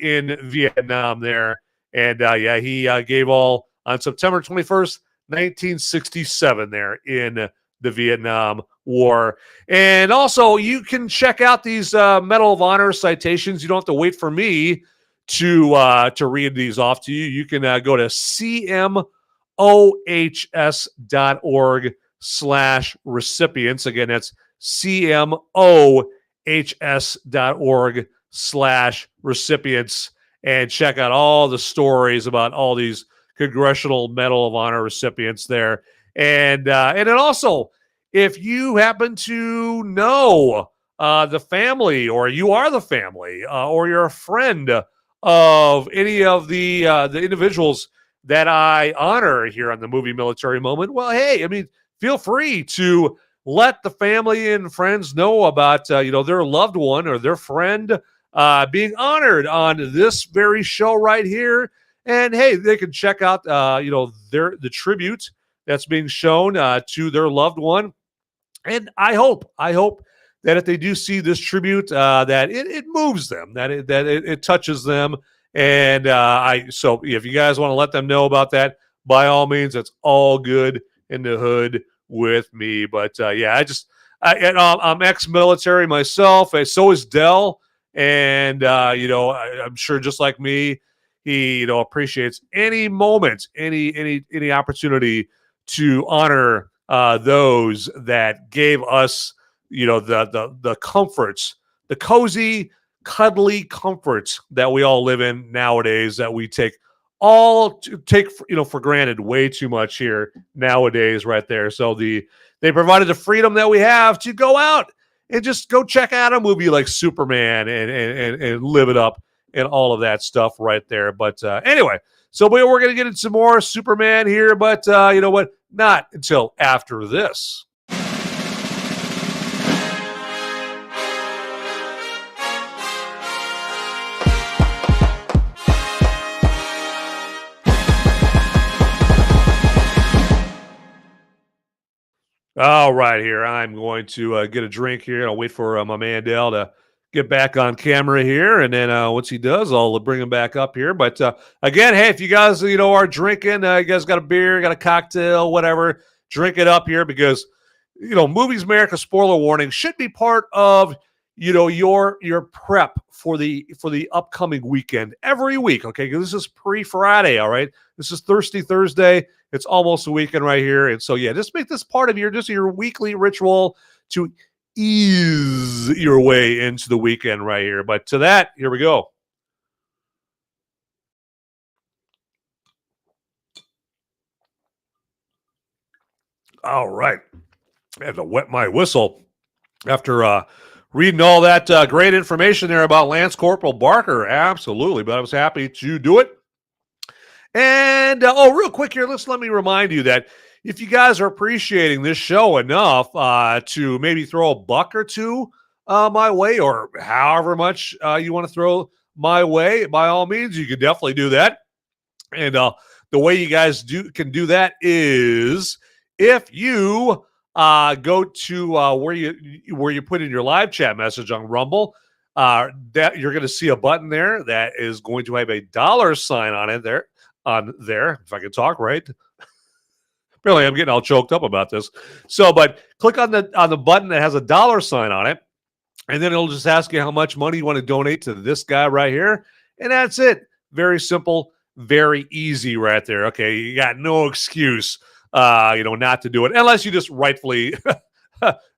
in Vietnam there. And yeah, he gave all on September 21st, 1967 there in the Vietnam War. And also, you can check out these Medal of Honor citations. You don't have to wait for me to read these off to you. You can go to cmohs.org/recipients. Again, that's cmohs.org/recipients, and check out all the stories about all these Congressional Medal of Honor recipients there. And then also, if you happen to know the family, or you are the family, or you're a friend of any of the individuals that I honor here on the Movie Military Moment, well, hey, I mean, feel free to let the family and friends know about their loved one or their friend being honored on this very show right here. And hey, they can check out the tribute that's being shown to their loved one. And I hope that if they do see this tribute, that it moves them, that it touches them. And so if you guys want to let them know about that, by all means, it's all good in the hood with me. But I'm ex-military myself, and so is Dell. And I'm sure just like me, he appreciates any moment, any opportunity to honor those that gave us the comforts, the cozy, cuddly comforts that we all live in nowadays, that we take for granted way too much here nowadays right there. So they provided the freedom that we have to go out and just go check out a movie like Superman and live it up and all of that stuff right there. But anyway, so we're going to get into some more Superman here, but you know what? Not until after this. All right, here. I'm going to get a drink here. I'll wait for my man Dale to get back on camera here. And then once he does, I'll bring him back up here. But again, hey, if you guys, are drinking, you guys got a beer, got a cocktail, whatever, drink it up here, because, Movies Merica spoiler warning should be part of, your prep for the upcoming weekend every week. Okay. Because this is pre-Friday. All right. This is Thirsty Thursday. It's almost a weekend right here. And so, yeah, just make this part of your weekly ritual to ease your way into the weekend right here. But to that, here we go. All right. I had to wet my whistle after reading all that great information there about Lance Corporal Barker. Absolutely. But I was happy to do it. And, real quick here, let me remind you that if you guys are appreciating this show enough to maybe throw a buck or two my way, or however much you want to throw my way, by all means, you can definitely do that. And the way you guys can do that is if you go to where you put in your live chat message on Rumble, that you're going to see a button there that is going to have a $sign on it there. If I can talk right. Really, I'm getting all choked up about this. So, but click on the button that has a $sign on it, and then it'll just ask you how much money you want to donate to this guy right here, and that's it. Very simple, very easy right there. Okay, you got no excuse, not to do it, unless you just rightfully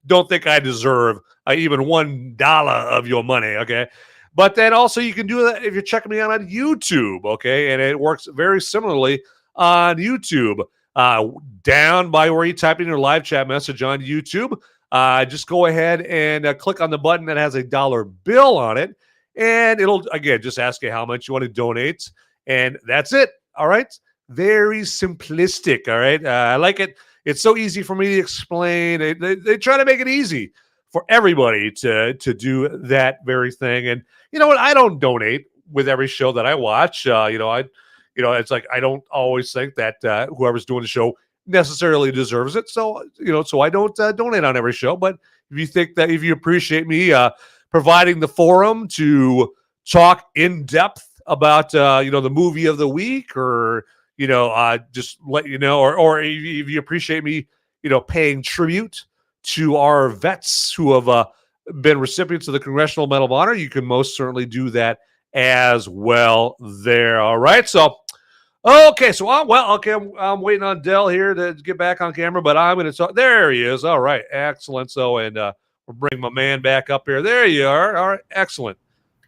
don't think I deserve even $1 of your money. Okay. But then also you can do that if you're checking me out on YouTube, okay? And it works very similarly on YouTube. Down by where you type in your live chat message on YouTube, just go ahead and click on the button that has a $1 bill on it. And it'll, again, just ask you how much you want to donate. And that's it, all right? Very simplistic, all right? I like it. It's so easy for me to explain. They try to make it easy for everybody to do that very thing. And you know what? I don't donate with every show that I watch. It's like I don't always think that whoever's doing the show necessarily deserves it. So, so I don't donate on every show. But if you appreciate me providing the forum to talk in depth about, the movie of the week, or, just let you know, or if you appreciate me, paying tribute to our vets who have been recipients of the Congressional Medal of Honor, you can most certainly do that as well there. All right. So, okay. So, I'm waiting on Dell here to get back on camera, but I'm going to talk. There he is. All right. Excellent. So, and we'll bring my man back up here. There you are. All right. Excellent.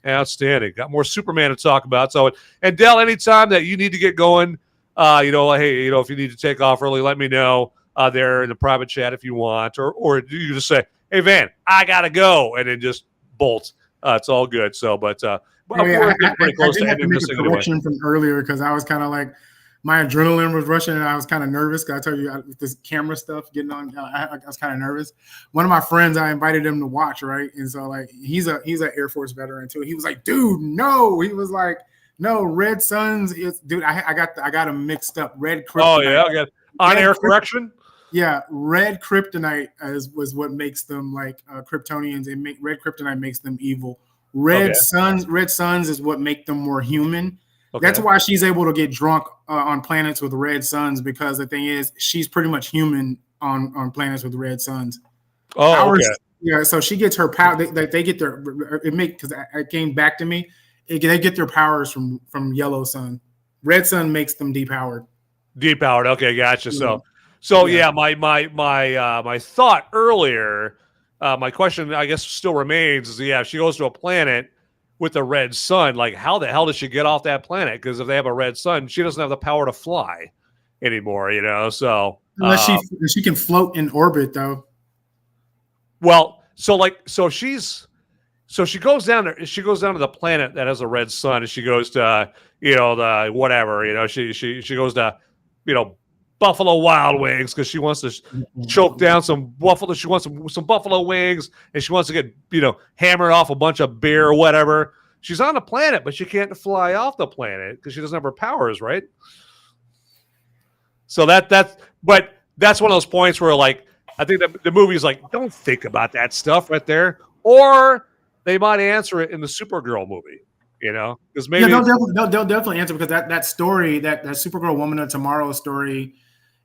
Outstanding. Got more Superman to talk about. So, and Dell, anytime that you need to get going, hey, if you need to take off early, let me know there in the private chat if you want, or you just say, hey, Van, I got to go, and then just bolt. It's all good. So, but we're getting pretty close to ending this thing anyway. From earlier, because I was kind of like, my adrenaline was rushing, and I was kind of nervous. Because I tell you, with this camera stuff getting on, I was kind of nervous. One of my friends, I invited him to watch, right? And so, like, he's an Air Force veteran too. He was like, dude, no. He was like, no, Red Suns is, dude. I got them mixed up. Red Kryptonite. Oh yeah, okay. On-air correction. Yeah, red kryptonite was what makes them like Kryptonians. Red kryptonite makes them evil. Red suns is what make them more human. Okay. That's why she's able to get drunk on planets with red suns, because the thing is, she's pretty much human on planets with red suns. Oh, powers, okay. Yeah. So she gets her power. They get their because it came back to me. They get their powers from yellow sun. Red sun makes them depowered. Depowered. Okay, gotcha. So yeah, my thought earlier, my question I guess still remains is, if she goes to a planet with a red sun, like how the hell does she get off that planet? Because if they have a red sun, she doesn't have the power to fly anymore, So unless she can float in orbit though. Well, so she goes down there. She goes down to the planet that has a red sun, and she goes to the whatever. She goes to Buffalo Wild Wings because she wants to choke down some buffalo. She wants some buffalo wings, and she wants to get hammered off a bunch of beer or whatever. She's on the planet, but she can't fly off the planet because she doesn't have her powers, right? So that's one of those points where, like, I think that the movie's like, don't think about that stuff right there, or they might answer it in the Supergirl movie. Because maybe they'll definitely answer, because that story, that Supergirl Woman of Tomorrow story,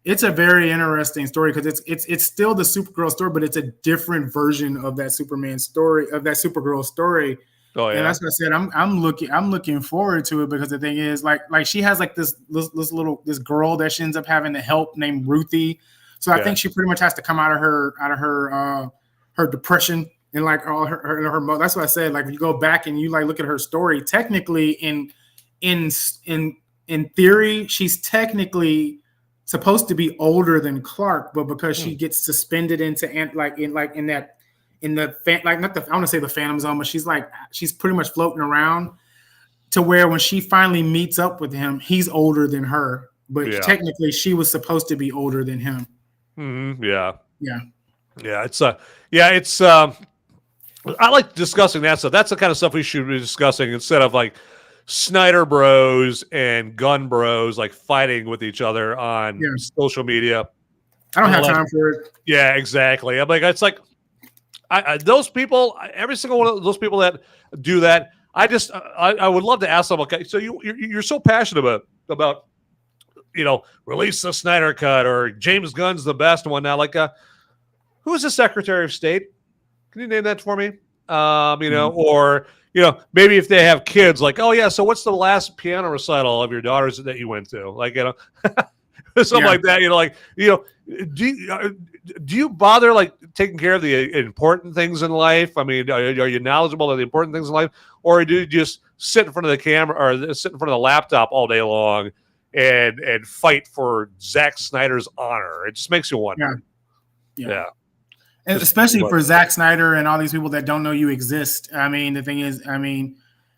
it's a very interesting story, because it's still the Supergirl story, but it's a different version of that Superman story, of that Supergirl story. Oh yeah, and that's what I said. I'm looking forward to it, because the thing is, like she has like this girl that she ends up having to help named Ruthie. So I think she pretty much has to come out of her depression. And like all her, that's what I said. Like, if you go back and you like look at her story, technically in theory, she's technically supposed to be older than Clark, but because she gets suspended into I want to say the Phantom Zone, but she's pretty much floating around to where when she finally meets up with him, he's older than her, but technically she was supposed to be older than him. Mm-hmm. Yeah. It's I like discussing that stuff. That's the kind of stuff we should be discussing instead of like Snyder Bros and Gunn Bros like fighting with each other on social media. I don't have time for it. Yeah, exactly. I'm like, it's like those people, every single one of those people that do that, I would love to ask them. Okay, so you're so passionate about release the Snyder Cut, or James Gunn's the best one now. Like, who's the Secretary of State? Can you name that for me? Or maybe if they have kids, like, oh yeah, so what's the last piano recital of your daughter's that you went to? Like, something like that. Do you bother like taking care of the important things in life? I mean, are you knowledgeable of the important things in life, or do you just sit in front of the camera or sit in front of the laptop all day long and fight for Zack Snyder's honor? It just makes you wonder. Yeah. And especially for Zack Snyder and all these people that don't know you exist. I mean, the thing is,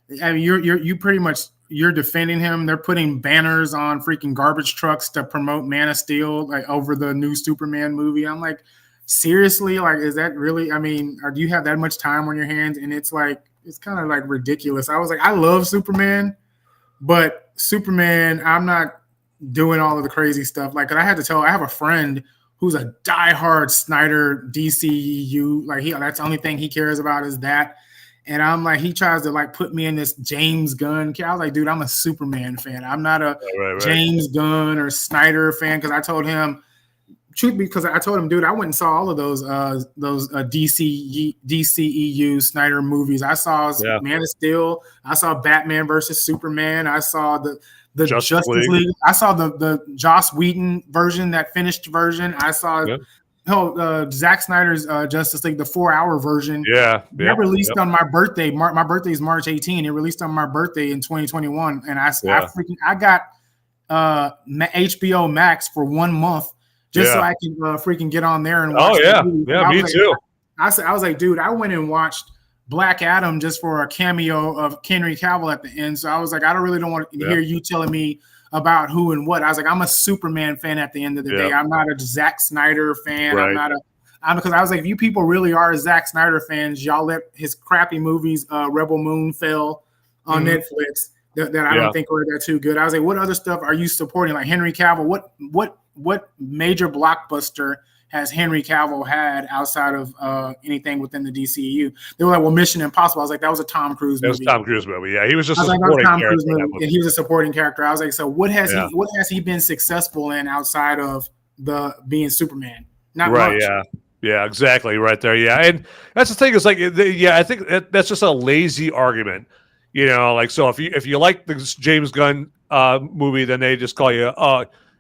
you pretty much, you're defending him. They're putting banners on freaking garbage trucks to promote Man of Steel, like over the new Superman movie. I'm like, seriously? Like, is that really? I mean, or do you have that much time on your hands? And it's like, it's kind of like ridiculous. I was like, I love Superman, but Superman, I'm not doing all of the crazy stuff. Like, 'cause I have a friend who's a diehard Snyder DCU. Like, that's the only thing he cares about is that. And I'm like, he tries to like put me in this James Gunn. I was like, dude, I'm a Superman fan. I'm not a James Gunn or Snyder fan, because I told him, because I told him, dude, I went and saw all of those DCEU Snyder movies. I saw Man of Steel. I saw Batman versus Superman. I saw the Justice League. I saw the Joss Whedon version, that finished version. I saw Zack Snyder's Justice League, the 4-hour version. That released on my birthday. My birthday is March 18. It released on my birthday in 2021, and I got HBO Max for 1 month just so I can freaking get on there and watch. Me too. I was like, dude, I went and watched Black Adam just for a cameo of Henry Cavill at the end. So I was like, I don't want to hear you telling me about who and what. I was like, I'm a Superman fan at the end of the day. I'm not a Zack Snyder fan. Right. Because I was like, if you people really are Zack Snyder fans, y'all let his crappy movies, Rebel Moon fell on Netflix that I don't think were that too good. I was like, what other stuff are you supporting? Like Henry Cavill, what major blockbuster has Henry Cavill had outside of anything within the DCEU? They were like, well, Mission Impossible. I was like, that was a Tom Cruise movie. That was a Tom Cruise movie. Yeah, he was just a supporting character. And he was a supporting character. I was like, so what has he been successful in outside of being Superman? Not much. Yeah, exactly, right there. Yeah, and that's the thing is like, I think that's just a lazy argument. You know, like, so if you like the James Gunn movie, then they just call you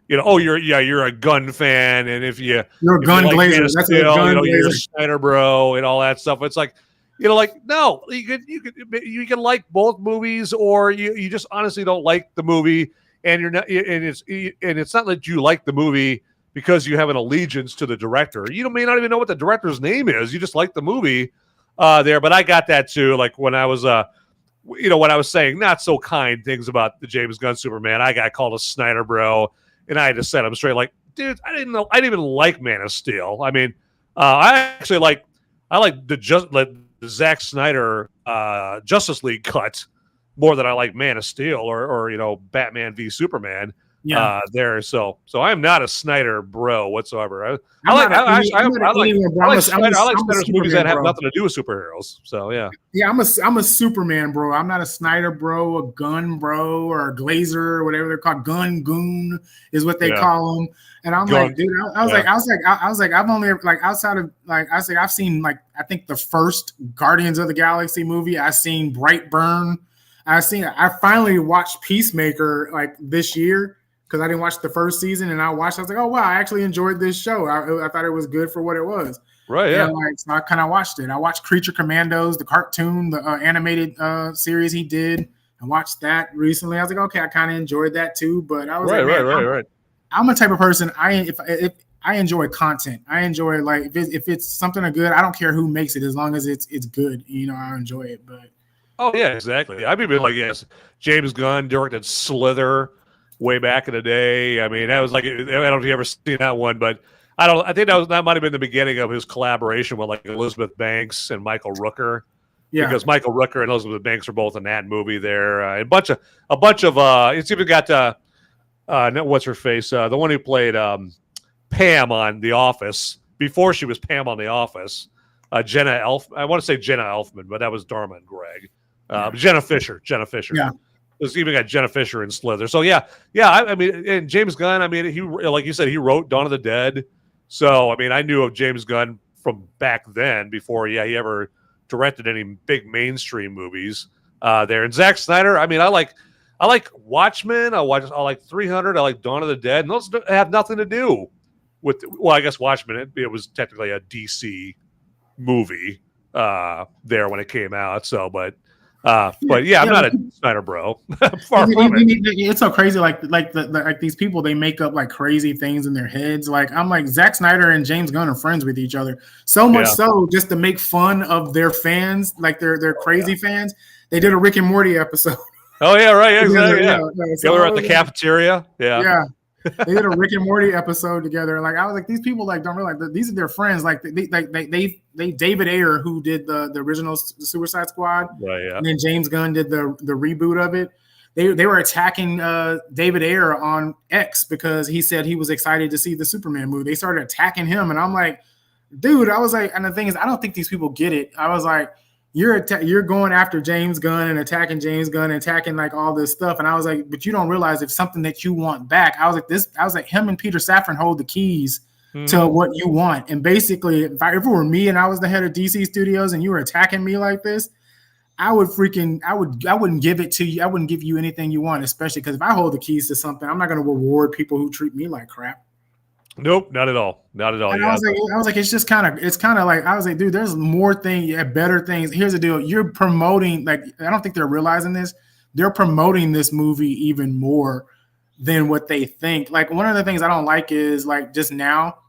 you're a Gunn fan, and if you're a Gunn glazer, that's a Gunn glazer. You're a Snyder bro, and all that stuff. It's like, no, you can like both movies, or you just honestly don't like the movie, and you're not, and it's not that you like the movie because you have an allegiance to the director. You may not even know what the director's name is. You just like the movie there. But I got that too. Like when I was when I was saying not so kind things about the James Gunn Superman, I got called a Snyder bro. And I just said, I'm straight like, dude, I didn't even like Man of Steel. I mean, I like the Zack Snyder Justice League cut more than I like Man of Steel or Batman v Superman. There. So I am not a Snyder bro whatsoever. I like Snyder's movies that have nothing to do with superheroes. So I'm a Superman bro. I'm not a Snyder bro, a Gunn bro, or a Glazer, or whatever they're called. Goon is what they call them. And I'm like, dude, I was like, I've only like outside of like I've seen like I think the first Guardians of the Galaxy movie. I've seen Brightburn. I finally watched Peacemaker like this year, because I didn't watch the first season, and I was like, oh, wow, I actually enjoyed this show. I thought it was good for what it was. Right, yeah. And so I kind of watched it. I watched Creature Commandos, the cartoon, the animated series he did. I watched that recently. I was like, okay, I kind of enjoyed that too. But I was right. I'm a type of person, if I enjoy content. I enjoy, like, if it's something good, I don't care who makes it, as long as it's good. I enjoy it. But exactly. I've been like, yes, James Gunn directed Slither way back in the day. I mean, that was like, I don't know if you ever seen that one, but I think that might have been the beginning of his collaboration with like Elizabeth Banks and Michael Rooker. Yeah. Because Michael Rooker and Elizabeth Banks are both in that movie there. A bunch of it's even got what's her face, the one who played Pam on The Office before she was Pam on The Office. Jenna Elfman, but that was Dharma and Greg. Jenna Fisher. Yeah. There's even got Jenna Fisher in Slither. So I mean, and James Gunn, I mean, he, like you said, he wrote Dawn of the Dead. So I mean, I knew of James Gunn from back then before he ever directed any big mainstream movies there. And Zack Snyder, I mean, I like Watchmen, I like 300, I like Dawn of the Dead, and those have nothing to do with, well, I guess Watchmen, it was technically a DC movie there when it came out. So, but I'm not a Snyder bro. Far from it. It's so crazy. Like these people, they make up like crazy things in their heads. Like I'm like, Zack Snyder and James Gunn are friends with each other. So much so, just to make fun of their fans, like their crazy fans. They did a Rick and Morty episode. Oh yeah, right. Exactly. They were at the cafeteria. Yeah. They did a Rick and Morty episode together. Like I was like, these people like don't realize that these are their friends. Like they David Ayer, who did the original Suicide Squad, right? Yeah. And then James Gunn did the reboot of it. They were attacking David Ayer on X because he said he was excited to see the Superman movie. They started attacking him, and I'm like, dude, I was like, and the thing is, I don't think these people get it. I was like, you're going after James Gunn and attacking James Gunn and attacking like all this stuff. And I was like, but you don't realize if something that you want back. I was like, him and Peter Safran hold the keys to what you want. And basically, if it were me and I was the head of DC Studios and you were attacking me like this, I wouldn't give it to you. I wouldn't give you anything you want, especially because if I hold the keys to something, I'm not going to reward people who treat me like crap. Nope, not at all. Not at all. And Yeah. I was like, it's kind of like, I was like, dude, there's more things, better things. Here's the deal. You're promoting, like, I don't think they're realizing this. They're promoting this movie even more than what they think. Like, one of the things I don't like is like just now,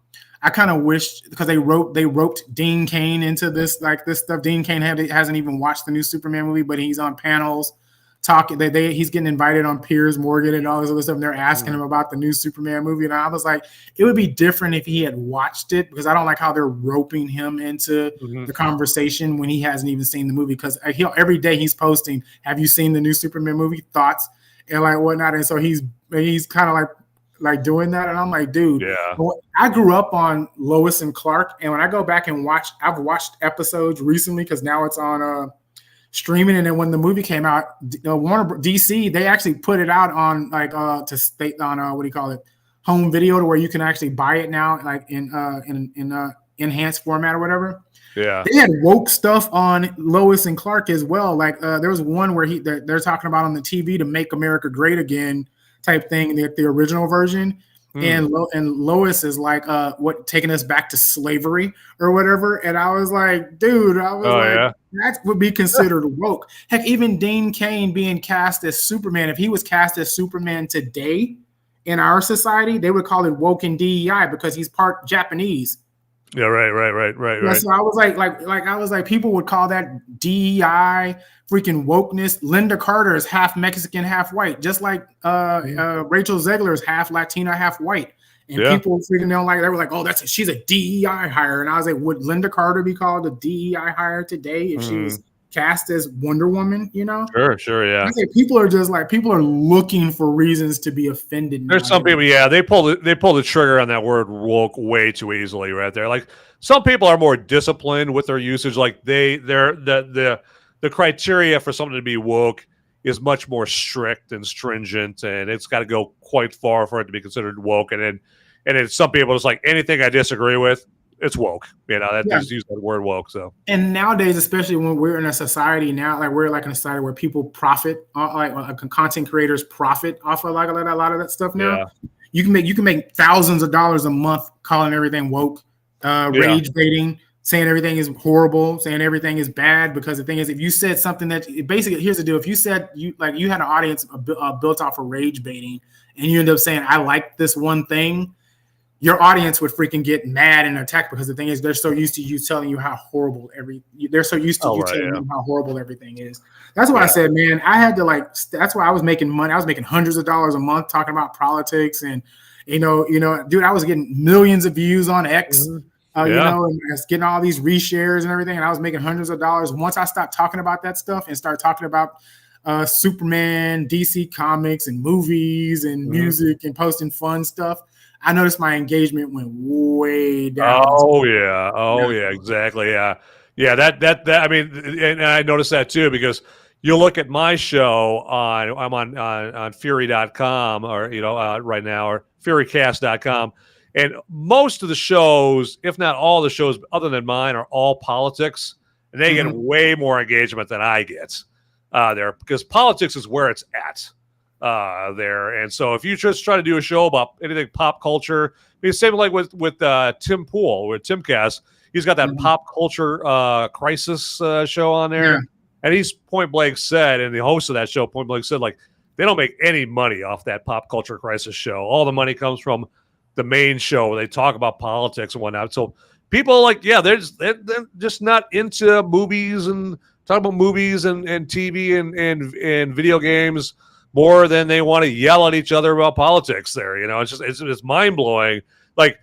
I kind of wish because they roped Dean Cain into this stuff. Dean Cain hasn't even watched the new Superman movie, but he's on panels talking. He's getting invited on Piers Morgan and all this other stuff. And they're asking him about the new Superman movie, and I was like, it would be different if he had watched it because I don't like how they're roping him into the conversation when he hasn't even seen the movie. Because every day he's posting, "Have you seen the new Superman movie? Thoughts?" and like whatnot. And so he's kind of like doing that, and I'm like, dude, I grew up on Lois and Clark, and when I go back and I've watched episodes recently because now it's on streaming, and then when the movie came out, Warner DC, they actually put it out on to state on what do you call it, home video, to where you can actually buy it now, like in enhanced format or whatever. Yeah, they had woke stuff on Lois and Clark as well. Like there was one where they're talking about on the TV to make America great again type thing, the original version. And Lois is like, taking us back to slavery or whatever. And I was like, dude, that would be considered woke. Heck, even Dean Cain being cast as Superman, if he was cast as Superman today in our society, they would call it woke and DEI because he's part Japanese. Yeah, right. So I was like, people would call that DEI, freaking wokeness. Linda Carter is half Mexican, half white, just like Rachel Zegler is half Latina, half white. And people freaking don't like. They were like, "Oh, she's a DEI hire." And I was like, "Would Linda Carter be called a DEI hire today if she was cast as Wonder Woman?" You know? Sure, yeah. I think people are looking for reasons to be offended. There's some people, they pull the trigger on that word woke way too easily right there. Like some people are more disciplined with their usage. Like the criteria for something to be woke is much more strict and stringent, and it's got to go quite far for it to be considered woke. And then some people, it's like anything I disagree with, it's woke. Just use that word woke. So, and nowadays, especially when we're in a society now, like we're like in a society where people profit, like content creators profit off of like a lot of that stuff now. Yeah. You can make thousands of dollars a month calling everything woke, rage baiting, saying everything is horrible, saying everything is bad. Because the thing is, if you said something that basically, here's the deal: if you said you had an audience built off of rage baiting, and you end up saying, "I like this one thing," your audience would freaking get mad and attack, because the thing is, they're so used to you telling you how horrible telling you how horrible everything is. That's why I said, man, I had to that's why I was making money. I was making hundreds of dollars a month talking about politics, and dude, I was getting millions of views on X, and I was getting all these reshares and everything, and I was making hundreds of dollars. Once I stopped talking about that stuff and started talking about Superman, DC Comics, and movies and music and posting fun stuff, I noticed my engagement went way down. Yeah, exactly. Yeah. That I mean, and I noticed that too, because you look at my show I'm on Fury.com or right now, or Furycast.com, and most of the shows, if not all the shows other than mine, are all politics, and they get way more engagement than I get there, because politics is where it's at. There, and so if you just try to do a show about anything pop culture, it's same like with Tim Pool, with Timcast, he's got that pop culture crisis show on there, and he's point blank said, and the host of that show point blank said, like, they don't make any money off that pop culture crisis show. All the money comes from the main show where they talk about politics and whatnot. So people they're just not into movies and talk about movies and TV and video games more than they want to yell at each other about politics there. It's mind blowing. Like,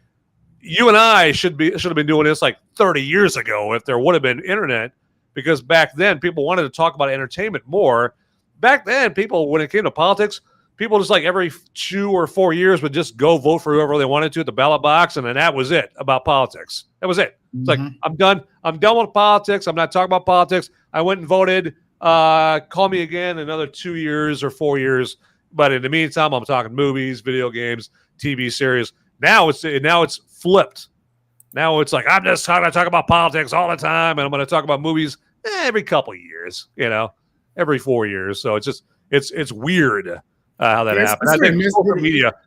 you and I should have been doing this like 30 years ago if there would have been internet, because back then people wanted to talk about entertainment more. Back then, people, when it came to politics, people just like every 2 or 4 years would just go vote for whoever they wanted to at the ballot box, and then that was it about politics. That was it. It's like, I'm done. I'm done with politics. I'm not talking about politics. I went and voted. Call me again in another 2 years or 4 years. But in the meantime, I'm talking movies, video games, TV series. Now it's flipped. Now it's like, I'm just going to talk about politics all the time, and I'm going to talk about movies every couple of years, every 4 years. So it's weird how that happened. I think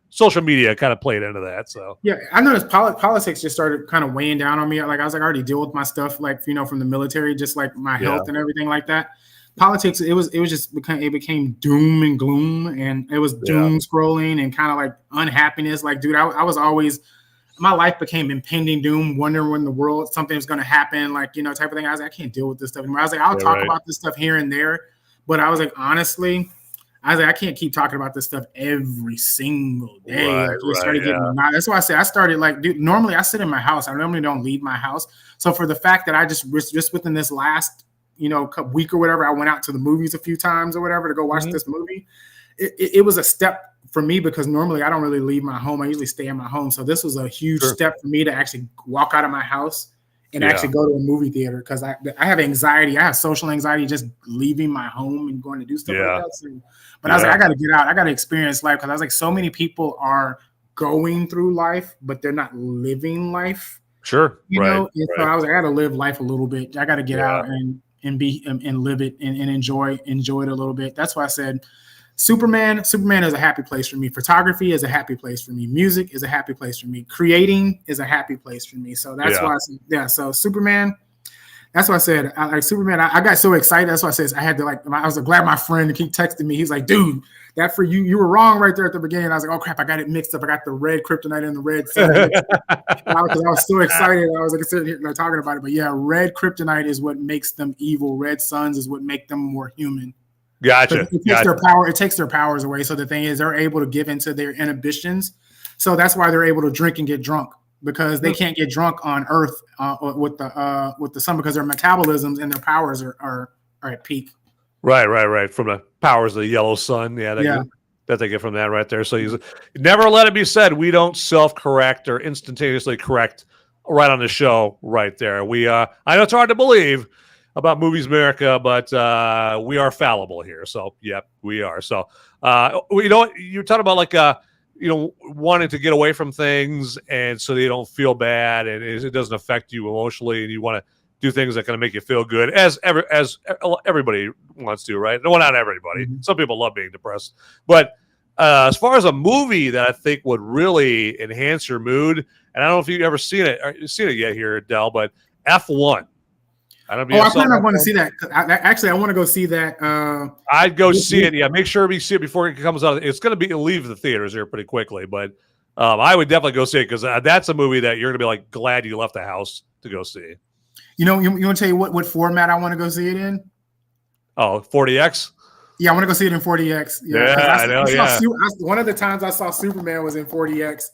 social media kind of played into that. So yeah, I noticed politics just started kind of weighing down on me. Like I was like, I already deal with my stuff, like from the military, just like my health and everything like that. Politics, it became doom and gloom, and it was doom scrolling and kind of like unhappiness. Like, dude, I was always, my life became impending doom, wondering when the world something's going to happen, like type of thing. I was like, I can't deal with this stuff anymore. I was like, I'll talk about this stuff here and there, but I was like, honestly, I can't keep talking about this stuff every single day. That's why I say I started like, dude, normally I sit in my house. I normally don't leave my house. So for the fact that I just within this last week or whatever, I went out to the movies a few times or whatever to go watch this movie. It was a step for me because normally I don't really leave my home. I usually stay in my home. So this was a huge step for me to actually walk out of my house and actually go to a movie theater because I have anxiety. I have social anxiety just leaving my home and going to do stuff like that. So, but I was like, I got to get out. I got to experience life because I was like, so many people are going through life, but they're not living life. Sure. So I was like, I got to live life a little bit. I got to get out and live it and enjoy it a little bit. That's why I said Superman is a happy place for me. Photography is a happy place for me. Music is a happy place for me. Creating is a happy place for me. So that's why I said, so Superman, that's why I said, Superman, I got so excited. That's why I said, I had to I was glad my friend to keep texting me. He's like, dude, that for you were wrong right there at the beginning. I was like, oh crap, I got it mixed up. I got the red kryptonite and the red sun. Because I was so excited. I was like sitting here talking about it. But yeah, red kryptonite is what makes them evil. Red suns is what make them more human. Gotcha. It takes their power. It takes their powers away. So the thing is, they're able to give into their inhibitions. So that's why they're able to drink and get drunk because they can't get drunk on Earth with the sun because their metabolisms and their powers are at peak. Right. From the powers of the yellow sun. That they get from that right there. So you never let it be said we don't self-correct or instantaneously correct right on the show right there. I know it's hard to believe about Movies Merica, but we are fallible here. So, we are. So, you're talking about like, wanting to get away from things and so they don't feel bad and it doesn't affect you emotionally and you want to do things that kind of make you feel good as everybody wants to, right? No, not everybody. Some people love being depressed. But as far as a movie that I think would really enhance your mood, and I don't know if you've ever seen it yet here, Del, but F1. I plan on going to see that. I want to go see that. I'd go see it. Yeah, make sure we see it before it comes out. It's going to leave the theaters here pretty quickly, but I would definitely go see it because that's a movie that you're going to be like glad you left the house to go see. You want to tell you what format I want to go see it in? Oh, 40X. Yeah, I want to go see it in 40X. I know. One of the times I saw Superman was in 40X.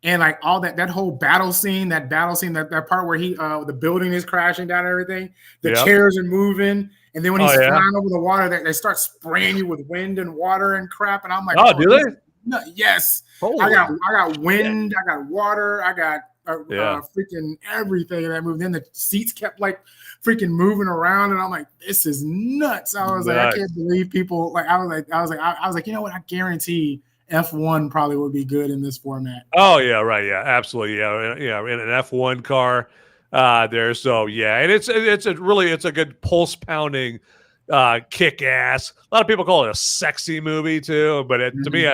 And like all that whole battle scene, that part where the building is crashing down and everything, the chairs are moving, and then when he's flying over the water, they start spraying you with wind and water and crap. And I'm like, do they? No, yes. I got wind, I got water, I got freaking everything in that movie. Then the seats kept like freaking moving around, and I'm like, this is nuts. I was like, I can't believe people I was like, you know what? I guarantee F1 probably would be good in this format. Oh yeah, right, yeah, absolutely, yeah, in an F1 car there. So yeah, and it's a good pulse pounding, kick ass. A lot of people call it a sexy movie too, but to me,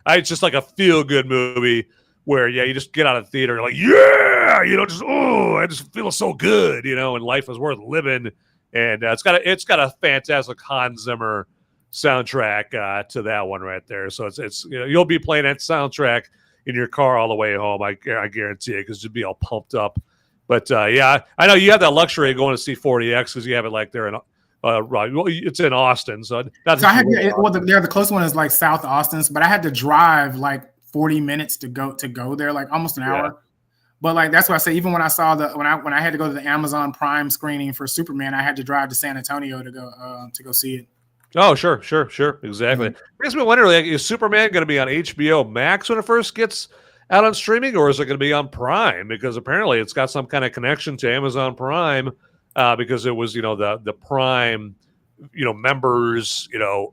it's just like a feel good movie where you just get out of the theater and you're like I just feel so good, and life is worth living. And it's got a fantastic Hans Zimmer soundtrack to that one right there. So it's you'll be playing that soundtrack in your car all the way home. I guarantee it because you'll be all pumped up. But I know you have that luxury of going to see 40X because you have it like there in it's in Austin. So the close one is like South Austin, but I had to drive like 40 minutes to go there, like almost an hour. But like that's why I say even when I saw when I had to go to the Amazon Prime screening for Superman, I had to drive to San Antonio to go see it. Oh, sure, exactly. Makes me wonder, like, is Superman going to be on HBO Max when it first gets out on streaming, or is it going to be on Prime? Because apparently it's got some kind of connection to Amazon Prime, because it was, the Prime, members,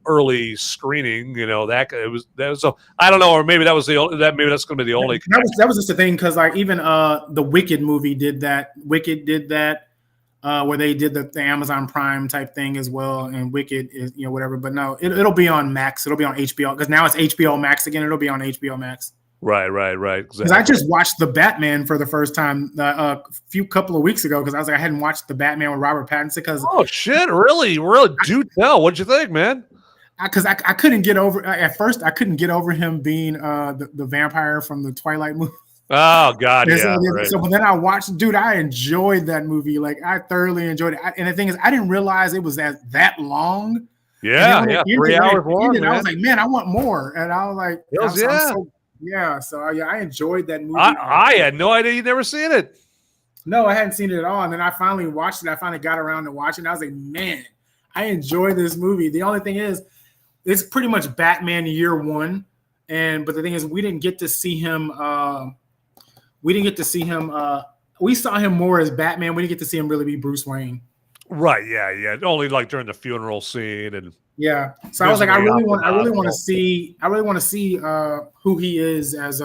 early screening, so I don't know, or maybe that was maybe that's going to be the only. That was just the thing, because like even the Wicked movie did that. Wicked did that. Where they did the Amazon Prime type thing as well, and Wicked is whatever. But no, it'll be on Max. It'll be on HBO, because now it's HBO Max again. It'll be on HBO Max. Right. Because Exactly. I just watched the Batman for the first time a couple of weeks ago, because I was like, I hadn't watched the Batman with Robert Pattinson. Because Oh shit! Really? Do tell. What'd you think, man? because I couldn't get over at first. I couldn't get over him being the vampire from the Twilight movie. Oh God, yeah. Right. So, but then I watched, dude. I enjoyed that movie. Like, I thoroughly enjoyed it. And the thing is, I didn't realize it was that long. Yeah. 3 hours long. And I was like, man, I want more. And I was like, yeah. So I enjoyed that movie. I had no idea you'd never seen it. No, I hadn't seen it at all. And then I finally watched it. I finally got around to watching it. And I was like, man, I enjoyed this movie. The only thing is, it's pretty much Batman year one. But the thing is, we didn't get to see him. We saw him more as Batman. We didn't get to see him really be Bruce Wayne. Right. Yeah. Only like during the funeral scene and. Yeah. So I was like, I really want to see who he is as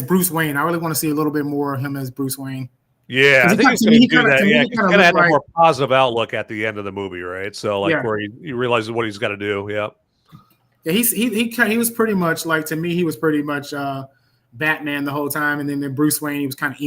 Bruce Wayne. I really want to see a little bit more of him as Bruce Wayne. Yeah, I think he's going to do that. Yeah, he's going to have a more positive outlook at the end of the movie, right? So, where he realizes what he's got to do. Yeah. Yeah, he was pretty much like, to me, he was pretty much Batman the whole time, and then Bruce Wayne, he was kind of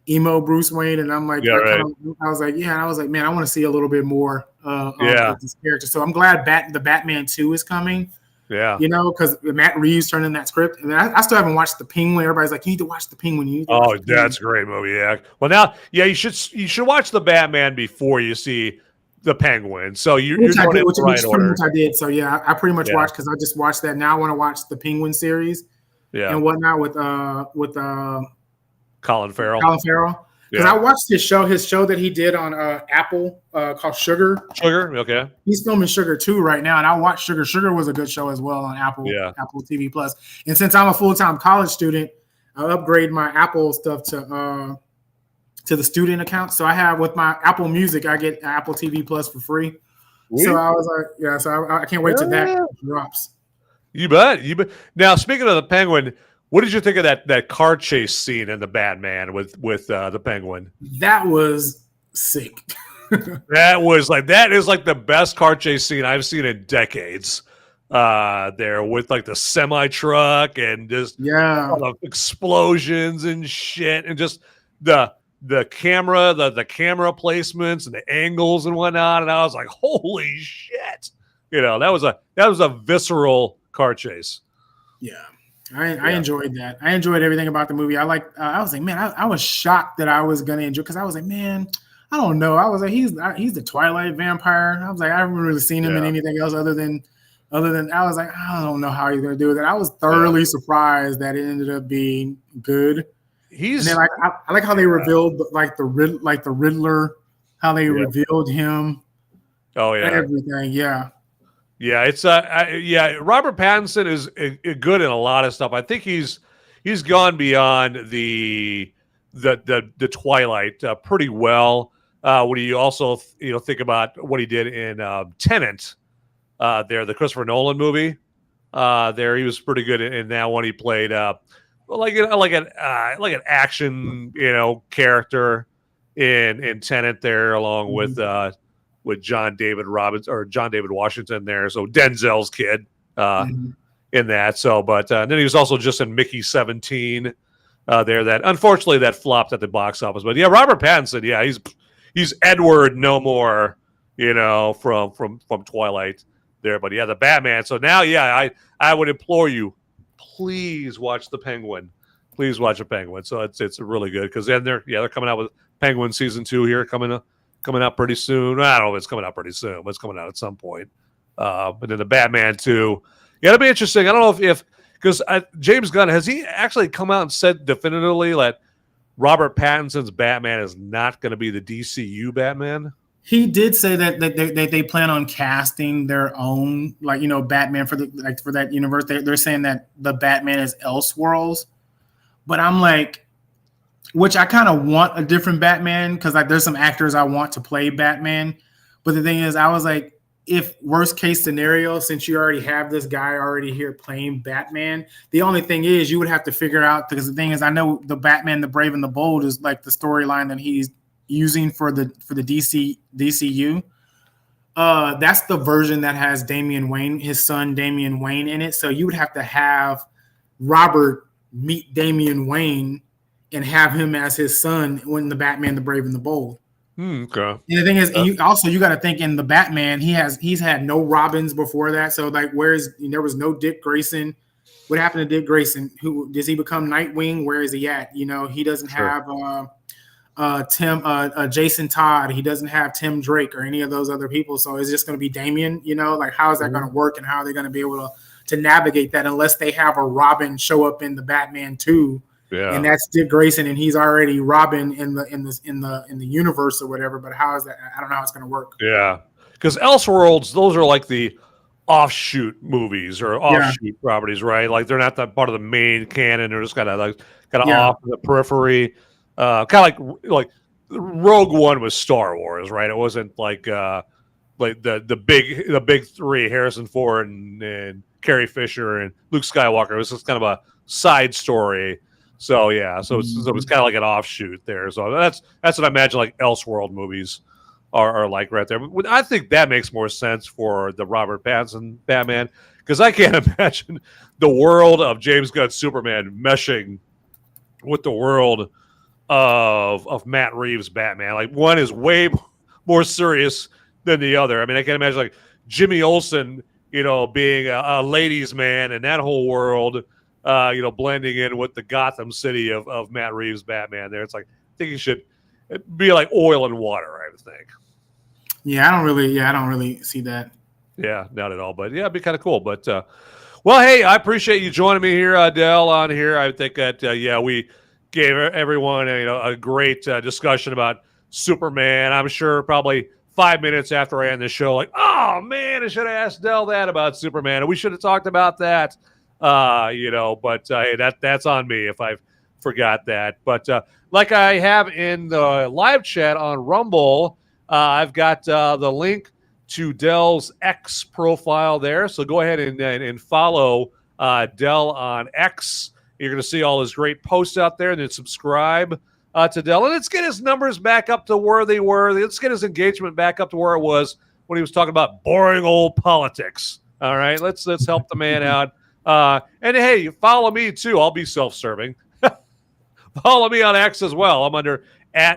emo Bruce Wayne, and I'm like, I was like, man, I want to see a little bit more of this character. So I'm glad the Batman 2 is coming. Yeah, because Matt Reeves turned in that script, and I still haven't watched The Penguin. Everybody's like, you need to watch The Penguin. That's a great movie. Yeah. Well, now, you should watch the Batman before you see the Penguin. So you're going in the right order. Which I did. So yeah, I pretty much watched, because I just watched that. Now I want to watch the Penguin series. Yeah. And whatnot with Colin Farrell. Because I watched his show that he did on Apple called Sugar. Okay. He's filming Sugar 2 right now, and I watched Sugar. Sugar was a good show as well on Apple TV Plus. And since I'm a full-time college student, I upgrade my Apple stuff to the student account. So I have, with my Apple Music, I get Apple TV Plus for free. Really? So I was like, so I can't wait till that drops. You bet. Now, speaking of the Penguin, what did you think of that car chase scene in the Batman with the Penguin? That was sick. That is like the best car chase scene I've seen in decades. There with like the semi truck and just all the explosions and shit, and just the camera, the camera placements and the angles and whatnot. And I was like, holy shit! That was a visceral car chase. Yeah. I enjoyed that. I enjoyed everything about the movie. I was like, man, I was shocked that I was gonna enjoy, because I was like, man, I don't know. I was like, he's the Twilight vampire. I was like, I haven't really seen him in anything else other than I was like, I don't know how he's gonna do it. And I was thoroughly surprised that it ended up being good. And then I like how they revealed the Riddler, how they revealed him. Oh yeah, everything. Yeah. Yeah, it's Robert Pattinson is good in a lot of stuff. I think he's gone beyond the Twilight pretty well. When you also think about what he did in Tenet, the Christopher Nolan movie, there he was pretty good in that one. He played like an action character in Tenet there, along with John David Washington there. So Denzel's kid in that. So, but then he was also just in Mickey 17 there. That unfortunately that flopped at the box office. But yeah, Robert Pattinson, he's Edward no more, from Twilight there. But yeah, the Batman. So now, I would implore you, please watch the Penguin. Please watch the Penguin. So it's really good, because then they're coming out with Penguin season 2 here coming out pretty soon. I don't know if it's coming out pretty soon, but it's coming out at some point. But then the Batman 2. Yeah, it'll be interesting. I don't know if because James Gunn, has he actually come out and said definitively that Robert Pattinson's Batman is not going to be the DCU Batman? He did say that they plan on casting their own, like, Batman for for that universe. They're saying that the Batman is Elseworlds, but I'm like, which I kind of want a different Batman because like there's some actors I want to play Batman, but the thing is, I was like, if worst case scenario, since you already have this guy already here playing Batman, the only thing is you would have to figure out, because the thing is, I know the Batman, the Brave and the Bold is like the storyline that he's using for the DCU. That's the version that has Damian Wayne, his son Damian Wayne, in it. So you would have to have Robert meet Damian Wayne and have him as his son when the Batman, the Brave and the Bold. Okay. And the thing is, and you got to think in the Batman, he's had no Robins before that. So like, there was no Dick Grayson. What happened to Dick Grayson? Who does he become Nightwing? Where is he at? He doesn't have Jason Todd. He doesn't have Tim Drake or any of those other people. So it's just going to be Damian. Like, how is that going to work, and how are they going to be able to navigate that unless they have a Robin show up in the Batman 2? Yeah. And that's Dick Grayson, and he's already Robin in the universe or whatever. But how is that? I don't know how it's going to work. Yeah, because Elseworlds, those are like the offshoot movies or offshoot properties, right? Like they're not that part of the main canon. They're just kind of off the periphery. Kind of like Rogue One was Star Wars, right? It wasn't like the big three: Harrison Ford and Carrie Fisher and Luke Skywalker. It was just kind of a side story. So yeah, so it's kind of like an offshoot there. So that's what I imagine like Elseworld movies are like right there. But I think that makes more sense for the Robert Pattinson Batman, because I can't imagine the world of James Gunn's Superman meshing with the world of Matt Reeves' Batman. Like, one is way more serious than the other. I mean, I can't imagine like Jimmy Olsen, being a ladies' man in that whole world, blending in with the Gotham City of Matt Reeves' Batman there. It's like, I think he should be like oil and water, I would think. Yeah, I don't really see that. Yeah, not at all. But yeah, it'd be kind of cool. But well, hey, I appreciate you joining me here, Dell, on here. I think that we gave everyone a great discussion about Superman. I'm sure probably 5 minutes after I end the show, like, oh man, I should have asked Dell that about Superman, and we should have talked about that. But hey, that's on me if I forgot that. But like I have in the live chat on Rumble, I've got the link to Dell's X profile there. So go ahead and follow Dell on X. You're going to see all his great posts out there, and then subscribe to Dell. And let's get his numbers back up to where they were. Let's get his engagement back up to where it was when he was talking about boring old politics. All right, let's help the man out. And hey, follow me too. I'll be self-serving. Follow me on X as well. I'm under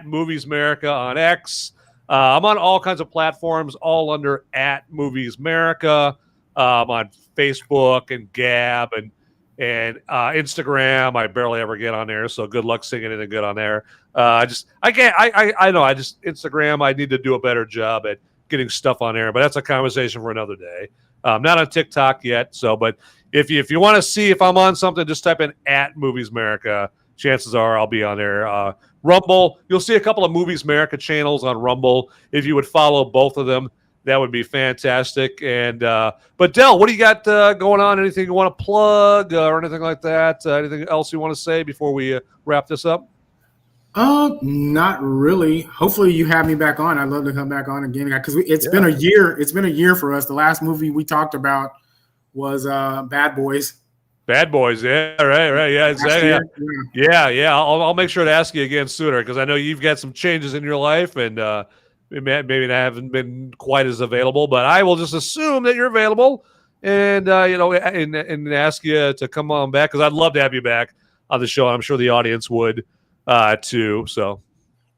@Movies Merica on X. I'm on all kinds of platforms, all under @Movies Merica. I'm on Facebook and Gab and Instagram. I barely ever get on there, so good luck seeing anything good on there. I know Instagram, I need to do a better job at getting stuff on there, but that's a conversation for another day. Not on TikTok yet, but if you want to see if I'm on something, just type in @Movies Merica. Chances are I'll be on there. Rumble, you'll see a couple of Movies Merica channels on Rumble. If you would follow both of them, that would be fantastic. And but Dell, what do you got going on? Anything you want to plug or anything like that? Anything else you want to say before we wrap this up? Not really. Hopefully you have me back on. I'd love to come back on again, because it's been a year. It's been a year for us. The last movie we talked about was Bad Boys. Bad Boys, yeah, right, yeah, exactly. Yeah. I'll make sure to ask you again sooner, because I know you've got some changes in your life, and maybe I haven't been quite as available. But I will just assume that you're available, and and ask you to come on back, because I'd love to have you back on the show. I'm sure the audience would too. So,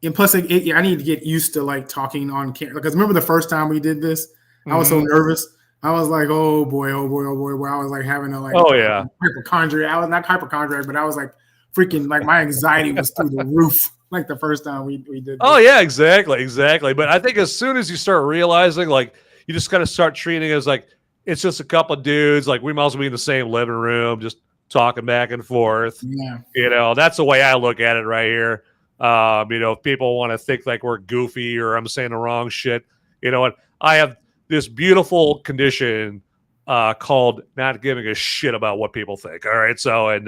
and plus, I need to get used to like talking on camera, because remember the first time we did this, I was so nervous. I was like, oh boy, where I was like having a hypochondriac. I was not hypochondriac, but I was like freaking, like my anxiety was through the roof, like the first time we did this. Oh yeah, exactly. But I think as soon as you start realizing, like, you just kind of start treating it as like it's just a couple of dudes, like we might as well be in the same living room, just talking back and forth. Yeah. That's the way I look at it right here. If people want to think like we're goofy or I'm saying the wrong shit, you know what? I have this beautiful condition called not giving a shit about what people think. All right. So,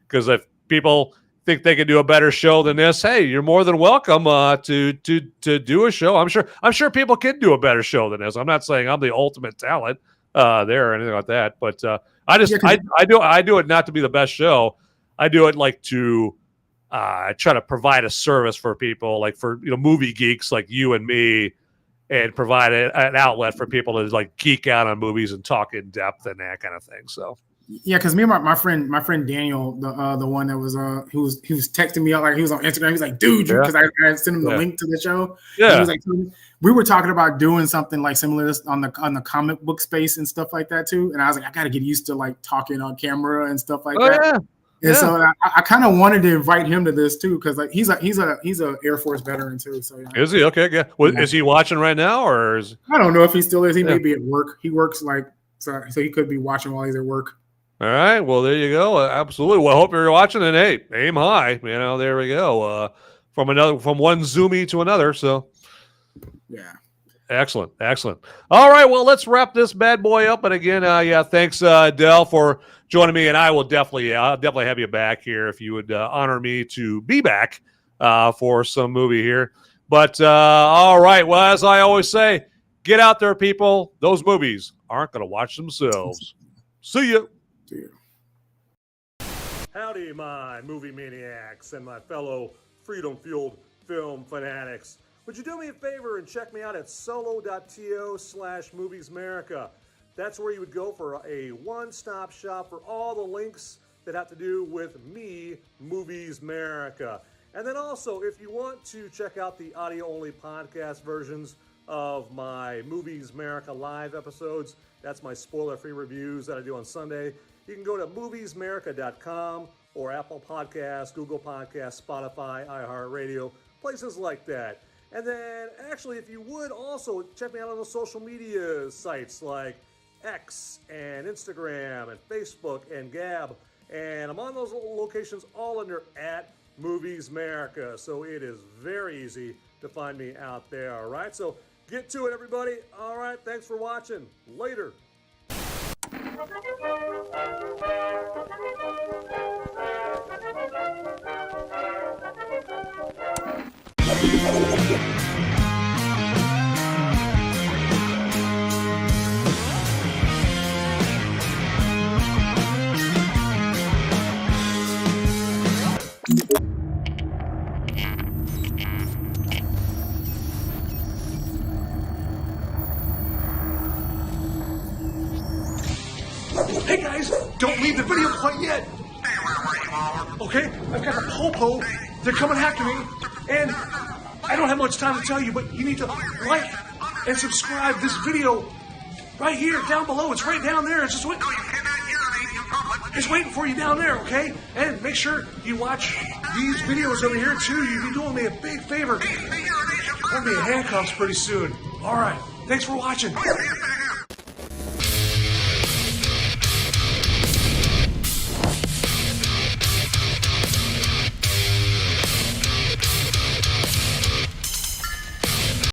because if people think they can do a better show than this, hey, you're more than welcome to do a show. I'm sure people can do a better show than this. I'm not saying I'm the ultimate talent there or anything like that, but I do it not to be the best show. I do it like to try to provide a service for people, like for movie geeks like you and me, and provide an outlet for people to like geek out on movies and talk in depth and that kind of thing. So. Yeah, because me and my friend Daniel, the one that was he was texting me out, like he was on Instagram. He's like, dude, because I sent him the link to the show. Yeah, he was like, we were talking about doing something like similar to this on the comic book space and stuff like that too. And I was like, I got to get used to like talking on camera and stuff like that. Yeah. And so I kind of wanted to invite him to this too, because like he's a Air Force veteran too. So is he okay? Yeah. Is he watching right now, or is I don't know if he still is. He may be at work. He works like so he could be watching while he's at work. All right. Well, there you go. Absolutely. Well, I hope you're watching, and hey, aim high. There we go. From one Zoomy to another. So, yeah. Excellent. All right. Well, let's wrap this bad boy up. And again, thanks, Del, for joining me. And I'll definitely have you back here if you would honor me to be back for some movie here. But all right. Well, as I always say, get out there, people. Those movies aren't going to watch themselves. See ya. Howdy, my movie maniacs and my fellow freedom-fueled film fanatics. Would you do me a favor and check me out at solo.to/Movies Merica? That's where you would go for a one-stop shop for all the links that have to do with me, Movies Merica. And then also, if you want to check out the audio-only podcast versions of my Movies Merica live episodes, that's my spoiler-free reviews that I do on Sunday. You can go to moviesmerica.com or Apple Podcasts, Google Podcasts, Spotify, iHeartRadio, places like that. And then, actually, if you would also check me out on the social media sites like X and Instagram and Facebook and Gab. And I'm on those locations all under @MoviesMerica. So it is very easy to find me out there, all right? So get to it, everybody. All right, thanks for watching. Later. Hey guys, don't leave the video quite yet. Okay, I've got the Popo. They're coming after me, and I don't have much time to tell you, but you need to like and subscribe this video right here, down below. It's right down there. It's just waiting. It's waiting for you down there, okay? And make sure you watch these videos over here too. You'll be doing me a big favor. I'll be in handcuffs pretty soon. All right. Thanks for watching.